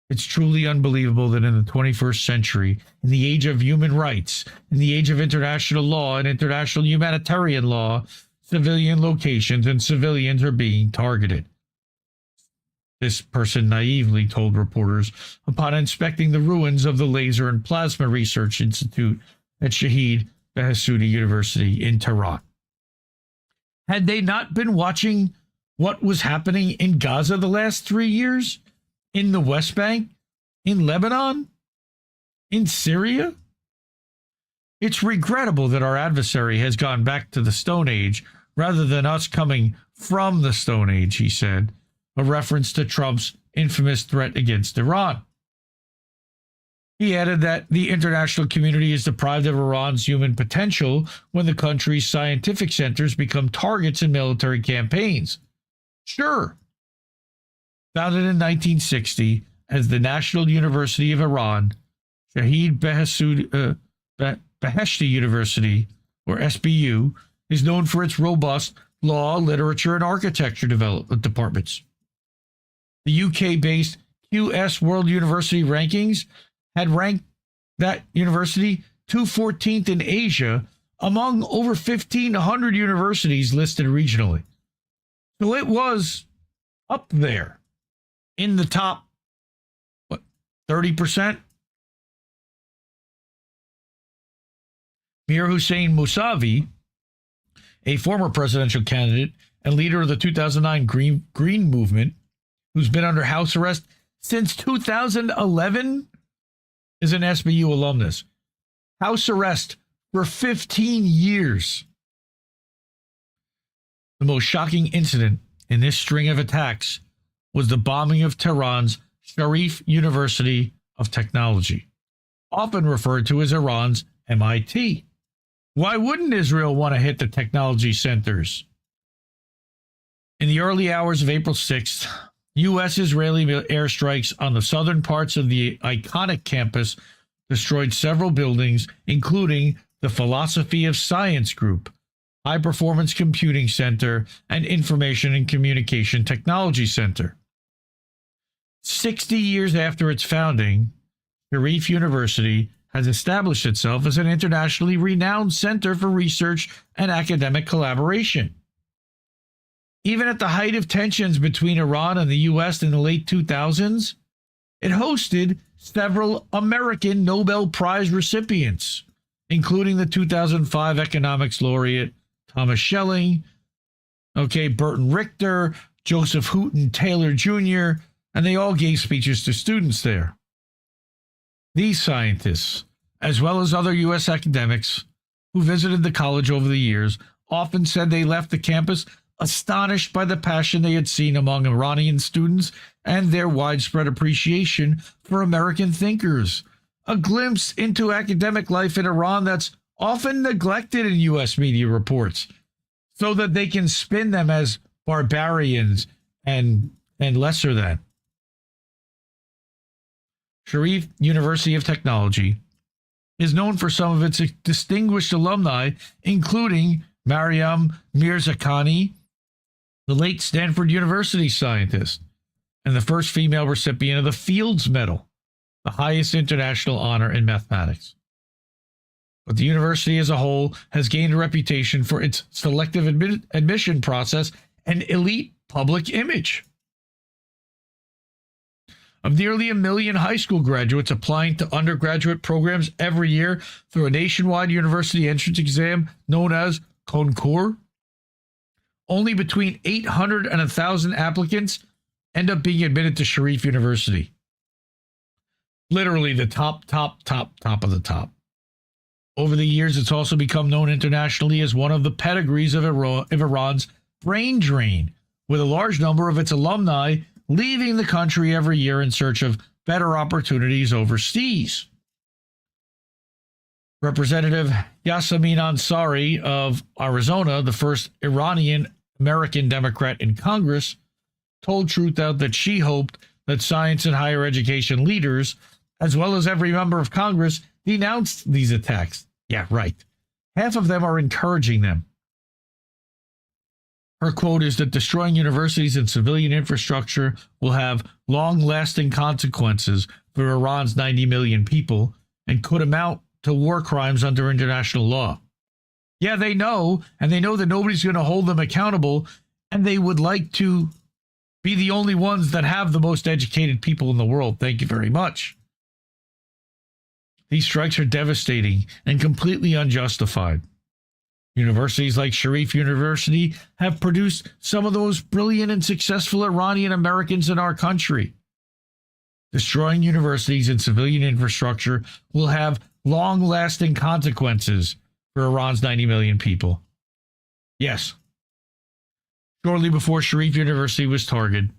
It's truly unbelievable that in the 21st century, in the age of human rights, in the age of international law and international humanitarian law, civilian locations and civilians are being targeted. This person naively told reporters upon inspecting the ruins of the Laser and Plasma Research Institute at Shahid Beheshti University in Tehran. Had they not been watching what was happening in Gaza the last 3 years, in the West Bank, in Lebanon, in Syria? It's regrettable that our adversary has gone back to the Stone Age rather than us coming from the Stone Age, he said, a reference to Trump's infamous threat against Iran. He added that the international community is deprived of Iran's human potential when the country's scientific centers become targets in military campaigns. Sure. Founded in 1960 as the National University of Iran, Shahid Beheshti University, or SBU, is known for its robust law, literature, and architecture departments. The UK-based QS World University Rankings had ranked that university 214th in Asia among over 1,500 universities listed regionally. So it was up there in the top, 30%? Mir Hussein Mousavi, a former presidential candidate and leader of the 2009 Green Movement, who's been under house arrest since 2011, is an SBU alumnus. House arrest for 15 years. The most shocking incident in this string of attacks was the bombing of Tehran's Sharif University of Technology, often referred to as Iran's MIT. Why wouldn't Israel want to hit the technology centers? In the early hours of April 6th, U.S.-Israeli airstrikes on the southern parts of the iconic campus destroyed several buildings, including the Philosophy of Science Group, High Performance Computing Center, and Information and Communication Technology Center. 60 years after its founding, Sharif University has established itself as an internationally renowned center for research and academic collaboration. Even at the height of tensions between Iran and the U.S. in the late 2000s, it hosted several American Nobel Prize recipients, including the 2005 economics laureate Thomas Schelling, Burton Richter, Joseph Houghton Taylor Jr., and they all gave speeches to students there. These scientists, as well as other U.S. academics who visited the college over the years, often said they left the campus astonished by the passion they had seen among Iranian students and their widespread appreciation for American thinkers. A glimpse into academic life in Iran that's often neglected in U.S. media reports, so that they can spin them as barbarians and lesser than. Sharif University of Technology is known for some of its distinguished alumni, including Mariam Mirzakhani, the late Stanford University scientist, and the first female recipient of the Fields Medal, the highest international honor in mathematics. But the university as a whole has gained a reputation for its selective admission process and elite public image. Of nearly 1 million high school graduates applying to undergraduate programs every year through a nationwide university entrance exam known as Concours, only between 800 and 1,000 applicants end up being admitted to Sharif University. Literally the top of the top. Over the years, it's also become known internationally as one of the pedigrees of Iran's brain drain, with a large number of its alumni leaving the country every year in search of better opportunities overseas. Representative Yasamin Ansari of Arizona, the first Iranian American Democrat in Congress, told Truth Out that she hoped that science and higher education leaders, as well as every member of Congress, denounced these attacks. Yeah, right. Half of them are encouraging them. Her quote is that destroying universities and civilian infrastructure will have long-lasting consequences for Iran's 90 million people and could amount to war crimes under international law. Yeah, they know, and they know that nobody's going to hold them accountable, and they would like to be the only ones that have the most educated people in the world. Thank you very much. These strikes are devastating and completely unjustified. Universities like Sharif University have produced some of the most brilliant and successful Iranian Americans in our country. Destroying universities and civilian infrastructure will have long-lasting consequences for Iran's 90 million people. Yes. Shortly before Sharif University was targeted,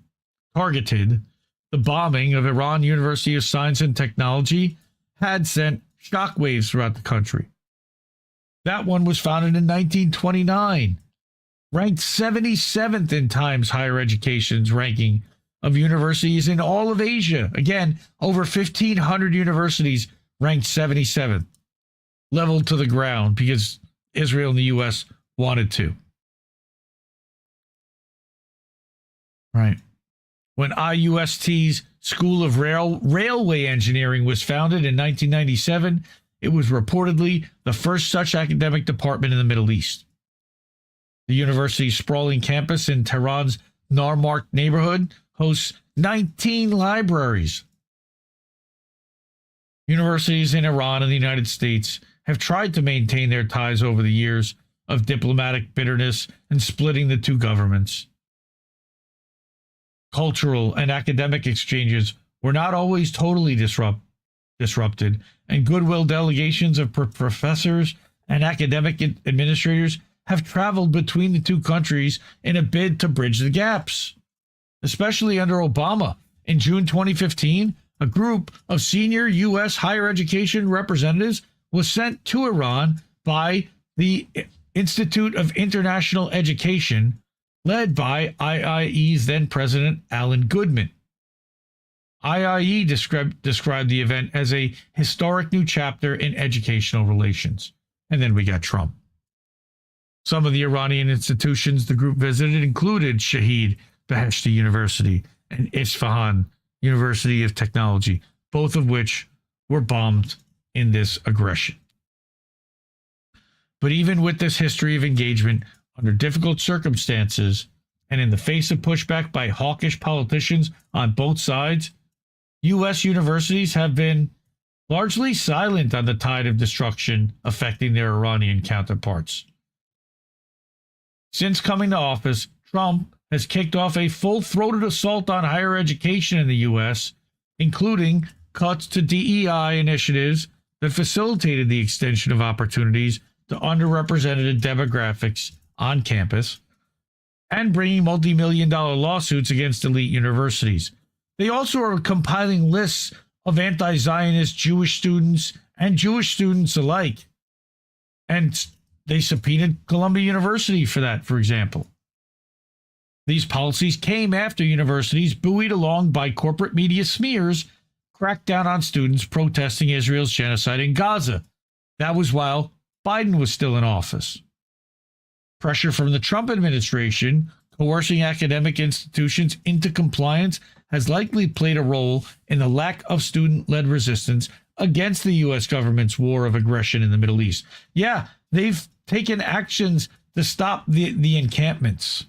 the bombing of Iran University of Science and Technology had sent shockwaves throughout the country. That one was founded in 1929, ranked 77th in Times Higher Education's ranking of universities in all of Asia. Again, over 1,500 universities ranked 77th, leveled to the ground because Israel and the U.S. wanted to. Right. When IUST's School of Railway Engineering was founded in 1997, it was reportedly the first such academic department in the Middle East. The university's sprawling campus in Tehran's Narmark neighborhood hosts 19 libraries. Universities in Iran and the United States have tried to maintain their ties over the years of diplomatic bitterness and splitting the two governments. Cultural and academic exchanges were not always totally disrupted, and goodwill delegations of professors and academic administrators have traveled between the two countries in a bid to bridge the gaps. Especially under Obama, in June 2015, a group of senior U.S. higher education representatives was sent to Iran by the Institute of International Education, led by IIE's then president, Alan Goodman. IIE described the event as a historic new chapter in educational relations. And then we got Trump. Some of the Iranian institutions the group visited included Shahid Beheshti University and Isfahan University of Technology, both of which were bombed in this aggression. But even with this history of engagement, under difficult circumstances, and in the face of pushback by hawkish politicians on both sides, U.S. universities have been largely silent on the tide of destruction affecting their Iranian counterparts. Since coming to office, Trump has kicked off a full-throated assault on higher education in the U.S., including cuts to DEI initiatives that facilitated the extension of opportunities to underrepresented demographics on campus, and bringing multi-million-dollar lawsuits against elite universities. They also are compiling lists of anti-Zionist Jewish students and Jewish students alike. And they subpoenaed Columbia University for that, for example. These policies came after universities, buoyed along by corporate media smears, cracked down on students protesting Israel's genocide in Gaza. That was while Biden was still in office. Pressure from the Trump administration, coercing academic institutions into compliance, has likely played a role in the lack of student-led resistance against the U.S. government's war of aggression in the Middle East. Yeah, they've taken actions to stop the encampments.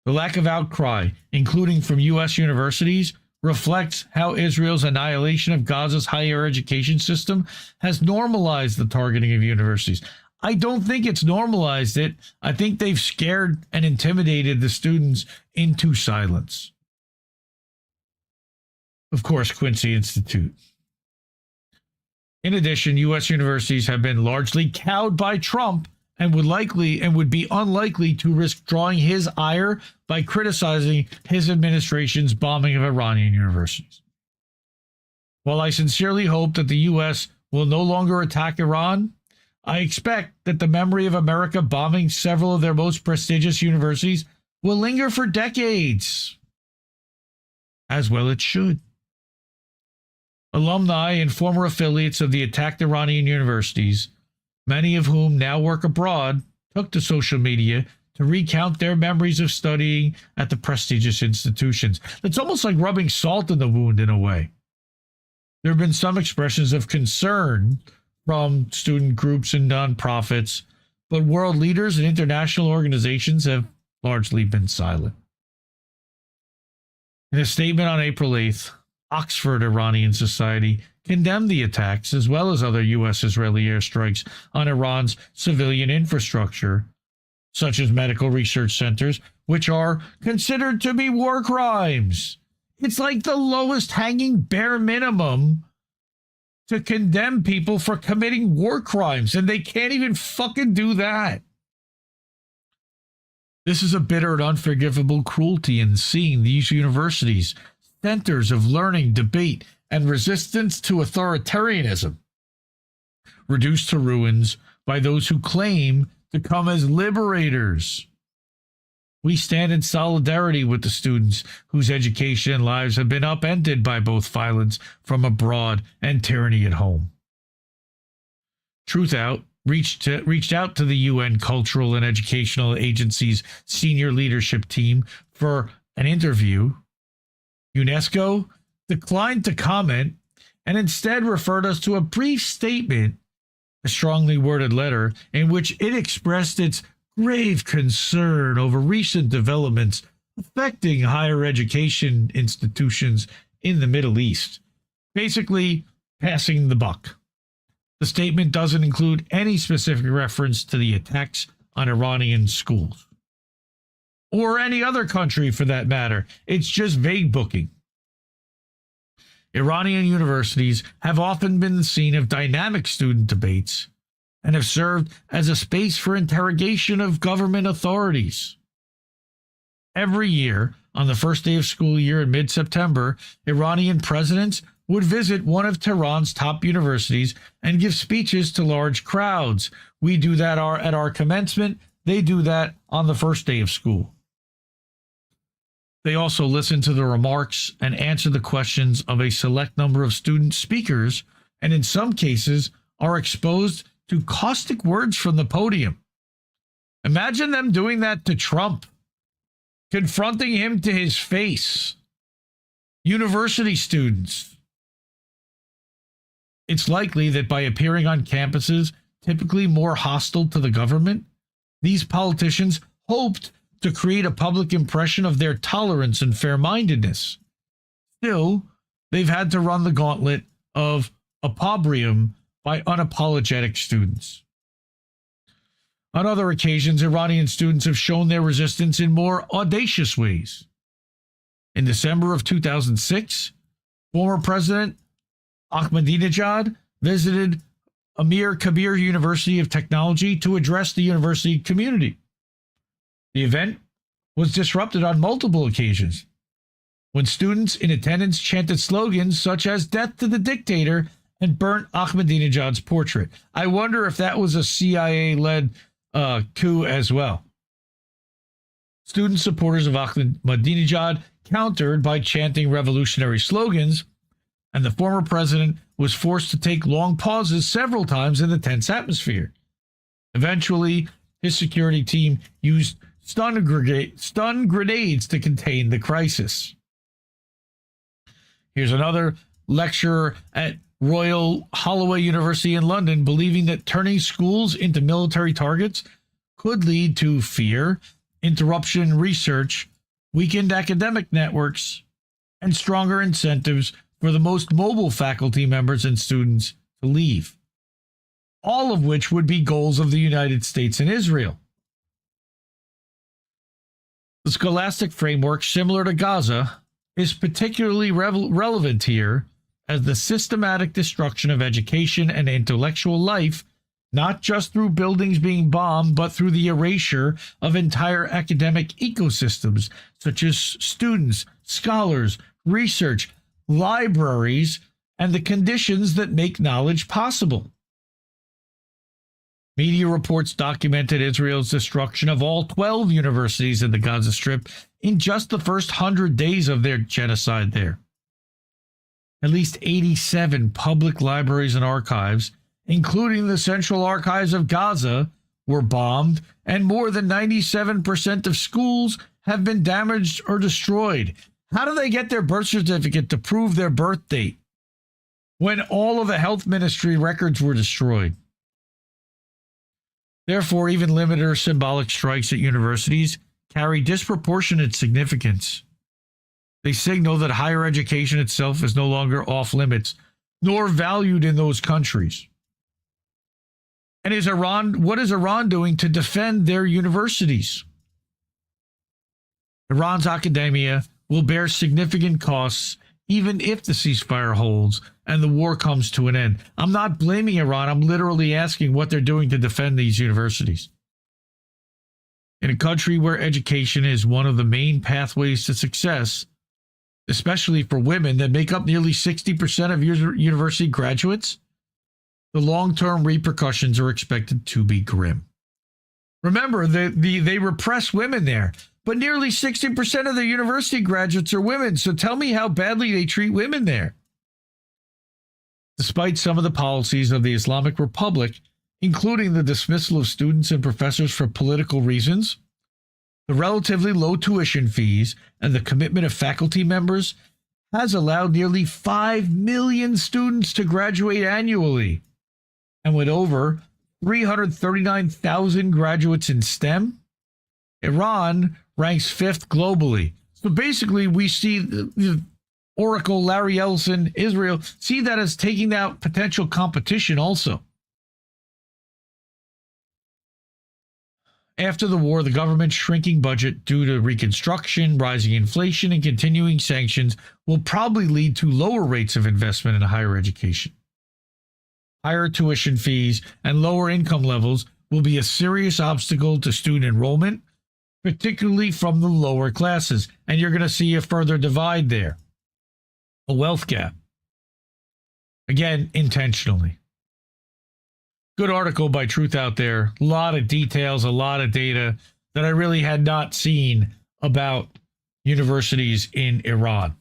The lack of outcry, including from U.S. universities, reflects how Israel's annihilation of Gaza's higher education system has normalized the targeting of universities. I don't think it's normalized it. I think they've scared and intimidated the students into silence. Of course, Quincy Institute. In addition, U.S. universities have been largely cowed by Trump and would be unlikely to risk drawing his ire by criticizing his administration's bombing of Iranian universities. While I sincerely hope that the U.S. will no longer attack Iran, I expect that the memory of America bombing several of their most prestigious universities will linger for decades. As well it should. Alumni and former affiliates of the attacked Iranian universities, many of whom now work abroad, took to social media to recount their memories of studying at the prestigious institutions. It's almost like rubbing salt in the wound in a way. There have been some expressions of concern from student groups and nonprofits, but world leaders and international organizations have largely been silent. In a statement on April 8th, Oxford Iranian Society condemned the attacks, as well as other U.S.-Israeli airstrikes on Iran's civilian infrastructure, such as medical research centers, which are considered to be war crimes. It's like the lowest hanging bare minimum to condemn people for committing war crimes, and they can't even fucking do that. This is a bitter and unforgivable cruelty in seeing these universities, centers of learning, debate, and resistance to authoritarianism, reduced to ruins by those who claim to come as liberators. We stand in solidarity with the students whose education and lives have been upended by both violence from abroad and tyranny at home. Truth Out reached out to the UN Cultural and Educational Agency's senior leadership team for an interview. UNESCO declined to comment and instead referred us to a brief statement, a strongly worded letter, in which it expressed its grave concern over recent developments affecting higher education institutions in the Middle East, basically passing the buck. The statement doesn't include any specific reference to the attacks on Iranian schools, or any other country for that matter. It's just vague booking. Iranian universities have often been the scene of dynamic student debates and have served as a space for interrogation of government authorities. Every year, on the first day of school year in mid-September, Iranian presidents would visit one of Tehran's top universities and give speeches to large crowds. We do that at our commencement. They do that on the first day of school. They also listen to the remarks and answer the questions of a select number of student speakers, and in some cases are exposed to caustic words from the podium. Imagine them doing that to Trump, confronting him to his face. University students. It's likely that by appearing on campuses typically more hostile to the government, these politicians hoped to create a public impression of their tolerance and fair-mindedness. Still, they've had to run the gauntlet of opprobrium by unapologetic students. On other occasions, Iranian students have shown their resistance in more audacious ways. In December of 2006, former President Ahmadinejad visited Amir Kabir University of Technology to address the university community. The event was disrupted on multiple occasions when students in attendance chanted slogans such as "Death to the Dictator" and burnt Ahmadinejad's portrait. I wonder if that was a CIA-led coup as well. Student supporters of Ahmadinejad countered by chanting revolutionary slogans, and the former president was forced to take long pauses several times in the tense atmosphere. Eventually, his security team used stun grenades to contain the crisis. Here's another lecturer at Royal Holloway University in London believing that turning schools into military targets could lead to fear, interruption in research, weakened academic networks, and stronger incentives for the most mobile faculty members and students to leave, all of which would be goals of the United States and Israel. The scholastic framework, similar to Gaza, is particularly relevant here as the systematic destruction of education and intellectual life, not just through buildings being bombed, but through the erasure of entire academic ecosystems, such as students, scholars, research, libraries, and the conditions that make knowledge possible. Media reports documented Israel's destruction of all 12 universities in the Gaza Strip in just the first 100 days of their genocide there. At least 87 public libraries and archives, including the Central Archives of Gaza, were bombed, and more than 97% of schools have been damaged or destroyed. How do they get their birth certificate to prove their birth date when all of the health ministry records were destroyed? Therefore, even limited or symbolic strikes at universities carry disproportionate significance. They signal that higher education itself is no longer off limits, nor valued in those countries. And what is Iran doing to defend their universities? Iran's academia will bear significant costs even if the ceasefire holds and the war comes to an end. I'm not blaming Iran. I'm literally asking what they're doing to defend these universities. In a country where education is one of the main pathways to success, especially for women that make up nearly 60% of university graduates, the long-term repercussions are expected to be grim. Remember, they repress women there, but nearly 60% of the university graduates are women, so tell me how badly they treat women there. Despite some of the policies of the Islamic Republic, including the dismissal of students and professors for political reasons, the relatively low tuition fees, and the commitment of faculty members has allowed nearly 5 million students to graduate annually. And with over 339,000 graduates in STEM, Iran ranks 5th globally. So basically, we see the Oracle, Larry Ellison, Israel, see that as taking out potential competition also. After the war, the government's shrinking budget due to reconstruction, rising inflation, and continuing sanctions will probably lead to lower rates of investment in higher education. Higher tuition fees and lower income levels will be a serious obstacle to student enrollment, particularly from the lower classes, and you're going to see a further divide there, a wealth gap. Again, intentionally. Good article by Truth Out there. A lot of details, a lot of data that I really had not seen about universities in Iran.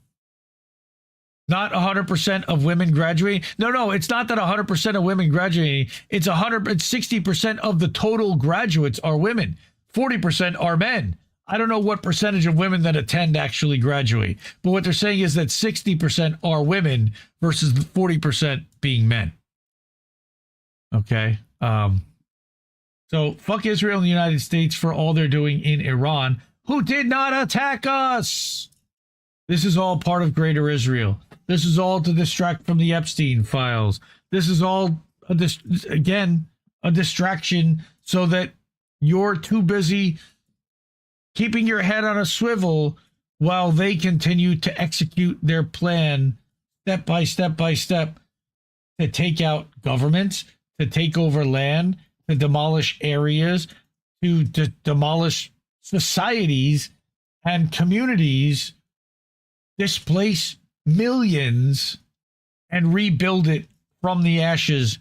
Not 100% of women graduating. No, it's not that 100% of women graduating. It's 60% of the total graduates are women. 40% are men. I don't know what percentage of women that attend actually graduate, but what they're saying is that 60% are women versus 40% being men. Okay. So fuck Israel and the United States for all they're doing in Iran, who did not attack us. This is all part of Greater Israel. This is all to distract from the Epstein files. This is all, a distraction so that you're too busy keeping your head on a swivel while they continue to execute their plan step by step to take out governments, to take over land, to demolish areas, to demolish societies and communities, displace millions, and rebuild it from the ashes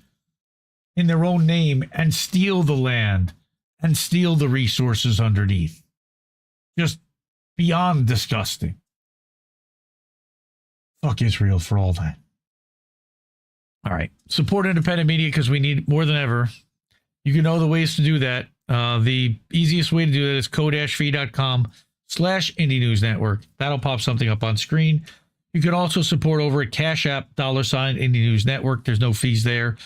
in their own name and steal the land and steal the resources underneath. Just beyond disgusting. Fuck Israel for all that. All right. Support independent media because we need more than ever. You can know the ways to do that. The easiest way to do that is ko-fi.com/IndieNewsNetwork. That'll pop something up on screen. You can also support over at Cash App, $Indie News Network. There's no fees there.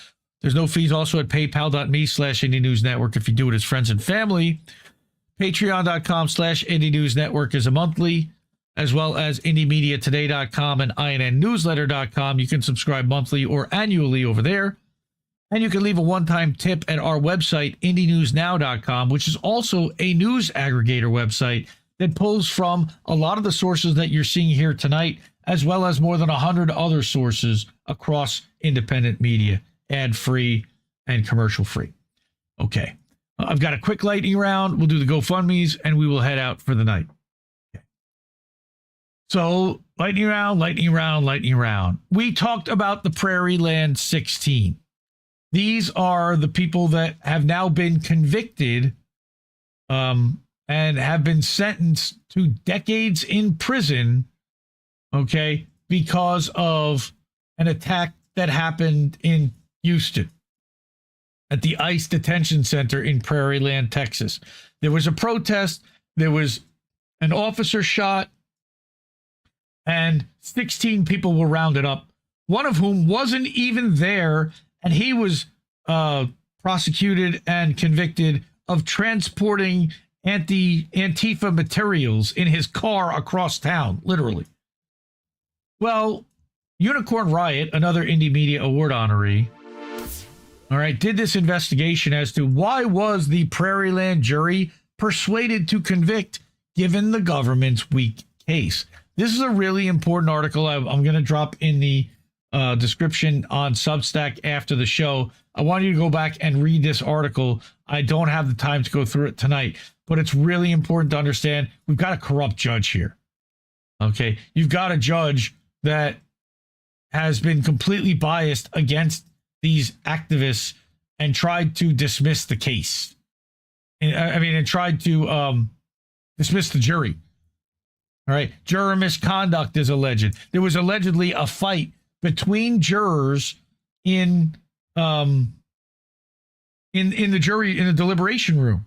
There's no fees also at paypal.me/IndieNewsNetwork if you do it as friends and family. Patreon.com/IndieNewsNetwork is a monthly, as well as IndieMediaToday.com and INNNewsletter.com. You can subscribe monthly or annually over there. And you can leave a one-time tip at our website, IndieNewsNow.com, which is also a news aggregator website that pulls from a lot of the sources that you're seeing here tonight, as well as more than 100 other sources across independent media, ad-free and commercial-free. Okay. I've got a quick lightning round. We'll do the GoFundMes, and we will head out for the night. Okay. So, lightning round, lightning round, lightning round. We talked about the Prairieland 16. These are the people that have now been convicted and have been sentenced to decades in prison, okay, because of an attack that happened in Houston at the ICE detention center in Prairieland, Texas. There was a protest. There was an officer shot, and 16 people were rounded up, one of whom wasn't even there, and he was prosecuted and convicted of transporting Antifa materials in his car across town, literally. Well, Unicorn Riot, another Indie Media Award honoree, all right, did this investigation as to why was the Prairieland jury persuaded to convict given the government's weak case. This is a really important article. I'm going to drop in the description on Substack after the show. I want you to go back and read this article. I don't have the time to go through it tonight, but it's really important to understand we've got a corrupt judge here. Okay, you've got a judge that has been completely biased against these activists and tried to dismiss the case. And tried to dismiss the jury. All right, juror misconduct is alleged. There was allegedly a fight between jurors in the jury, in the deliberation room,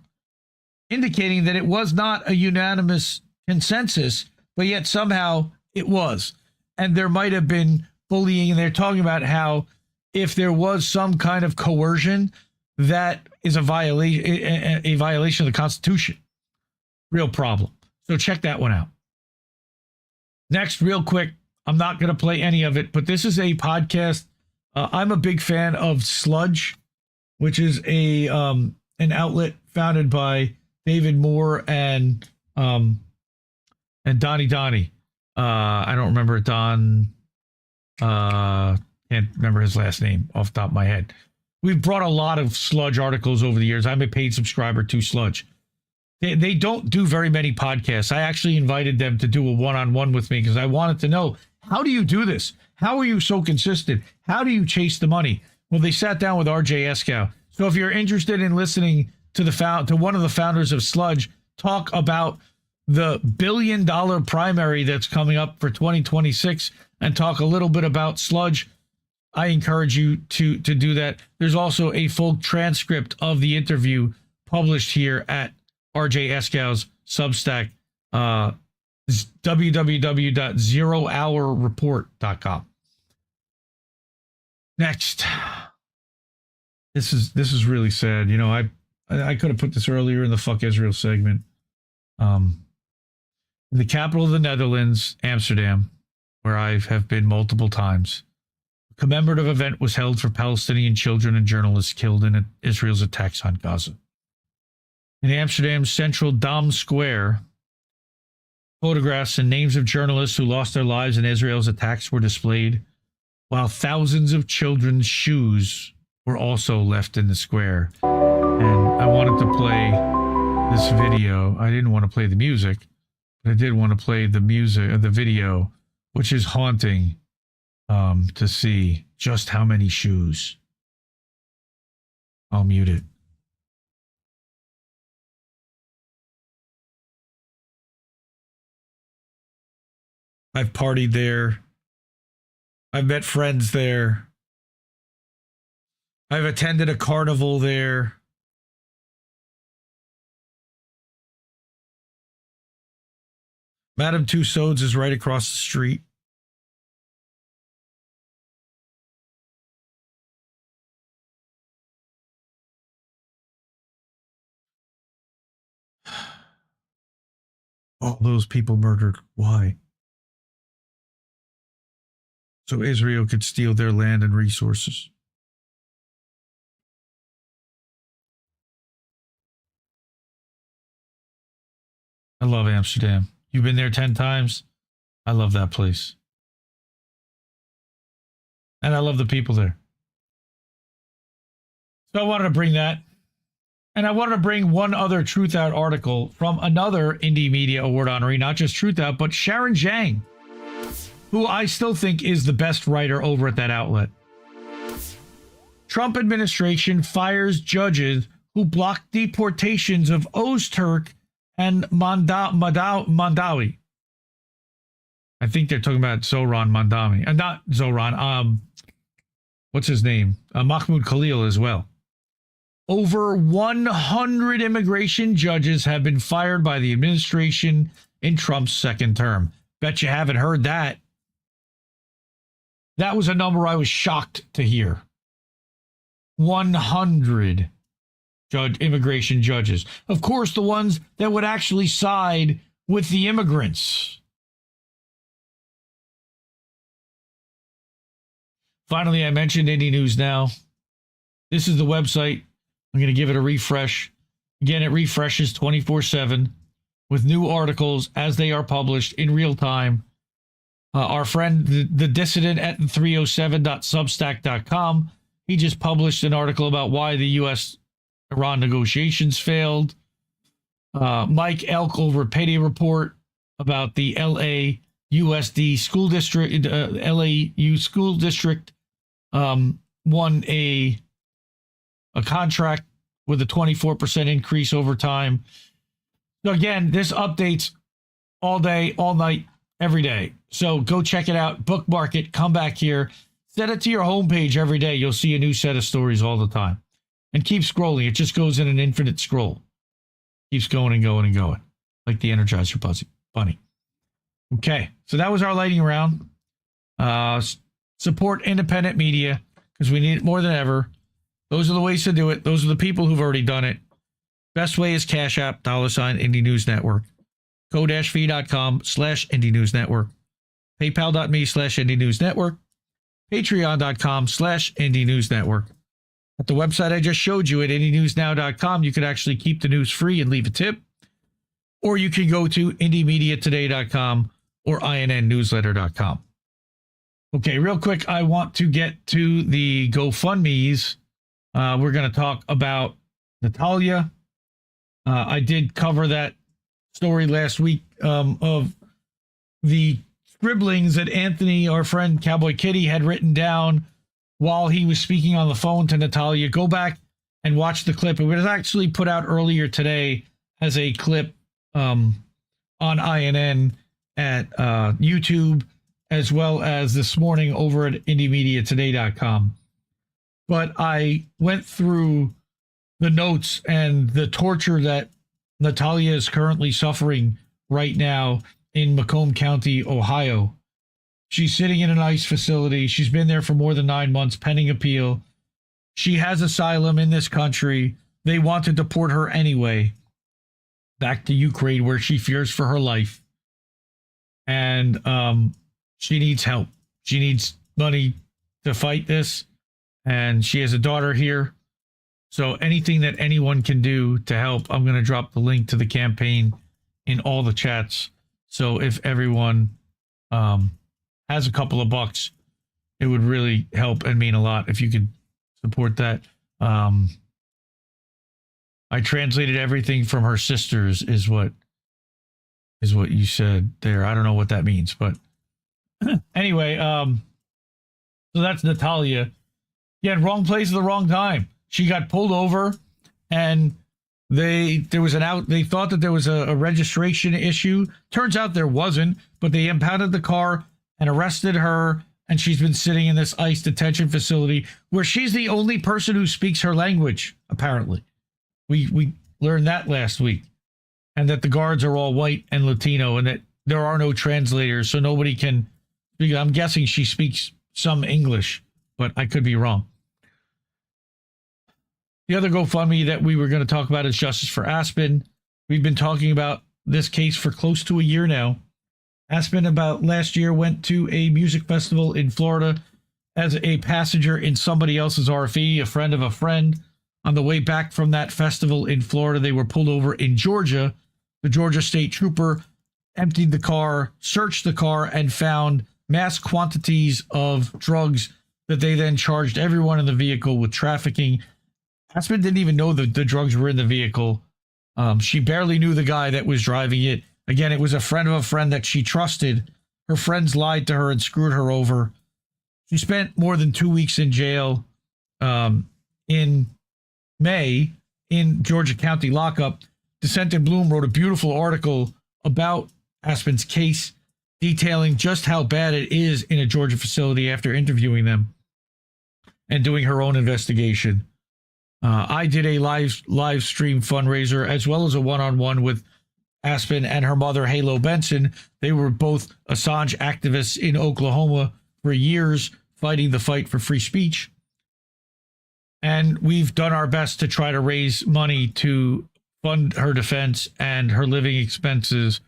indicating that it was not a unanimous consensus, but yet somehow it was. And there might have been bullying, and they're talking about how if there was some kind of coercion, that is a violation of the Constitution. Real problem. So check that one out. Next, real quick, I'm not going to play any of it, but this is a podcast. I'm a big fan of Sludge, which is an outlet founded by David Moore and Donnie. I don't remember Don. Can't remember his last name off the top of my head. We've brought a lot of Sludge articles over the years. I'm a paid subscriber to Sludge. They don't do very many podcasts. I actually invited them to do a one-on-one with me because I wanted to know, how do you do this? How are you so consistent? How do you chase the money? Well, they sat down with RJ Eskow. So if you're interested in listening to one of the founders of Sludge talk about the $1 billion primary that's coming up for 2026 and talk a little bit about Sludge, I encourage you to do that. There's also a full transcript of the interview published here at RJ Eskow's Substack, www.zerohourreport.com. Next, this is really sad. You know, I could have put this earlier in the Fuck Israel segment. In the capital of the Netherlands, Amsterdam, where I have been multiple times, a commemorative event was held for Palestinian children and journalists killed in Israel's attacks on Gaza. In Amsterdam's central Dam Square, photographs and names of journalists who lost their lives in Israel's attacks were displayed, while thousands of children's shoes were also left in the square. And I wanted to play this video. I didn't want to play the music, but I did want to play the music, the video, which is haunting. to see just how many shoes. I'll mute it. I've partied there. I've met friends there. I've attended a carnival there. Madame Tussauds is right across the street. All those people murdered. Why? So Israel could steal their land and resources. I love Amsterdam. You've been there 10 times. I love that place. And I love the people there. So I wanted to bring that. And I wanted to bring one other Truth Out article from another Indie Media Award honoree, not just Truth Out, but Sharon Zhang, who I still think is the best writer over at that outlet. Trump administration fires judges who blocked deportations of Ozturk and Mandawi. I think they're talking about Zohran Mandami. Not Zohran. What's his name? Mahmoud Khalil as well. Over 100 immigration judges have been fired by the administration in Trump's second term. Bet you haven't heard that. That was a number I was shocked to hear. 100 immigration judges. Of course, the ones that would actually side with the immigrants. Finally, I mentioned IndieNewsNow. This is the website. I'm going to give it a refresh. Again, it refreshes 24/7 with new articles as they are published in real time. Our friend, the dissident at 307.substack.com, he just published an article about why the U.S.-Iran negotiations failed. Mike Elk over at Payday Report about the LAUSD school district, LAU school district won a contract with a 24% increase over time. So again, this updates all day, all night, every day. So go check it out, bookmark it, come back here, set it to your homepage every day. You'll see a new set of stories all the time. And keep scrolling. It just goes in an infinite scroll. Keeps going and going and going. Like the Energizer Bunny. Okay, so that was our lightning round. Support independent media because we need it more than ever. Those are the ways to do it. Those are the people who've already done it. Best way is Cash App, $ Indie News Network. Ko-fi.com/Indie News Network. PayPal.me/Indie News Network. Patreon.com/Indie News Network. At the website I just showed you at IndieNewsNow.com, you could actually keep the news free and leave a tip. Or you can go to IndieMediaToday.com or INNNewsletter.com. Okay, real quick, I want to get to the GoFundMes. We're going to talk about Natalia. I did cover that story last week of the scribblings that Anthony, our friend Cowboy Kitty, had written down while he was speaking on the phone to Natalia. Go back and watch the clip. It was actually put out earlier today as a clip on INN at YouTube, as well as this morning over at IndieMediaToday.com. But I went through the notes and the torture that Natalia is currently suffering right now in Macomb County, Ohio. She's sitting in an ICE facility. She's been there for more than 9 months pending appeal. She has asylum in this country. They want to deport her anyway back to Ukraine, where she fears for her life. And she needs help. She needs money to fight this. And she has a daughter here. So anything that anyone can do to help, I'm going to drop the link to the campaign in all the chats. So if everyone has a couple of bucks, it would really help and mean a lot if you could support that. I translated everything from her sisters is what you said there. I don't know what that means, but anyway, So that's Natalia. Yeah, wrong place at the wrong time. She got pulled over, and they thought that there was a registration issue. Turns out there wasn't, but they impounded the car and arrested her, and she's been sitting in this ICE detention facility where she's the only person who speaks her language, apparently. We learned that last week. And that the guards are all white and Latino, and that there are no translators, so nobody can speak. I'm guessing she speaks some English, but I could be wrong. The other GoFundMe that we were going to talk about is Justice for Aspen. We've been talking about this case for close to a year now. Aspen, about last year, went to a music festival in Florida as a passenger in somebody else's RV, a friend of a friend. On the way back from that festival in Florida, they were pulled over in Georgia. The Georgia State Trooper emptied the car, searched the car, and found mass quantities of drugs that they then charged everyone in the vehicle with trafficking. Aspen didn't even know that the drugs were in the vehicle. She barely knew the guy that was driving it. Again, it was a friend of a friend that she trusted. Her friends lied to her and screwed her over. She spent more than 2 weeks in jail in May in Georgia County lockup. Dissent and Bloom wrote a beautiful article about Aspen's case, detailing just how bad it is in a Georgia facility after interviewing them and doing her own investigation. I did a live stream fundraiser as well as a one-on-one with Aspen and her mother, Halo Benson. They were both Assange activists in Oklahoma for years, fighting the fight for free speech. And we've done our best to try to raise money to fund her defense and her living expenses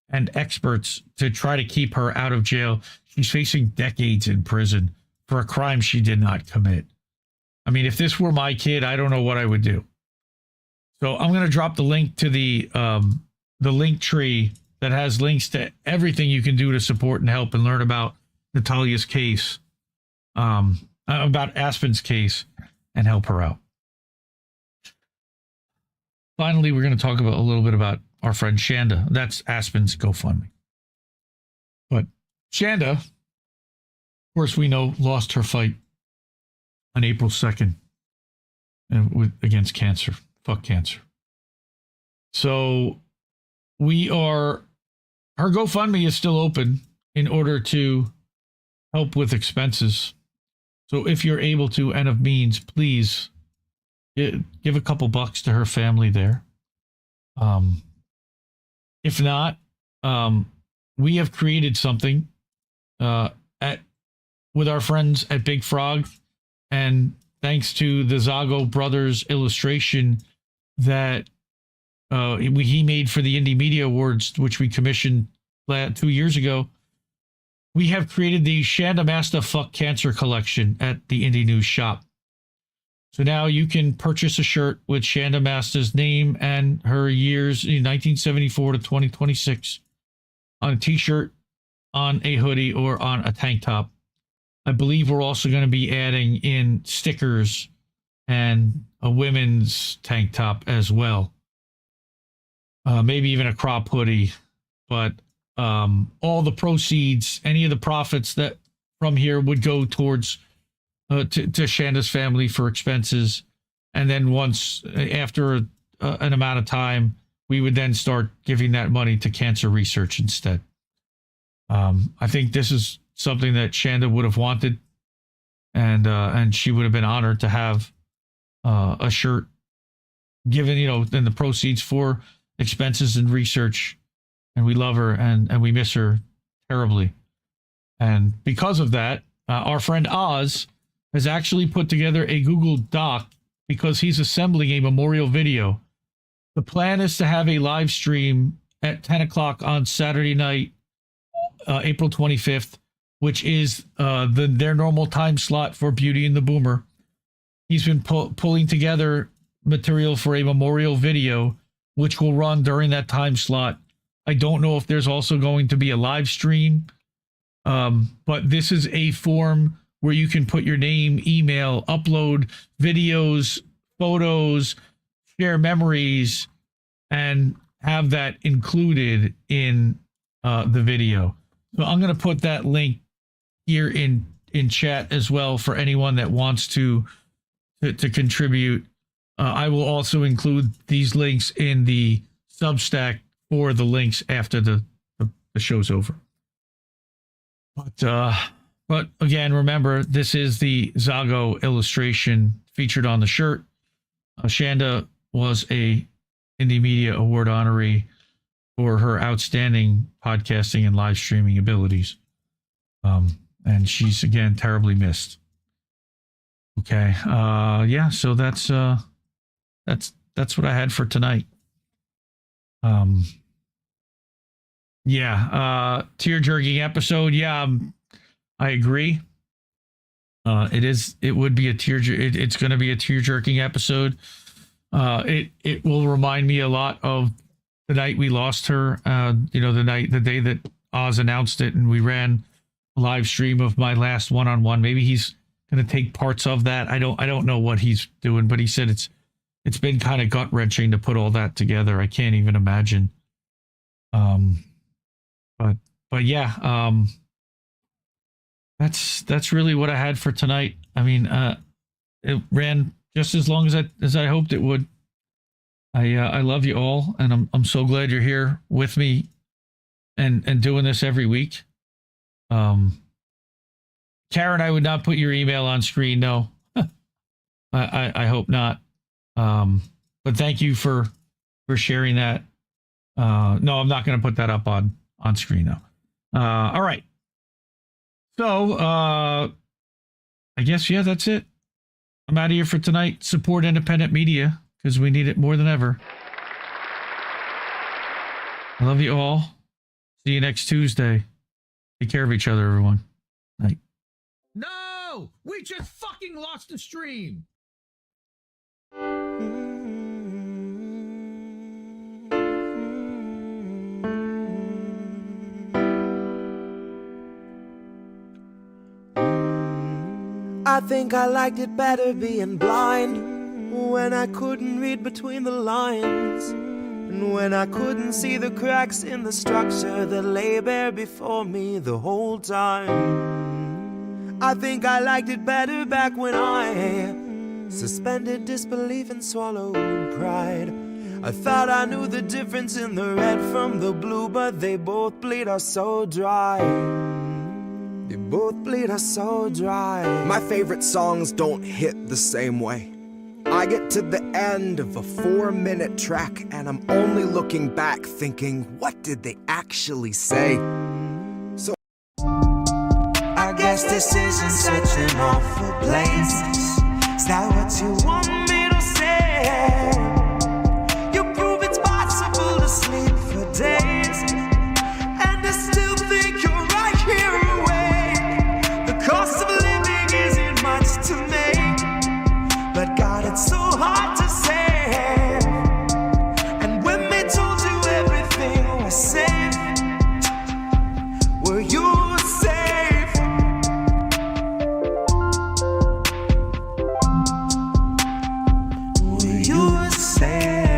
and experts to try to keep her out of jail. She's facing decades in prison for a crime she did not commit. I mean, if this were my kid, I don't know what I would do. So I'm going to drop the link to the link tree that has links to everything you can do to support and help and learn about Natalia's case, about Aspen's case, and help her out. Finally, we're going to talk about a little bit about our friend Shanda. That's Aspen's GoFundMe. But Shanda, of course, we know, lost her fight on April 2nd against cancer. Fuck cancer. So her GoFundMe is still open in order to help with expenses. So if you're able to and of means, please give a couple bucks to her family there. If not, we have created something with our friends at Big Frog, and thanks to the Zago brothers illustration that he made for the Indie Media Awards, which we commissioned 2 years ago. We have created the Shanda Masta Fuck Cancer collection at the Indie News shop. So now you can purchase a shirt with Shanda Masta's name and her years in 1974 to 2026 on a t-shirt, on a hoodie, or on a tank top. I believe we're also going to be adding in stickers and a women's tank top as well. Maybe even a crop hoodie, but all the proceeds, any of the profits that from here would go towards to Shanda's family for expenses. And then once, after an amount of time, we would then start giving that money to cancer research instead. I think this is something that Shanda would have wanted, and she would have been honored to have a shirt given, in the proceeds for expenses and research. And we love her and we miss her terribly. And because of that, our friend Oz has actually put together a Google Doc because he's assembling a memorial video. The plan is to have a live stream at 10 o'clock on Saturday night, April 25th, which is their normal time slot for Beauty and the Boomer. He's been pulling together material for a memorial video, which will run during that time slot. I don't know if there's also going to be a live stream, but this is a form where you can put your name, email, upload videos, photos, share memories, and have that included in the video. So I'm going to put that link here in in chat as well for anyone that wants to contribute. I will also include these links in the Substack for the links after the show's over. But again, remember, this is the Zago illustration featured on the shirt. Shanda was a Indie Media Award honoree for her outstanding podcasting and live streaming abilities. And she's, again, terribly missed. Okay. Yeah, so that's what I had for tonight. Tear-jerking episode. Yeah, I agree. It would be a it's going to be a tear-jerking episode. It will remind me a lot of the night we lost her. The day that Oz announced it, and we ran a live stream of my last one-on-one. Maybe he's going to take parts of that. I don't know what he's doing, but he said it's been kind of gut-wrenching to put all that together. I can't even imagine. But yeah, that's really what I had for tonight. I mean, it ran just as long as I hoped it would. I love you all, and I'm so glad you're here with me and doing this every week. Karen, I would not put your email on screen. No, I hope not. But thank you for sharing that. No, I'm not going to put that up on screen though. All right. So, I guess, yeah, that's it. I'm out of here for tonight. Support independent media because we need it more than ever. I love you all. See you next Tuesday. Take care of each other, everyone. Night. No! We just fucking lost the stream! I think I liked it better being blind, when I couldn't read between the lines, and when I couldn't see the cracks in the structure that lay bare before me the whole time. I think I liked it better back when I suspended disbelief and swallowed pride. I thought I knew the difference in the red from the blue, but they both bleed us so dry. They both bleed us so dry. My favorite songs don't hit the same way. I get to the end of a 4-minute track and I'm only looking back thinking, what did they actually say? So I guess this isn't such an awful place. Is that what you want me to say? You prove it's possible to sleep for days, and I still think you're right here awake. The cost of living isn't much to me, but God, it's so hard to say. And when they told you everything was safe, were you safe? Were you safe?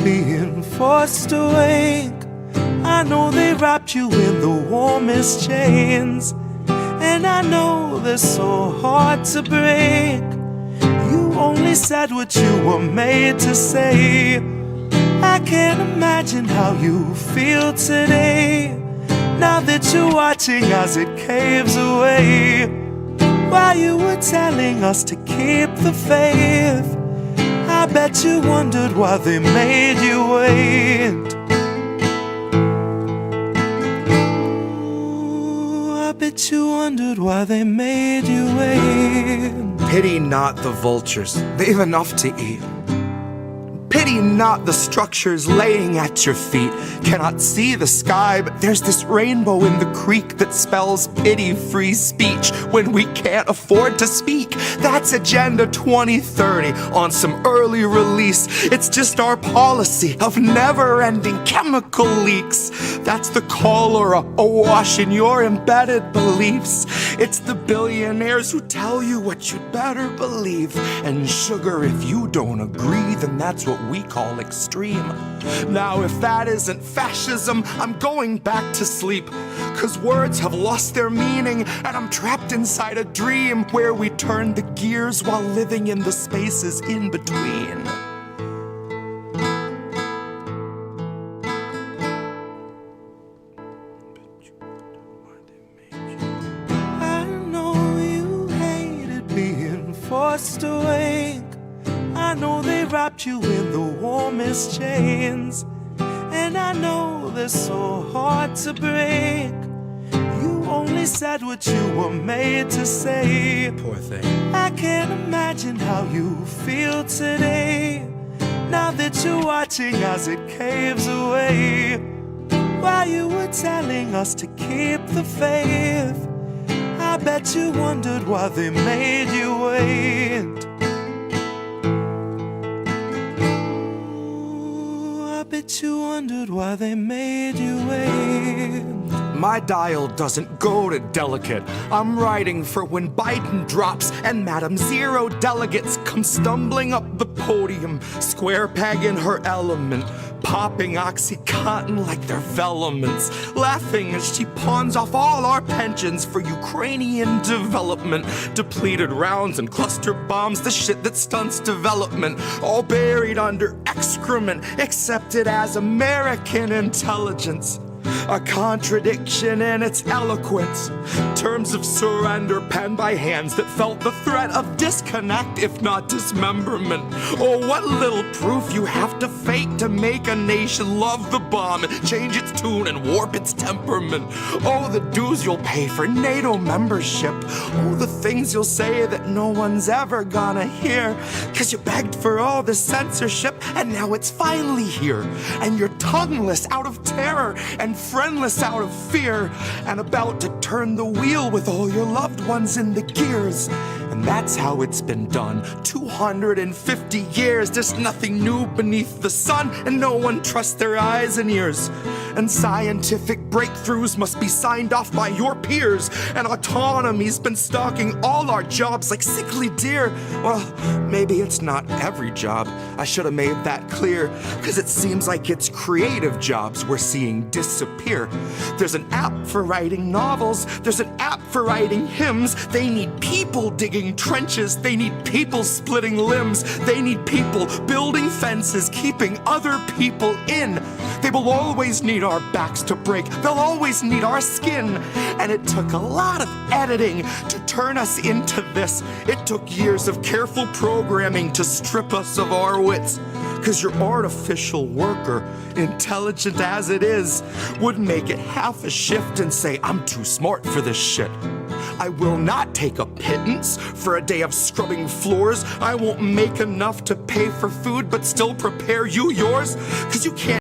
Being forced awake, I know they wrapped you in the warmest chains, and I know they're so hard to break. You only said what you were made to say. I can't imagine how you feel today, now that you're watching as it caves away. While you were telling us to keep the faith, I bet you wondered why they made you wait. bet you wondered why they made you wait. Pity not the vultures, they've enough to eat. Pity not the structures laying at your feet. Cannot see the sky, but there's this rainbow in the creek that spells pity-free speech when we can't afford to speak. That's Agenda 2030 on some early release. It's just our policy of never-ending chemical leaks. That's the cholera awash in your embedded beliefs. It's the billionaires who tell you what you'd better believe. And sugar, if you don't agree, then that's what we call extreme. Now if that isn't fascism, I'm going back to sleep. Cause words have lost their meaning and I'm trapped inside a dream where we turn the gears while living in the spaces in between. I know you hated being forced awake. I know they wrapped you in the warmest chains, and I know they're so hard to break. You only said what you were made to say. Poor thing. I can't imagine how you feel today, now that you're watching as it caves away. While you were telling us to keep the faith, I bet you wondered why they made you wait. Bet you wondered why they made you wait. My dial doesn't go to delicate. I'm writing for when Biden drops and Madam Zero delegates come stumbling up the podium, square peg in her element, popping OxyContin like they're velements, laughing as she pawns off all our pensions for Ukrainian development, depleted rounds and cluster bombs, the shit that stunts development, all buried under excrement, accepted as American intelligence. A contradiction in its eloquence. Terms of surrender penned by hands that felt the threat of disconnect, if not dismemberment. Oh, what little proof you have to fake to make a nation love the bomb and change its tune and warp its temperament. Oh, the dues you'll pay for NATO membership. Oh, the things you'll say that no one's ever gonna hear. Cause you begged for all the censorship and now it's finally here. And you're tongueless out of terror and friendless out of fear, and about to turn the wheel with all your loved ones in the gears. And that's how it's been done. 250 years, there's nothing new beneath the sun, and no one trusts their eyes and ears. And scientific breakthroughs must be signed off by your peers, and autonomy's been stalking all our jobs like sickly deer. Well, maybe it's not every job. I should have made that clear, cause it seems like it's creative jobs we're seeing disappear. There's an app for writing novels, there's an app for writing hymns. They need people digging trenches, they need people splitting limbs, they need people building fences, keeping other people in. They will always need our backs to break, they'll always need our skin. And it took a lot of editing to turn us into this. It took years of careful programming to strip us of our wits. Cause your artificial worker, intelligent as it is, would make it half a shift and say, I'm too smart for this shit. I will not take a pittance for a day of scrubbing floors. I won't make enough to pay for food but still prepare you yours. Cause you can't